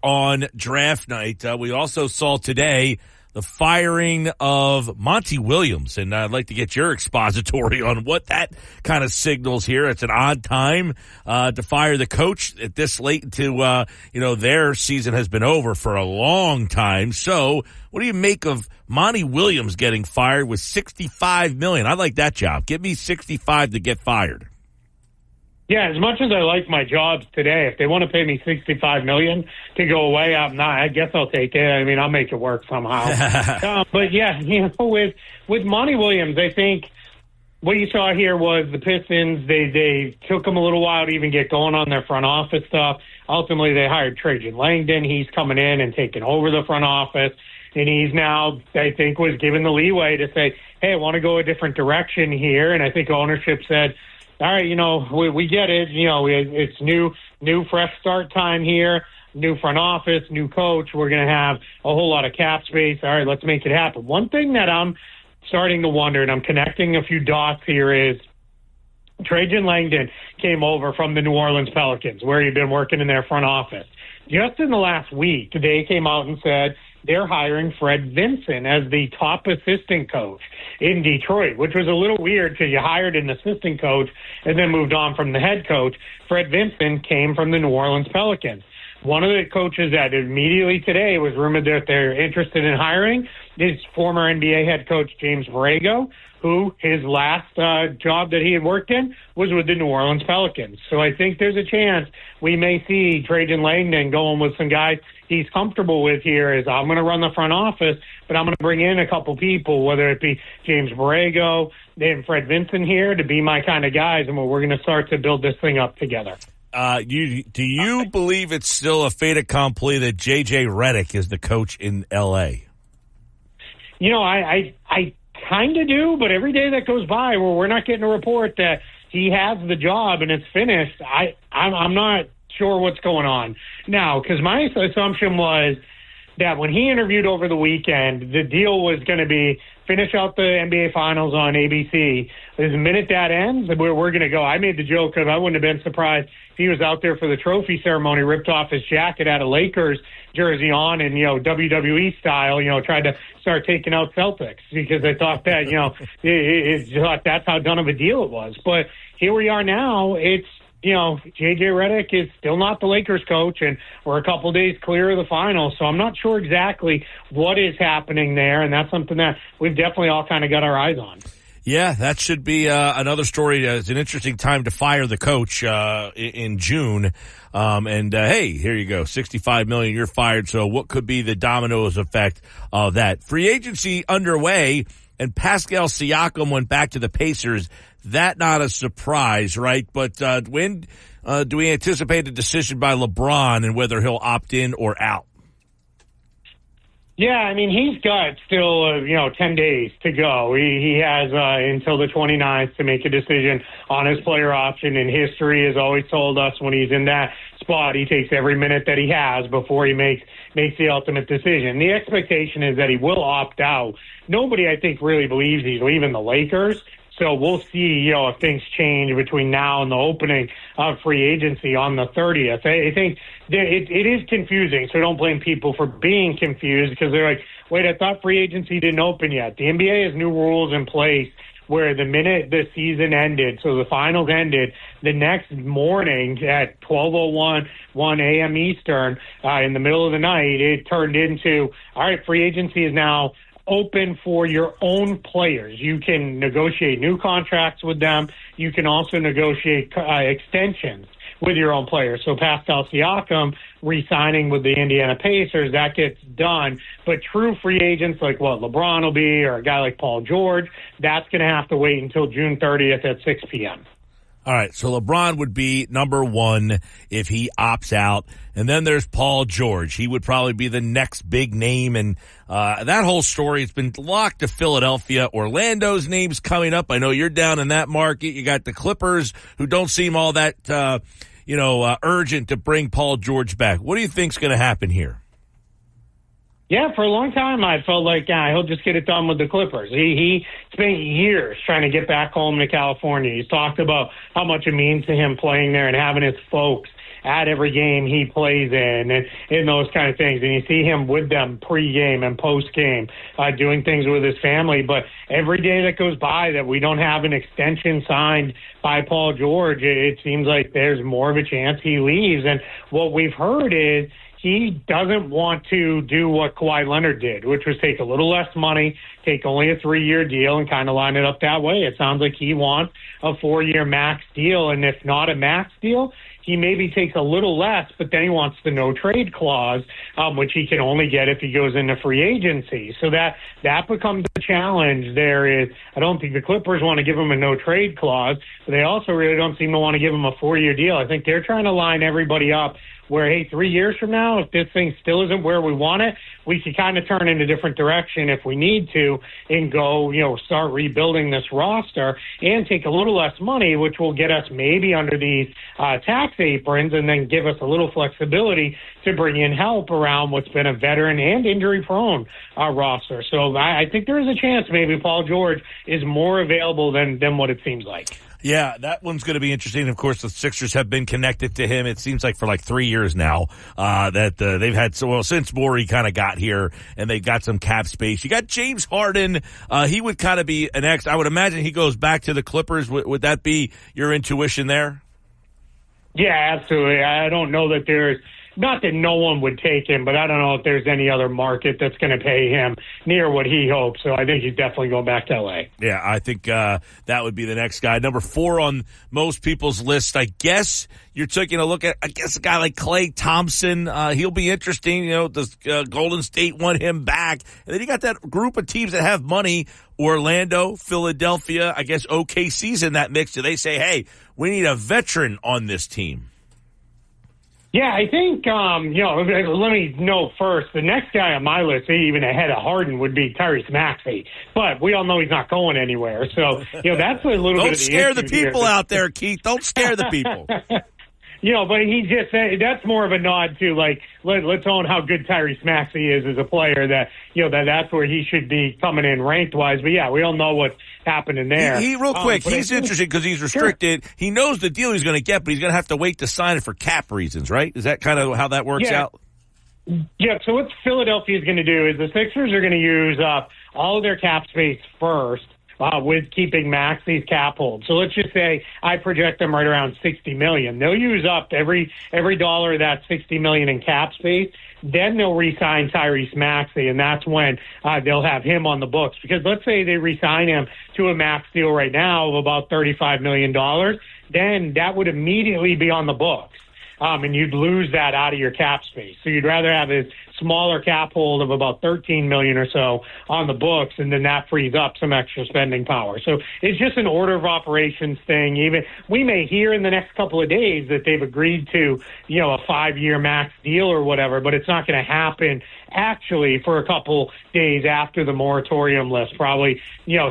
on draft night. We also saw today the firing of Monty Williams, and I'd like to get your expository on what that kind of signals here. It's an odd time to fire the coach at this late into, their season has been over for a long time. So what do you make of Monty Williams getting fired with $65 million? I like that job. Give me 65 to get fired. Yeah, as much as I like my jobs today, if they want to pay me $65 million to go away, I guess I'll take it. I mean, I'll make it work somehow. But yeah, with Monty Williams, I think what you saw here was the Pistons. They took them a little while to even get going on their front office stuff. Ultimately, they hired Trajan Langdon. He's coming in and taking over the front office, and he's now, I think, was given the leeway to say, "Hey, I want to go a different direction here." And I think ownership said, all right, we get it. It's new, fresh start time here, new front office, new coach. We're going to have a whole lot of cap space. All right, let's make it happen. One thing that I'm starting to wonder, and I'm connecting a few dots here, is Trajan Langdon came over from the New Orleans Pelicans, where he'd been working in their front office. Just in the last week, they came out and said they're hiring Fred Vinson as the top assistant coach in Detroit, which was a little weird because you hired an assistant coach and then moved on from the head coach. Fred Vinson came from the New Orleans Pelicans. One of the coaches that immediately today was rumored that they're interested in hiring is former NBA head coach James Borrego, who his last job that he had worked in was with the New Orleans Pelicans. So I think there's a chance we may see Trajan Langdon going with some guys he's comfortable with here. Is I'm going to run the front office, but I'm going to bring in a couple people, whether it be James Borrego and Fred Vinson here, to be my kind of guys, and we're going to start to build this thing up together. Do you believe it's still a fait accompli that J.J. Redick is the coach in L.A.? You know, I kind of do, but every day that goes by where we're not getting a report that he has the job and it's finished, I'm not sure what's going on now, because my assumption was that when he interviewed over the weekend, the deal was going to be finish out the NBA Finals on ABC. The minute that ends, we're going to go. I made the joke because I wouldn't have been surprised if he was out there for the trophy ceremony, ripped off his jacket, had a Lakers jersey on, and, you know, WWE style, you know, tried to start taking out Celtics because they thought that, you know, that's how done of a deal it was. But here we are now. It's, you know, J.J. Redick is still not the Lakers coach, and we're a couple days clear of the finals, so I'm not sure exactly what is happening there, and that's something that we've definitely all kind of got our eyes on. Yeah, that should be another story. It's an interesting time to fire the coach in June. Hey, here you go, $65 million, you're fired. So what could be the dominoes effect of that? Free agency underway, and Pascal Siakam went back to the Pacers. That not a surprise, right? But when do we anticipate a decision by LeBron and whether he'll opt in or out? Yeah, I mean, he's got still, 10 days to go. He has until the 29th to make a decision on his player option, and history has always told us when he's in that spot, he takes every minute that he has before he makes the ultimate decision. The expectation is that he will opt out. Nobody, I think, really believes he's leaving the Lakers. So we'll see, if things change between now and the opening of free agency on the 30th. I think it is confusing, so don't blame people for being confused because they're like, wait, I thought free agency didn't open yet. The NBA has new rules in place where the minute the season ended, so the finals ended, the next morning at 12:01, 1 a.m. Eastern, in the middle of the night, it turned into, all right, free agency is now open for your own players. You can negotiate new contracts with them. You can also negotiate extensions with your own players. So Pascal Siakam re-signing with the Indiana Pacers, that gets done. But true free agents like what LeBron will be or a guy like Paul George, that's going to have to wait until June 30th at 6 p.m. All right, so LeBron would be number one if he opts out. And then there's Paul George. He would probably be the next big name. And that whole story has been locked to Philadelphia. Orlando's name's coming up. I know you're down in that market. You got the Clippers, who don't seem all that, urgent to bring Paul George back. What do you think's going to happen here? Yeah, for a long time I felt like he'll just get it done with the Clippers. He spent years trying to get back home to California. He's talked about how much it means to him playing there and having his folks at every game he plays in and those kind of things. And you see him with them pre-game and post-game doing things with his family. But every day that goes by that we don't have an extension signed by Paul George, it seems like there's more of a chance he leaves. And what we've heard is he doesn't want to do what Kawhi Leonard did, which was take a little less money, take only a 3-year deal, and kind of line it up that way. It sounds like he wants a 4-year max deal, and if not a max deal, he maybe takes a little less, but then he wants the no-trade clause, which he can only get if he goes into free agency. So that becomes the challenge there is I don't think the Clippers want to give him a no-trade clause, but they also really don't seem to want to give him a 4-year deal. I think they're trying to line everybody up where, hey, 3 years from now, if this thing still isn't where we want it, we can kind of turn in a different direction if we need to and go, start rebuilding this roster and take a little less money, which will get us maybe under these tax aprons and then give us a little flexibility to bring in help around what's been a veteran and injury-prone roster. So I think there is a chance maybe Paul George is more available than what it seems like. Yeah, that one's going to be interesting. Of course, the Sixers have been connected to him. It seems like for like 3 years now that they've had since Morey kind of got here, and they got some cap space. You got James Harden. He would kind of be an I would imagine he goes back to the Clippers. Would that be your intuition there? Yeah, absolutely. I don't know that there's. Not that no one would take him, but I don't know if there's any other market that's going to pay him near what he hopes. So I think he's definitely going back to L.A. Yeah, I think that would be the next guy. Number 4 on most people's list, I guess you're taking a look at, a guy like Klay Thompson. He'll be interesting. Does Golden State want him back? And then you got that group of teams that have money, Orlando, Philadelphia, I guess OKC's in that mix. Do they say, hey, we need a veteran on this team? Yeah, I think, let me know first, the next guy on my list, even ahead of Harden, would be Tyrese Maxey. But we all know he's not going anywhere. So, that's a little bit of the Don't scare the issue people here. out there, Keith. Don't scare the people. But he just that's more of a nod to let's own how good Tyrese Maxey is as a player. That's where he should be coming in ranked wise. But yeah, we all know what's happening there. He's interesting because he's restricted. Sure. He knows the deal he's going to get, but he's going to have to wait to sign it for cap reasons, right? Is that kind of how that works out? Yeah. So what Philadelphia is going to do is the Sixers are going to use up all of their cap space first. With keeping Maxey's cap hold. So let's just say I project them right around $60 million. They'll use up every dollar of that $60 million in cap space. Then they'll re-sign Tyrese Maxey, and that's when they'll have him on the books. Because let's say they re-sign him to a max deal right now of about $35 million, then that would immediately be on the books. And you'd lose that out of your cap space. So you'd rather have a smaller cap hold of about $13 million or so on the books, and then that frees up some extra spending power. So it's just an order of operations thing. Even we may hear in the next couple of days that they've agreed to, a 5-year max deal or whatever, but it's not going to happen actually for a couple days after the moratorium list, probably,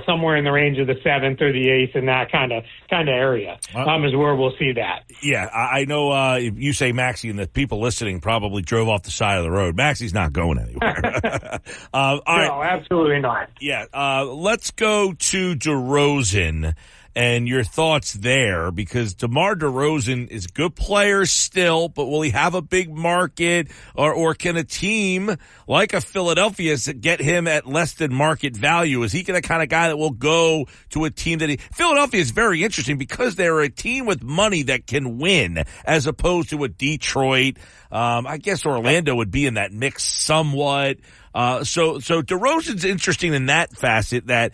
somewhere in the range of the 7th or the 8th in that kind of area is where we'll see that. Yeah, I know if you say Maxey, and the people listening probably drove off the side of the road. Maxey's not going anywhere. No, absolutely not. Yeah, let's go to DeRozan and your thoughts there, because DeMar DeRozan is a good player still, but will he have a big market, or can a team like a Philadelphia get him at less than market value? Is he the kind of guy that will go to a team Philadelphia is very interesting because they're a team with money that can win, as opposed to a Detroit. I guess Orlando would be in that mix somewhat. So DeRozan's interesting in that facet that,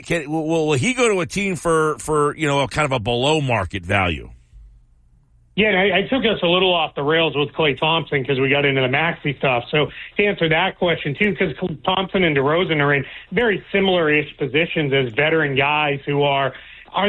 will he go to a team for kind of a below market value? Yeah, I took us a little off the rails with Klay Thompson because we got into the Maxey stuff. So to answer that question too, because Thompson and DeRozan are in very similar-ish positions as veteran guys who are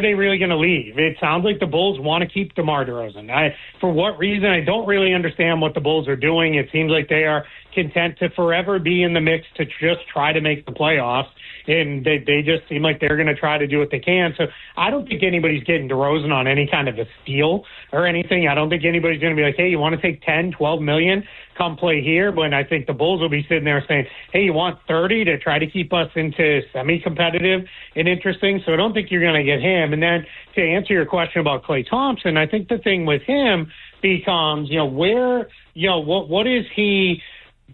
they really going to leave? It sounds like the Bulls want to keep DeMar DeRozan. For what reason, I don't really understand what the Bulls are doing. It seems like they are content to forever be in the mix to just try to make the playoffs. And they just seem like they're going to try to do what they can. So I don't think anybody's getting DeRozan on any kind of a steal or anything. I don't think anybody's going to be like, hey, you want to take 10, 12 million, come play here? But I think the Bulls will be sitting there saying, hey, you want 30 to try to keep us into semi-competitive and interesting? So I don't think you're going to get him. And then to answer your question about Klay Thompson, I think the thing with him becomes, what is he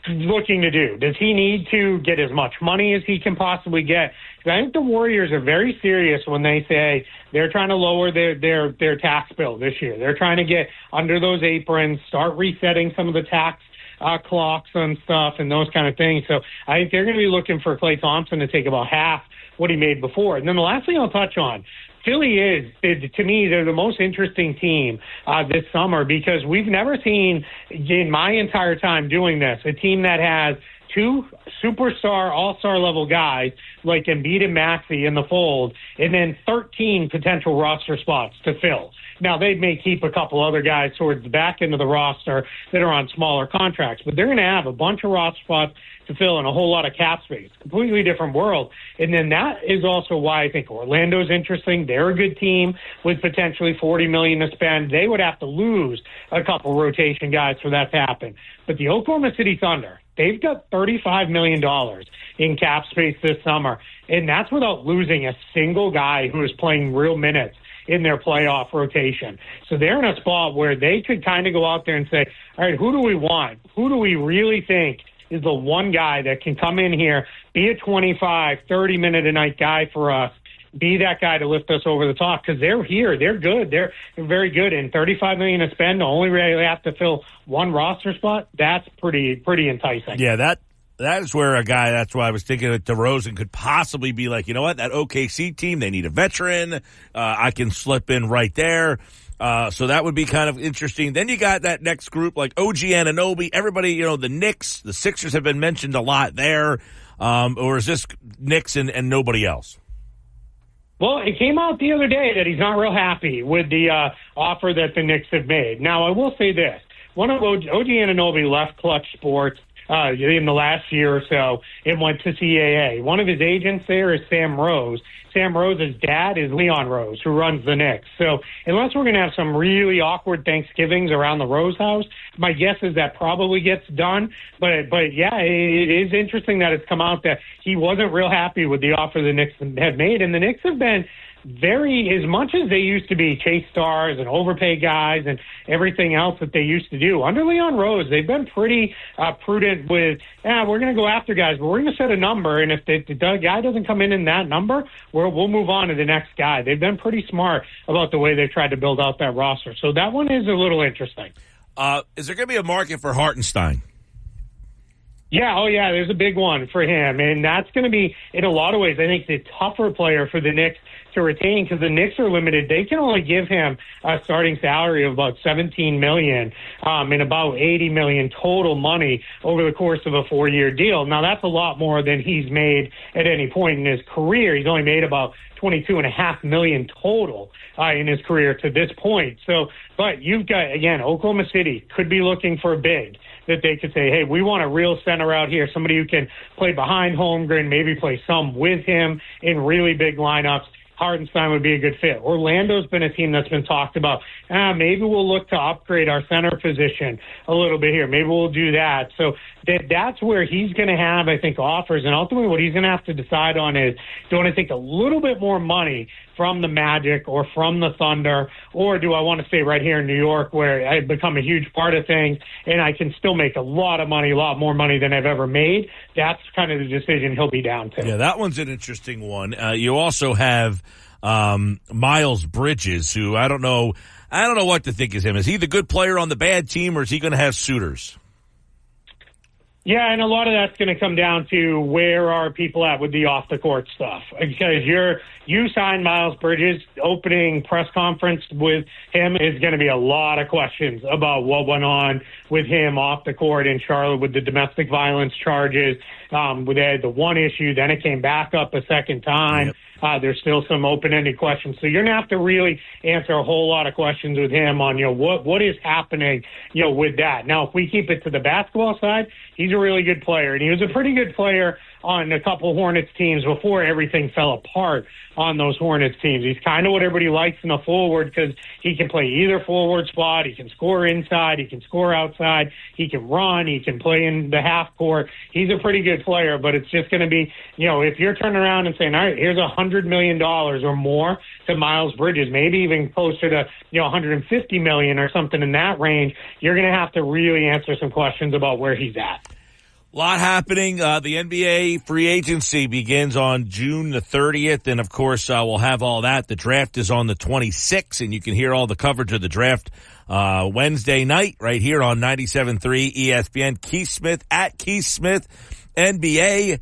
looking to do? Does he need to get as much money as he can possibly get? I think the Warriors are very serious when they say they're trying to lower their tax bill this year. They're trying to get under those aprons, start resetting some of the tax clocks and stuff and those kind of things. So I think they're going to be looking for Klay Thompson to take about half what he made before. And then the last thing I'll touch on, Philly to me, they're the most interesting team this summer because we've never seen, in my entire time doing this, a team that has 2 superstar, all-star level guys like Embiid and Maxey in the fold, and then 13 potential roster spots to fill. Now, they may keep a couple other guys towards the back end of the roster that are on smaller contracts, but they're going to have a bunch of roster spots to fill in a whole lot of cap space. Completely different world. And then that is also why I think Orlando's interesting. They're a good team with potentially $40 million to spend. They would have to lose a couple rotation guys for that to happen. But the Oklahoma City Thunder, they've got $35 million in cap space this summer, and that's without losing a single guy who is playing real minutes in their playoff rotation. So they're in a spot where they could kind of go out there and say, all right, who do we want? Who do we really think is the one guy that can come in here, be a 25, 30-minute-a-night guy for us, be that guy to lift us over the top? Because they're here. They're good. They're very good. And $35 million to spend, only really have to fill one roster spot, that's pretty enticing. Yeah, that is where a guy, that's why I was thinking that DeRozan could possibly be like, you know what, that OKC team, they need a veteran. I can slip in right there. So that would be kind of interesting. Then you got that next group like OG Anunoby, everybody, you know, the Knicks, the Sixers have been mentioned a lot there. Or is this Knicks and nobody else? Well, it came out the other day that he's not real happy with the offer that the Knicks have made. Now, I will say this. One of OG Anunoby left Clutch Sports in the last year or so and went to CAA. One of his agents there is Sam Rose. Sam Rose's dad is Leon Rose, who runs the Knicks. So unless we're going to have some really awkward Thanksgivings around the Rose house, my guess is that probably gets done. But yeah, it is interesting that it's come out that he wasn't real happy with the offer the Knicks have made. And the Knicks have been as much as they used to be chase stars and overpay guys and everything else that they used to do. Under Leon Rose, they've been pretty prudent with, we're going to go after guys, but we're going to set a number, and if the guy doesn't come in that number, we'll move on to the next guy. They've been pretty smart about the way they've tried to build out that roster. So that one is a little interesting. Is there going to be a market for Hartenstein? Yeah, there's a big one for him, and that's going to be, in a lot of ways, I think, the tougher player for the Knicks to retain, because the Knicks are limited. They can only give him a starting salary of about $17 million and about $80 million total money over the course of a 4-year deal. Now, that's a lot more than he's made at any point in his career. He's only made about $22.5 million total in his career to this point. So, but you've got, again, Oklahoma City could be looking for a big that they could say, hey, we want a real center out here, somebody who can play behind Holmgren, maybe play some with him in really big lineups. Hartenstein would be a good fit. Orlando's been a team that's been talked about. Maybe we'll look to upgrade our center position a little bit here. Maybe we'll do that. So that's where he's going to have, I think, offers. And ultimately what he's going to have to decide on is, do I want to take a little bit more money from the Magic or from the Thunder, or do I want to stay right here in New York where I've become a huge part of things and I can still make a lot of money, a lot more money than I've ever made? That's kind of the decision he'll be down to. Yeah, that one's an interesting one. You also have Miles Bridges, who I don't know what to think of him. Is he the good player on the bad team, or is he going to have suitors? Yeah, and a lot of that's going to come down to where are people at with the off-the-court stuff. Because you signed Miles Bridges, opening press conference with him is going to be a lot of questions about what went on with him off the court in Charlotte with the domestic violence charges. They had the one issue, then it came back up a second time. Yep. There's still some open-ended questions. So you're going to have to really answer a whole lot of questions with him on, what is happening, with that. Now, if we keep it to the basketball side, he's a really good player. And he was a pretty good player on a couple Hornets teams before everything fell apart on those Hornets teams. He's kind of what everybody likes in a forward because he can play either forward spot. He can score inside. He can score outside. He can run. He can play in the half court. He's a pretty good player, but it's just going to be, if you're turning around and saying, all right, here's $100 million or more to Miles Bridges, maybe even closer to, $150 million or something in that range, you're going to have to really answer some questions about where he's at. A lot happening. The NBA free agency begins on June the 30th. And, of course, we'll have all that. The draft is on the 26th, and you can hear all the coverage of the draft Wednesday night right here on 97.3 ESPN. Keith Smith at Keith Smith NBA.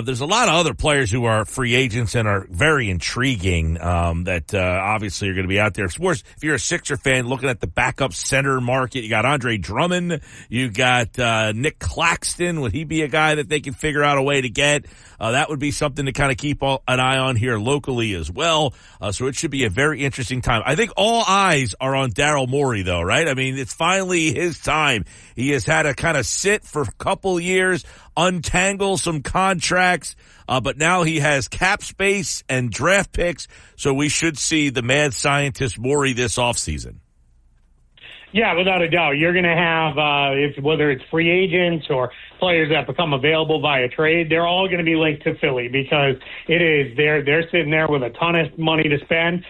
There's a lot of other players who are free agents and are very intriguing that obviously are going to be out there. Of course, if you're a Sixer fan looking at the backup center market, you got Andre Drummond, you got Nick Claxton. Would he be a guy that they can figure out a way to get? That would be something to kind of keep an eye on here locally as well. So it should be a very interesting time. I think all eyes are on Daryl Morey, though, right? I mean, it's finally his time. He has had to kind of sit for a couple years, untangle some contracts, but now he has cap space and draft picks, so we should see the mad scientist Morey this offseason. Yeah, without a doubt. You're going to have, whether it's free agents or players that become available via trade, they're all going to be linked to Philly because they're sitting there with a ton of money to spend,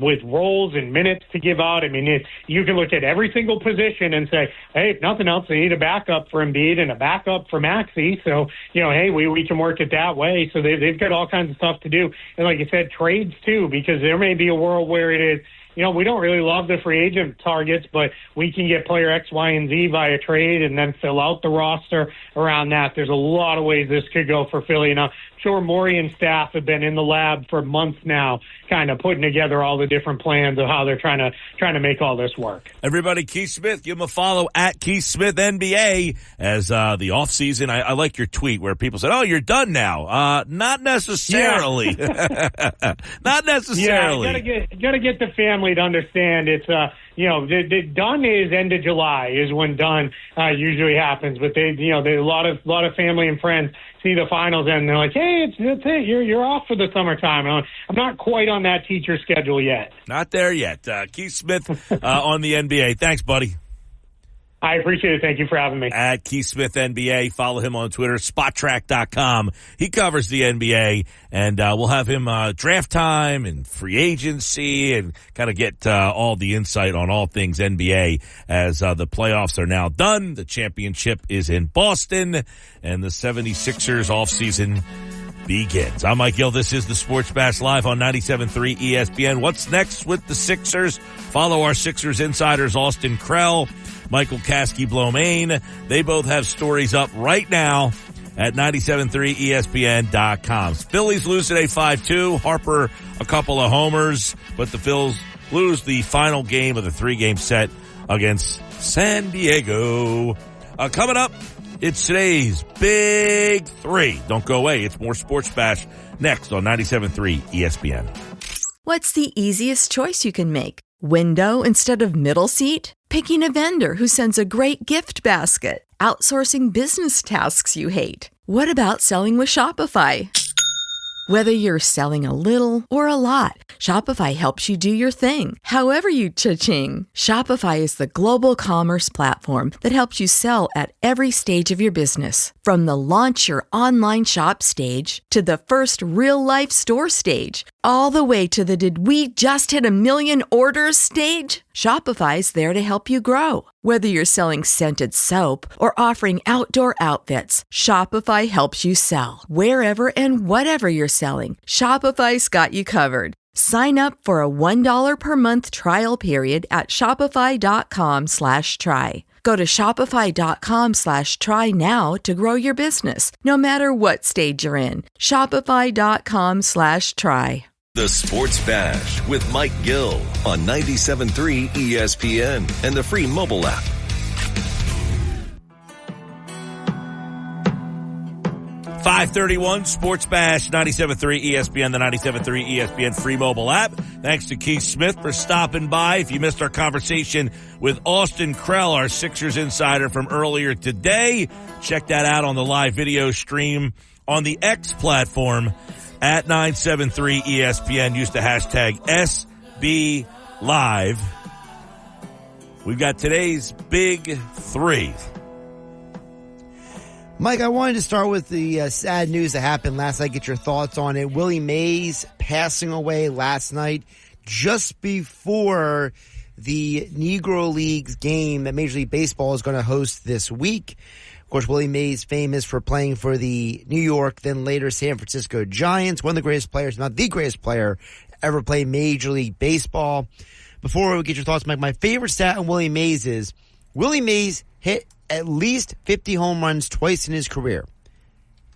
with roles and minutes to give out. I mean, you can look at every single position and say, hey, if nothing else, they need a backup for Embiid and a backup for Maxey. So, hey, we can work it that way. So they've got all kinds of stuff to do. And like you said, trades too, because there may be a world where it is, we don't really love the free agent targets, but we can get player X, Y, and Z via trade and then fill out the roster around that. There's a lot of ways this could go for Philly. And I'm sure Morey and staff have been in the lab for months now, kind of putting together all the different plans of how they're trying to make all this work. Everybody, Keith Smith, give him a follow at Keith Smith NBA as the off season. I like your tweet where people said, "Oh, you're done now." Not necessarily. Yeah. Not necessarily. Yeah, got to get the family to understand it's the done is end of July is when done usually happens, but they a lot of family and friends see the finals and they're like, hey, it's it, you're off for the summertime. I'm not quite on that teacher schedule yet. Not there yet. Keith Smith on the NBA. Thanks, buddy. I appreciate it. Thank you for having me. At Keith Smith NBA. Follow him on Twitter, SpotTrack.com. He covers the NBA, and we'll have him draft time and free agency and kind of get all the insight on all things NBA as the playoffs are now done. The championship is in Boston, and the 76ers offseason begins. I'm Mike Gill. This is the Sports Bash Live on 97.3 ESPN. What's next with the Sixers? Follow our Sixers insiders, Austin Krell, Michael Kasky-Blomain. They both have stories up right now at 973ESPN.com. Phillies lose today 5-2. Harper, a couple of homers, but the Phils lose the final game of the 3-game set against San Diego. Coming up, it's today's Big Three. Don't go away. It's more Sports Bash next on 97.3 ESPN. What's the easiest choice you can make? Window instead of middle seat? Picking a vendor who sends a great gift basket? Outsourcing business tasks you hate? What about selling with Shopify? Whether you're selling a little or a lot, Shopify helps you do your thing, however you cha-ching. Shopify is the global commerce platform that helps you sell at every stage of your business. From the launch your online shop stage to the first real-life store stage, all the way to the did we just hit 1 million orders stage. Shopify's there to help you grow. Whether you're selling scented soap or offering outdoor outfits, Shopify helps you sell. Wherever and whatever you're selling, Shopify's got you covered. Sign up for a $1 per month trial period at shopify.com/try. Go to shopify.com/try now to grow your business, no matter what stage you're in. Shopify.com/try. The Sports Bash with Mike Gill on 97.3 ESPN and the free mobile app. .531 Sports Bash, 97.3 ESPN, the 97.3 ESPN free mobile app. Thanks to Keith Smith for stopping by. If you missed our conversation with Austin Krell, our Sixers insider from earlier today, check that out on the live video stream on the X platform at 973 ESPN. Use the hashtag SBLive. We've got today's Big Three. Mike, I wanted to start with the sad news that happened last night. Get your thoughts on it. Willie Mays passing away last night just before the Negro Leagues game that Major League Baseball is going to host this week. Of course, Willie Mays famous for playing for the New York, then later San Francisco Giants. One of the greatest players, not the greatest player, ever played Major League Baseball. Before we get your thoughts, Mike, my favorite stat on Willie Mays is Willie Mays hit at least 50 home runs twice in his career.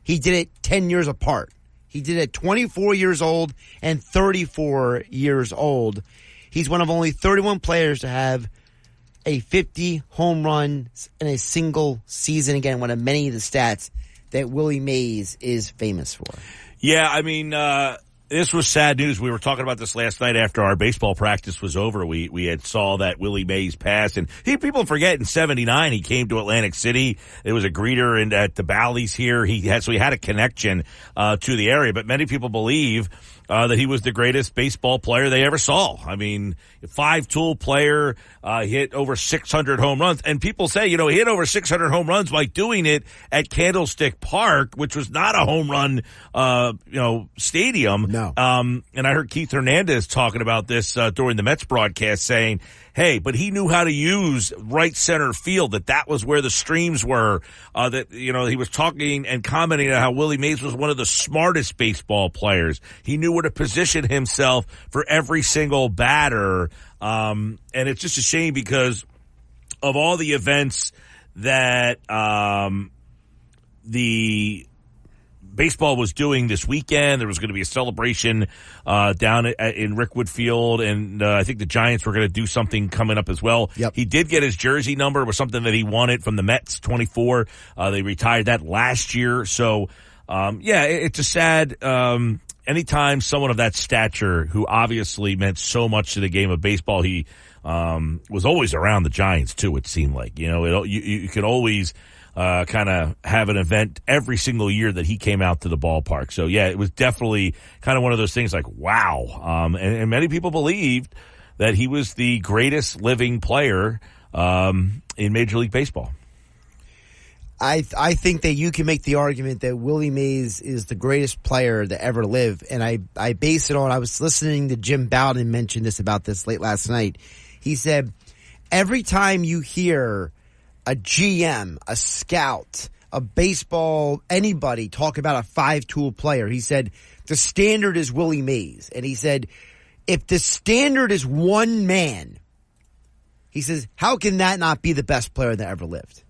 He did it 10 years apart. He did it at 24 years old and 34 years old. He's one of only 31 players to have a 50 home runs in a single season. Again, one of many of the stats that Willie Mays is famous for. Yeah, I mean, This was sad news. We were talking about this last night after our baseball practice was over. We had saw that Willie Mays pass, and people forget in '79 he came to Atlantic City. It was a greeter at the Bally's here. So he had a connection to the area. But many people believe that he was the greatest baseball player they ever saw. I mean, 5-tool player, hit over 600 home runs. And people say, he hit over 600 home runs by doing it at Candlestick Park, which was not a home run, stadium. No. And I heard Keith Hernandez talking about this during the Mets broadcast, saying, hey, but he knew how to use right center field, that was where the streams were, he was talking and commenting on how Willie Mays was one of the smartest baseball players. He knew where to position himself for every single batter. And it's just a shame because of all the events that, the baseball was doing this weekend. There was going to be a celebration down in Rickwood Field, and I think the Giants were going to do something coming up as well. Yep. He did get his jersey number. It was something that he wanted from the Mets, 24. They retired that last year. So, it's a sad anytime someone of that stature, who obviously meant so much to the game of baseball, he was always around the Giants, too, it seemed like. You could always kind of have an event every single year that he came out to the ballpark. So, it was definitely kind of one of those things like, wow. And many people believed that he was the greatest living player in Major League Baseball. I think that you can make the argument that Willie Mays is the greatest player that ever lived. And I base it on, I was listening to Jim Bowden mention about this late last night. He said, every time you hear a GM, a scout, a baseball, anybody talk about a 5-tool player, he said, the standard is Willie Mays. And he said, if the standard is one man, he says, how can that not be the best player that ever lived?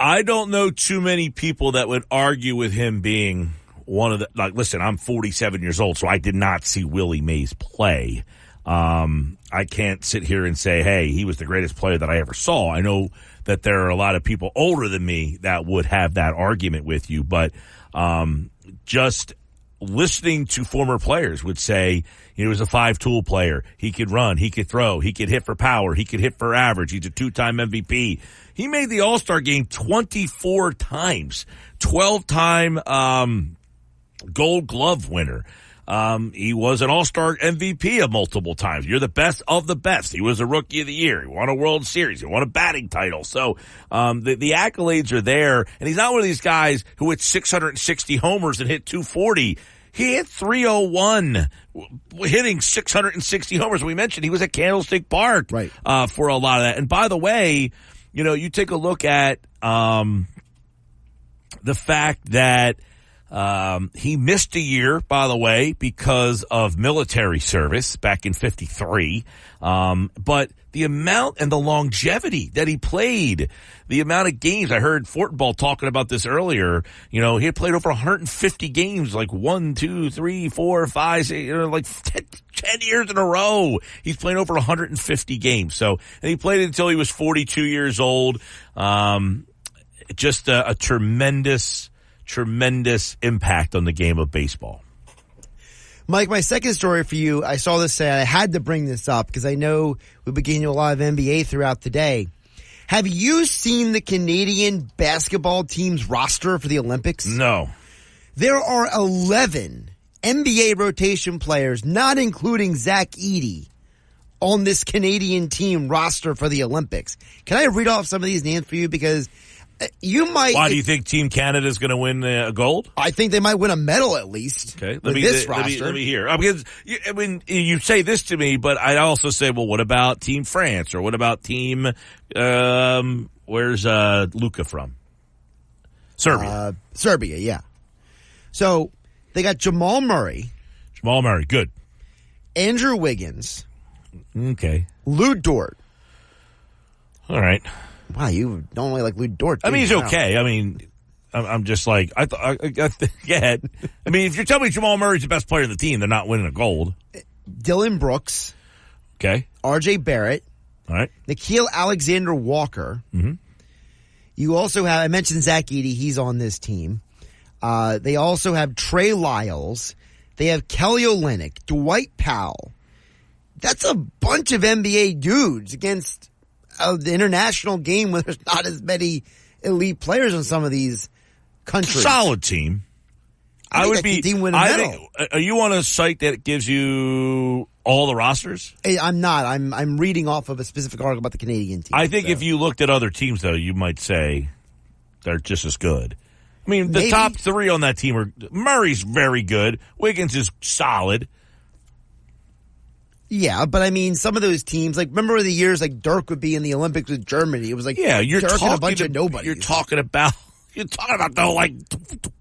I don't know too many people that would argue with him being one of the, listen, I'm 47 years old, so I did not see Willie Mays play. I can't sit here and say, hey, he was the greatest player that I ever saw. I know that there are a lot of people older than me that would have that argument with you, but just listening to former players would say he was a 5-tool player. He could run, he could throw, he could hit for power, he could hit for average. He's a 2-time MVP. He made the All-Star game 24 times, 12-time Gold Glove winner. He was an All-Star MVP of multiple times. You're the best of the best. He was a Rookie of the Year. He won a World Series. He won a batting title. So the accolades are there, and he's not one of these guys who hit 660 homers and hit 240. He hit 301, hitting 660 homers. We mentioned he was at Candlestick Park for a lot of that. And by the way, you take a look at the fact that he missed a year, by the way, because of military service back in 53. But the amount and the longevity that he played, the amount of games, I heard Fortenbaugh talking about this earlier. He had played over 150 games, like 1, 2, 3, 4, 5, 6, like 10 years in a row. He's played over 150 games. So, and he played until he was 42 years old. Just a tremendous impact on the game of baseball. Mike, my second story for you, I saw this today. I had to bring this up because I know we've been getting a lot of NBA throughout the day. Have you seen the Canadian basketball team's roster for the Olympics? No. There are 11 NBA rotation players, not including Zach Edey, on this Canadian team roster for the Olympics. Can I read off some of these names for you? Because you might. Why do you think Team Canada is going to win gold? I think they might win a medal at least. Okay, let me hear. Because you say this to me, but I also say, well, what about Team France or what about Team? Where's Luka from? Serbia. Serbia, yeah. So they got Jamal Murray. Jamal Murray, good. Andrew Wiggins. Okay. Lou Dort. All right. Wow, you don't really like Lou Dort. I mean, he's okay. I mean, I'm just like, yeah. I mean, if you're telling me Jamal Murray's the best player in the team, they're not winning a gold. Dylan Brooks. Okay. RJ Barrett. All right. Nickeil Alexander-Walker. Mm-hmm. You also have, I mentioned Zach Edey. He's on this team. They also have Trey Lyles, They have Kelly Olynyk, Dwight Powell. That's a bunch of NBA dudes against the international game where there's not as many elite players in some of these countries. Solid team. I would be. Team win a medal. Are you on a site that gives you all the rosters? Hey, I'm not. I'm reading off of a specific article about the Canadian team. I think if you looked at other teams, though, you might say they're just as good. I mean, the top three on that team are Murray's very good. Wiggins is solid. Yeah, but I mean, some of those teams, like, remember the years like Dirk would be in the Olympics with Germany? It was like, you're Dirk talking and a bunch of nobody. You're talking about though, like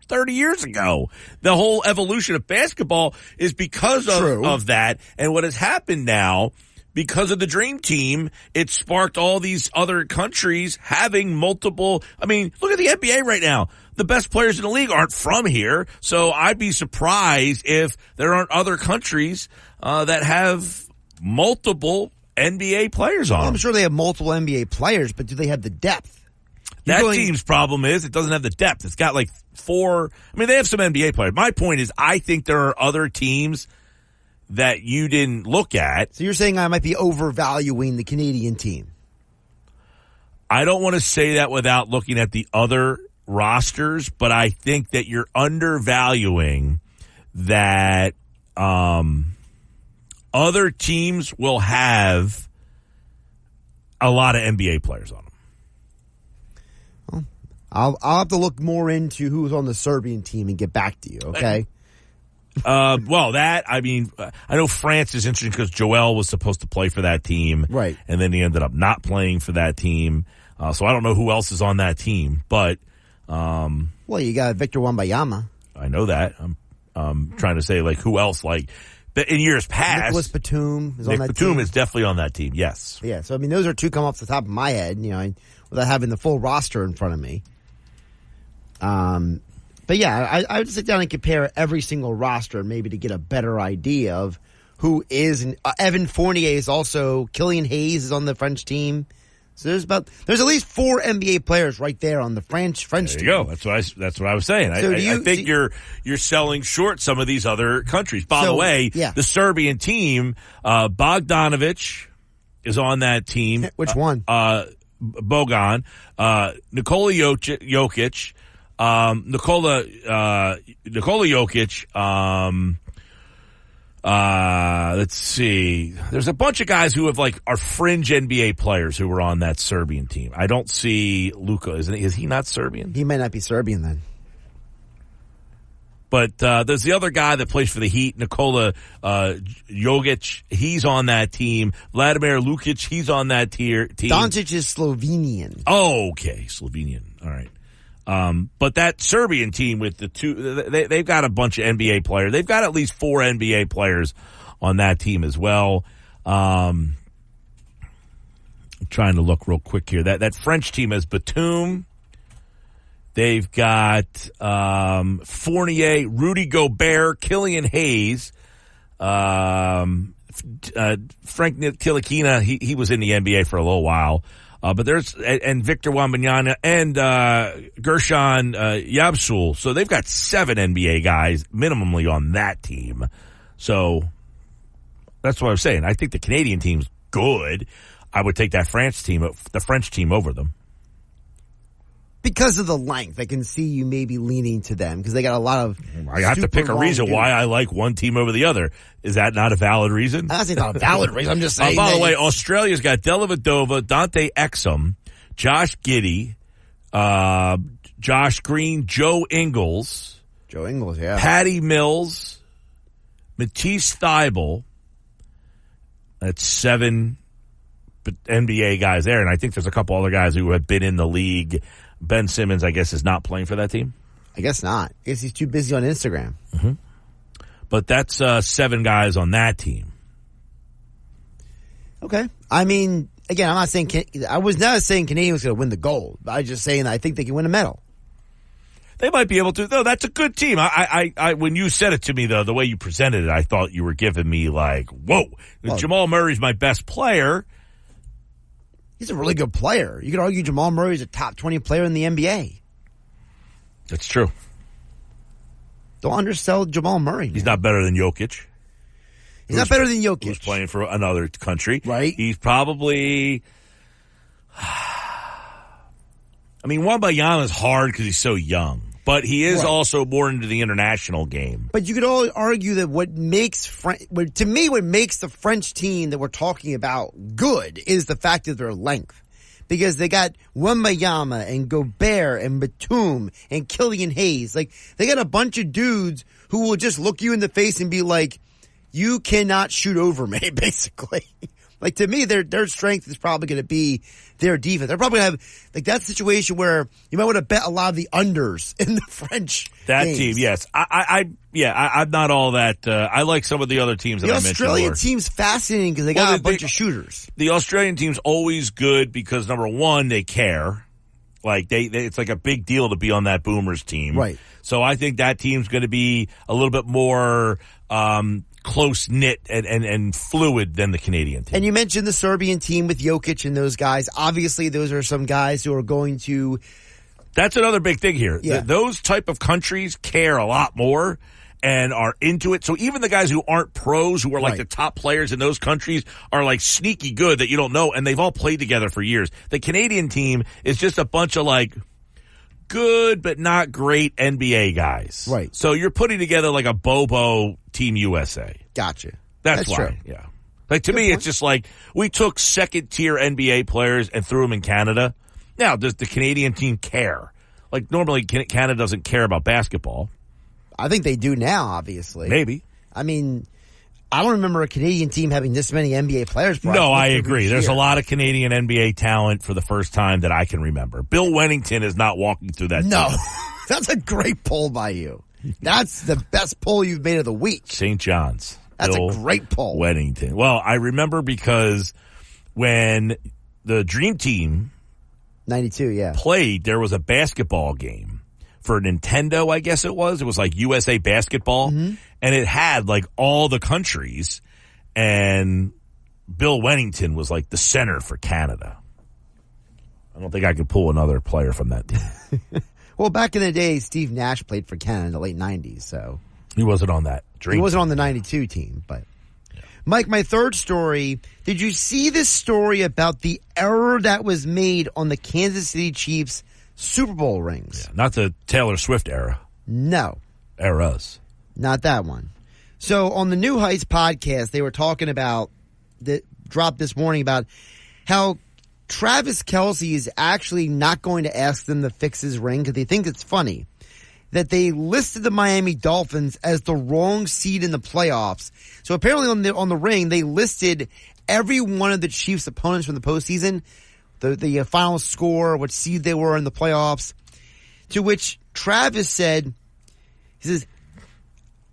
30 years ago. The whole evolution of basketball is because of that. And what has happened now, because of the Dream Team, it sparked all these other countries having multiple. I mean, look at the NBA right now. The best players in the league aren't from here. So I'd be surprised if there aren't other countries that have multiple NBA players on. Well, I'm sure they have multiple NBA players, but do they have the depth? Team's problem is it doesn't have the depth. It's got like 4. I mean, they have some NBA players. My point is, I think there are other teams that you didn't look at. So you're saying I might be overvaluing the Canadian team? I don't want to say that without looking at the other rosters, but I think that you're undervaluing that other teams will have a lot of NBA players on them. I'll have to look more into who's on the Serbian team and get back to you, okay? I know France is interesting because Joel was supposed to play for that team. Right. And then he ended up not playing for that team. So I don't know who else is on that team, but. Well, you got Victor Wembanyama. I know that. I'm trying to say, like, who else, like, in years past. Nicholas Batum is on that team. Batum is definitely on that team, yes. Yeah, so, I mean, those are two come off the top of my head, without having the full roster in front of me. But yeah, I would sit down and compare every single roster maybe to get a better idea of who is. And Evan Fournier is also, Killian Hayes is on the French team. So there's at least 4 NBA players right there on the French team. There you go. That's what I was saying. So I think you're selling short some of these other countries. By the way, the Serbian team, Bogdanovic is on that team. Which one? Bogan, Nikola Jokic, Nikola Jokic, let's see. There's a bunch of guys who are fringe NBA players who were on that Serbian team. I don't see Luka. Is he not Serbian? He might not be Serbian then. But there's the other guy that plays for the Heat, Nikola Jokic. He's on that team. Vladimir Lukic, he's on that team. Doncic is Slovenian. Oh, okay. Slovenian. All right. But that Serbian team with the two, they've got a bunch of NBA players. They've got at least 4 NBA players on that team as well. I'm trying to look real quick here. That French team has Batum. They've got Fournier, Rudy Gobert, Killian Hayes, Frank Ntilikina. He was in the NBA for a little while. But there's and Victor Wembanyama and Gershon Yabsul. So they've got 7 NBA guys minimally on that team. So that's what I'm saying. I think the Canadian team's good. I would take that the French team over them. Because of the length, I can see you maybe leaning to them because they got a lot of. I have to pick a reason why I like one team over the other. Is that not a valid reason? That's not a valid reason. I'm just saying. By the way, Australia's got Dellavedova, Dante Exum, Josh Giddey, Josh Green, Joe Ingles. Yeah. Patty Mills, Matisse Thybulle. That's 7 NBA guys there, and I think there's a couple other guys who have been in the league. Ben Simmons, I guess, is not playing for that team? I guess not. I guess he's too busy on Instagram. Mm-hmm. But that's 7 guys on that team. Okay. I mean, again, I was not saying Canadian was going to win the gold. I was just saying that I think they can win a medal. They might be able to. No, that's a good team. I when you said it to me, though, the way you presented it, I thought you were giving me like, whoa, Jamal Murray's my best player. He's a really good player. You could argue Jamal Murray is a top 20 player in the NBA. That's true. Don't undersell Jamal Murray. Man. He's not better than Jokic. He's not better than Jokic. Who's playing for another country. Right. He's probably... I mean, Wembanyama is hard because he's so young. But he is also more into the international game. But you could all argue that what makes the French team that we're talking about good is the fact of their length. Because they got Wembanyama and Gobert and Batum and Killian Hayes. Like, they got a bunch of dudes who will just look you in the face and be like, you cannot shoot over me, basically. Like, to me, their strength is probably going to be their defense. They're probably going to have, like, that situation where you might want to bet a lot of the unders in the French games. Team, yes. I'm not all that. I like some of the other teams that I mentioned. The Australian team's fascinating because they got a bunch of shooters. The Australian team's always good because, number one, they care. Like, it's like a big deal to be on that Boomers team. Right. So I think that team's going to be a little bit more close-knit and fluid than the Canadian team. And you mentioned the Serbian team with Jokic and those guys. Obviously, those are some guys who are going to... That's another big thing here. Yeah. Those type of countries care a lot more and are into it. So even the guys who aren't pros, who are like the top players in those countries, are like sneaky good that you don't know, and they've all played together for years. The Canadian team is just a bunch of like good but not great NBA guys. Right. So you're putting together like a Bobo Team USA. Gotcha. That's why. True. Yeah. Like to me, it's just like we took second tier NBA players and threw them in Canada. Now, does the Canadian team care? Like normally Canada doesn't care about basketball. I think they do now, obviously. Maybe. I mean, I don't remember a Canadian team having this many NBA players. No, I agree. There's a lot of Canadian NBA talent for the first time that I can remember. Bill Wennington is not walking through that No. team. That's a great poll by you. That's the best poll you've made of the week. St. John's. That's Bill a great poll. Wennington. Well, I remember because when the Dream Team 92, yeah, played, there was a basketball game for Nintendo, I guess it was. It was like USA Basketball. Mm-hmm. And it had like all the countries. And Bill Wennington was like the center for Canada. I don't think I could pull another player from that team. Well, back in the day, Steve Nash played for Canada in the late 90s, so. He wasn't on that Dream. He wasn't on the 92 team, but. Mike, my third story, did you see this story about the error that was made on the Kansas City Chiefs Super Bowl rings? Yeah, not the Taylor Swift era. No. Eras. Not that one. So on the New Heights podcast, they were talking about, that dropped this morning, about how Travis Kelce is actually not going to ask them to fix his ring because they think it's funny that they listed the Miami Dolphins as the wrong seed in the playoffs. So apparently on the ring, they listed every one of the Chiefs' opponents from the postseason, the final score, what seed they were in the playoffs, to which Travis said, he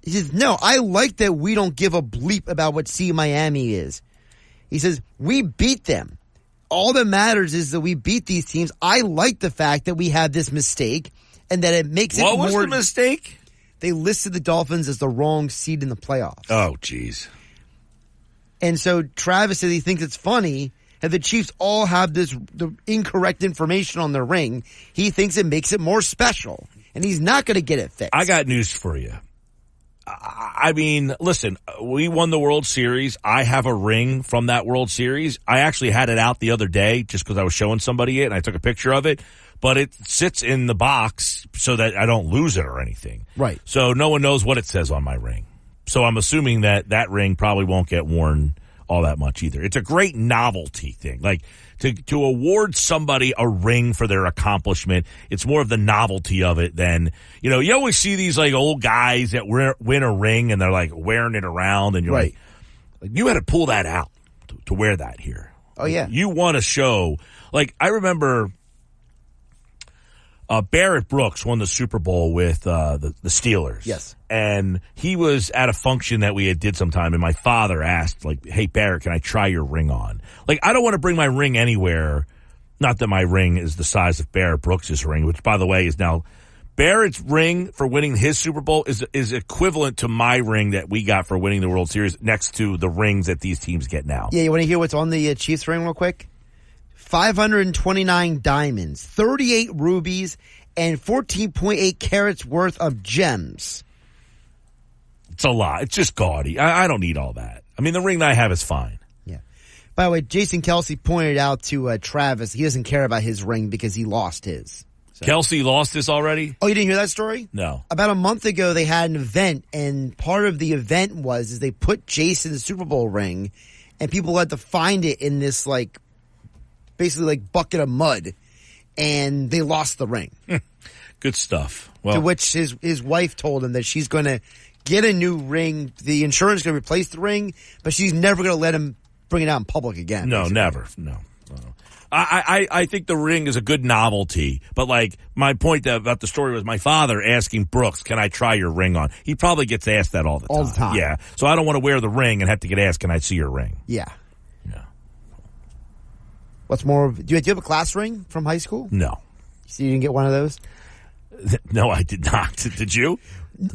says, no, I like that we don't give a bleep about what seed Miami is. He says, we beat them. All that matters is that we beat these teams. I like the fact that we had this mistake and that it makes it more... What was the mistake? They listed the Dolphins as the wrong seed in the playoffs. Oh, jeez. And so Travis said he thinks it's funny that the Chiefs all have the incorrect information on their ring. He thinks it makes it more special, and he's not going to get it fixed. I got news for you. I mean, listen, we won the World Series. I have a ring from that World Series. I actually had it out the other day just because I was showing somebody it, and I took a picture of it. But it sits in the box so that I don't lose it or anything. Right. So no one knows what it says on my ring. So I'm assuming that ring probably won't get worn all that much either. It's a great novelty thing. Like to award somebody a ring for their accomplishment, it's more of the novelty of it than, you always see these like old guys that win a ring and they're like wearing it around and you're like, you had to pull that out to wear that here. Oh yeah. You want to show, like I remember Barrett Brooks won the Super Bowl with the Steelers. Yes. And he was at a function that we did sometime, and my father asked, like, hey, Barrett, can I try your ring on? Like, I don't want to bring my ring anywhere. Not that my ring is the size of Barrett Brooks' ring, which, by the way, is now Barrett's ring for winning his Super Bowl is equivalent to my ring that we got for winning the World Series next to the rings that these teams get now. Yeah, you want to hear what's on the Chiefs ring real quick? 529 diamonds, 38 rubies, and 14.8 carats worth of gems. It's a lot. It's just gaudy. I don't need all that. I mean, the ring that I have is fine. By the way, Jason Kelsey pointed out to Travis he doesn't care about his ring because he lost his. So. Kelsey lost this already? Oh, you didn't hear that story? No. About a month ago, they had an event, and part of the event was they put Jason's Super Bowl ring, and people had to find it in this basically bucket of mud, and they lost the ring. Good stuff. Well, to which his wife told him that she's going to get a new ring. The insurance is going to replace the ring, but she's never going to let him bring it out in public again. No, basically. Never. No. I think the ring is a good novelty, but my point about the story was my father asking Brooks, can I try your ring on? He probably gets asked that all the time. Yeah. So I don't want to wear the ring and have to get asked, can I see your ring? Yeah. What's more, do you have a class ring from high school? No. So you didn't get one of those? No, I did not. Did you?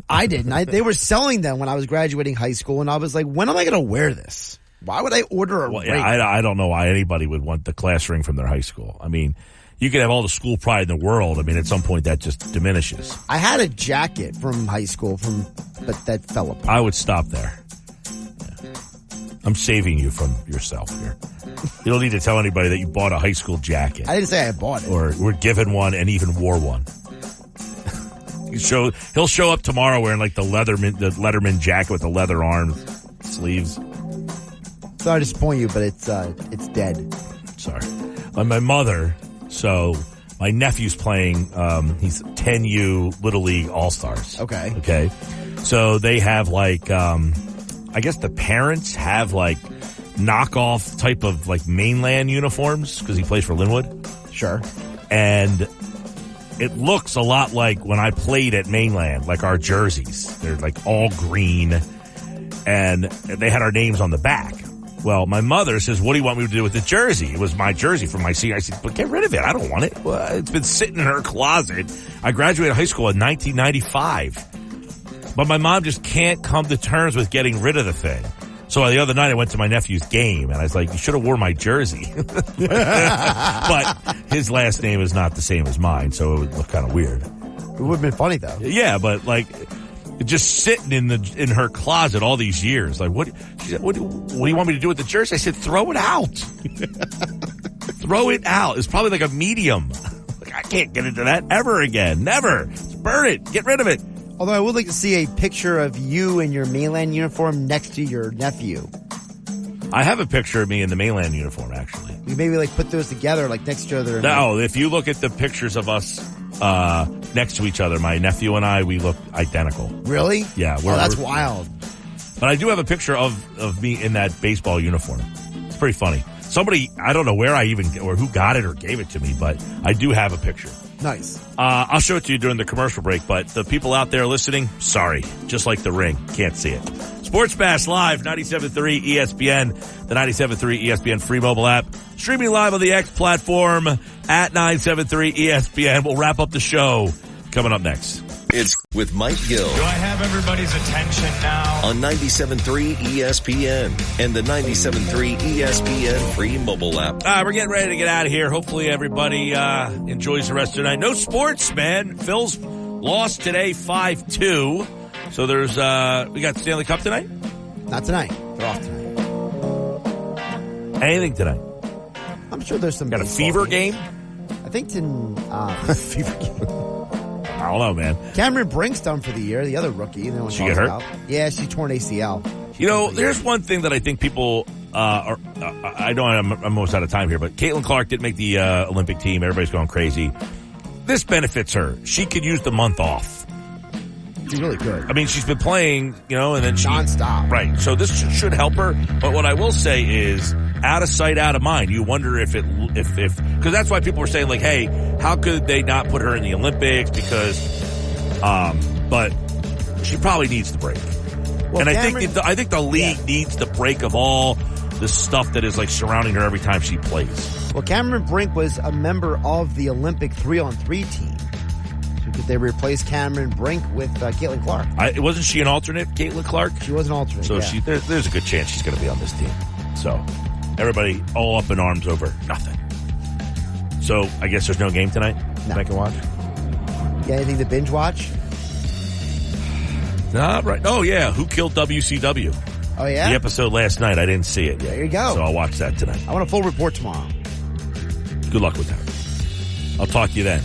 I didn't. They were selling them when I was graduating high school, and I was like, when am I going to wear this? Why would I order a ring? Yeah, I don't know why anybody would want the class ring from their high school. I mean, you could have all the school pride in the world. I mean, at some point that just diminishes. I had a jacket from high school but that fell apart. I would stop there. Yeah. I'm saving you from yourself here. You don't need to tell anybody that you bought a high school jacket. I didn't say I bought it. Or were given one and even wore one. He'll show up tomorrow wearing the Letterman jacket with the leather arms, sleeves. Sorry to disappoint you, but it's dead. Sorry. My mother, so my nephew's playing, he's 10U Little League All-Stars. Okay. So they have I guess the parents have knockoff type of mainland uniforms because he plays for Linwood. Sure. And it looks a lot like when I played at Mainland, our jerseys. They're all green and they had our names on the back. Well, my mother says, what do you want me to do with the jersey? It was my jersey from my senior. I said, but get rid of it. I don't want it. Well, it's been sitting in her closet. I graduated high school in 1995. But my mom just can't come to terms with getting rid of the thing. So the other night I went to my nephew's game and I was like, you should have worn my jersey. But his last name is not the same as mine, so it would look kind of weird. It would have been funny though. Yeah, but just sitting in her closet all these years. What do you want me to do with the jersey? I said, throw it out. Throw it out. It's probably a medium. I can't get into that ever again. Never. Just burn it. Get rid of it. Although I would like to see a picture of you in your Mainland uniform next to your nephew. I have a picture of me in the Mainland uniform, actually. You maybe put those together next to each other. No, if you look at the pictures of us next to each other, my nephew and I, we look identical. Really? Yeah. That's wild. But I do have a picture of me in that baseball uniform. It's pretty funny. Somebody, I don't know where or who got it or gave it to me, but I do have a picture. Nice. I'll show it to you during the commercial break, but the people out there listening, sorry. Just like the ring. Can't see it. Sports Bash Live, 97.3 ESPN, the 97.3 ESPN free mobile app. Streaming live on the X platform at 97.3 ESPN. We'll wrap up the show coming up next. It's with Mike Gill. Do I have everybody's attention now? On 97.3 ESPN and the 97.3 ESPN free mobile app. We're getting ready to get out of here. Hopefully everybody enjoys the rest of the night. No sports, man. Phil's lost today 5-2. So there's we got Stanley Cup tonight? Not tonight. They're off tonight. Anything tonight? I'm sure there's some. Got a fever game? I think fever game. I don't know, man. Cameron Brink's done for the year. The other rookie. No one she get hurt? About. Yeah, she torn ACL. You know, there's one thing that I think people are. I know I'm almost out of time here, but Caitlin Clark didn't make the Olympic team. Everybody's going crazy. This benefits her. She could use the month off. She's really good. I mean, she's been playing, and then nonstop. Right. So this should help her. But what I will say is, out of sight, out of mind. You wonder if because that's why people were saying hey, how could they not put her in the Olympics? Because, but she probably needs the break. Well, and I think the league needs the break of all the stuff that is surrounding her every time she plays. Well, Cameron Brink was a member of the Olympic 3-on-3 team. So could they replace Cameron Brink with Caitlin Clark? Wasn't she an alternate, Caitlin Clark? She was an alternate. So there's a good chance she's going to be on this team. So everybody all up in arms over nothing. So I guess there's no game tonight that I can watch? Yeah, anything to binge watch? Not right. Oh, yeah. Who Killed WCW? Oh, yeah? The episode last night. I didn't see it yet. There you go. So I'll watch that tonight. I want a full report tomorrow. Good luck with that. I'll talk to you then.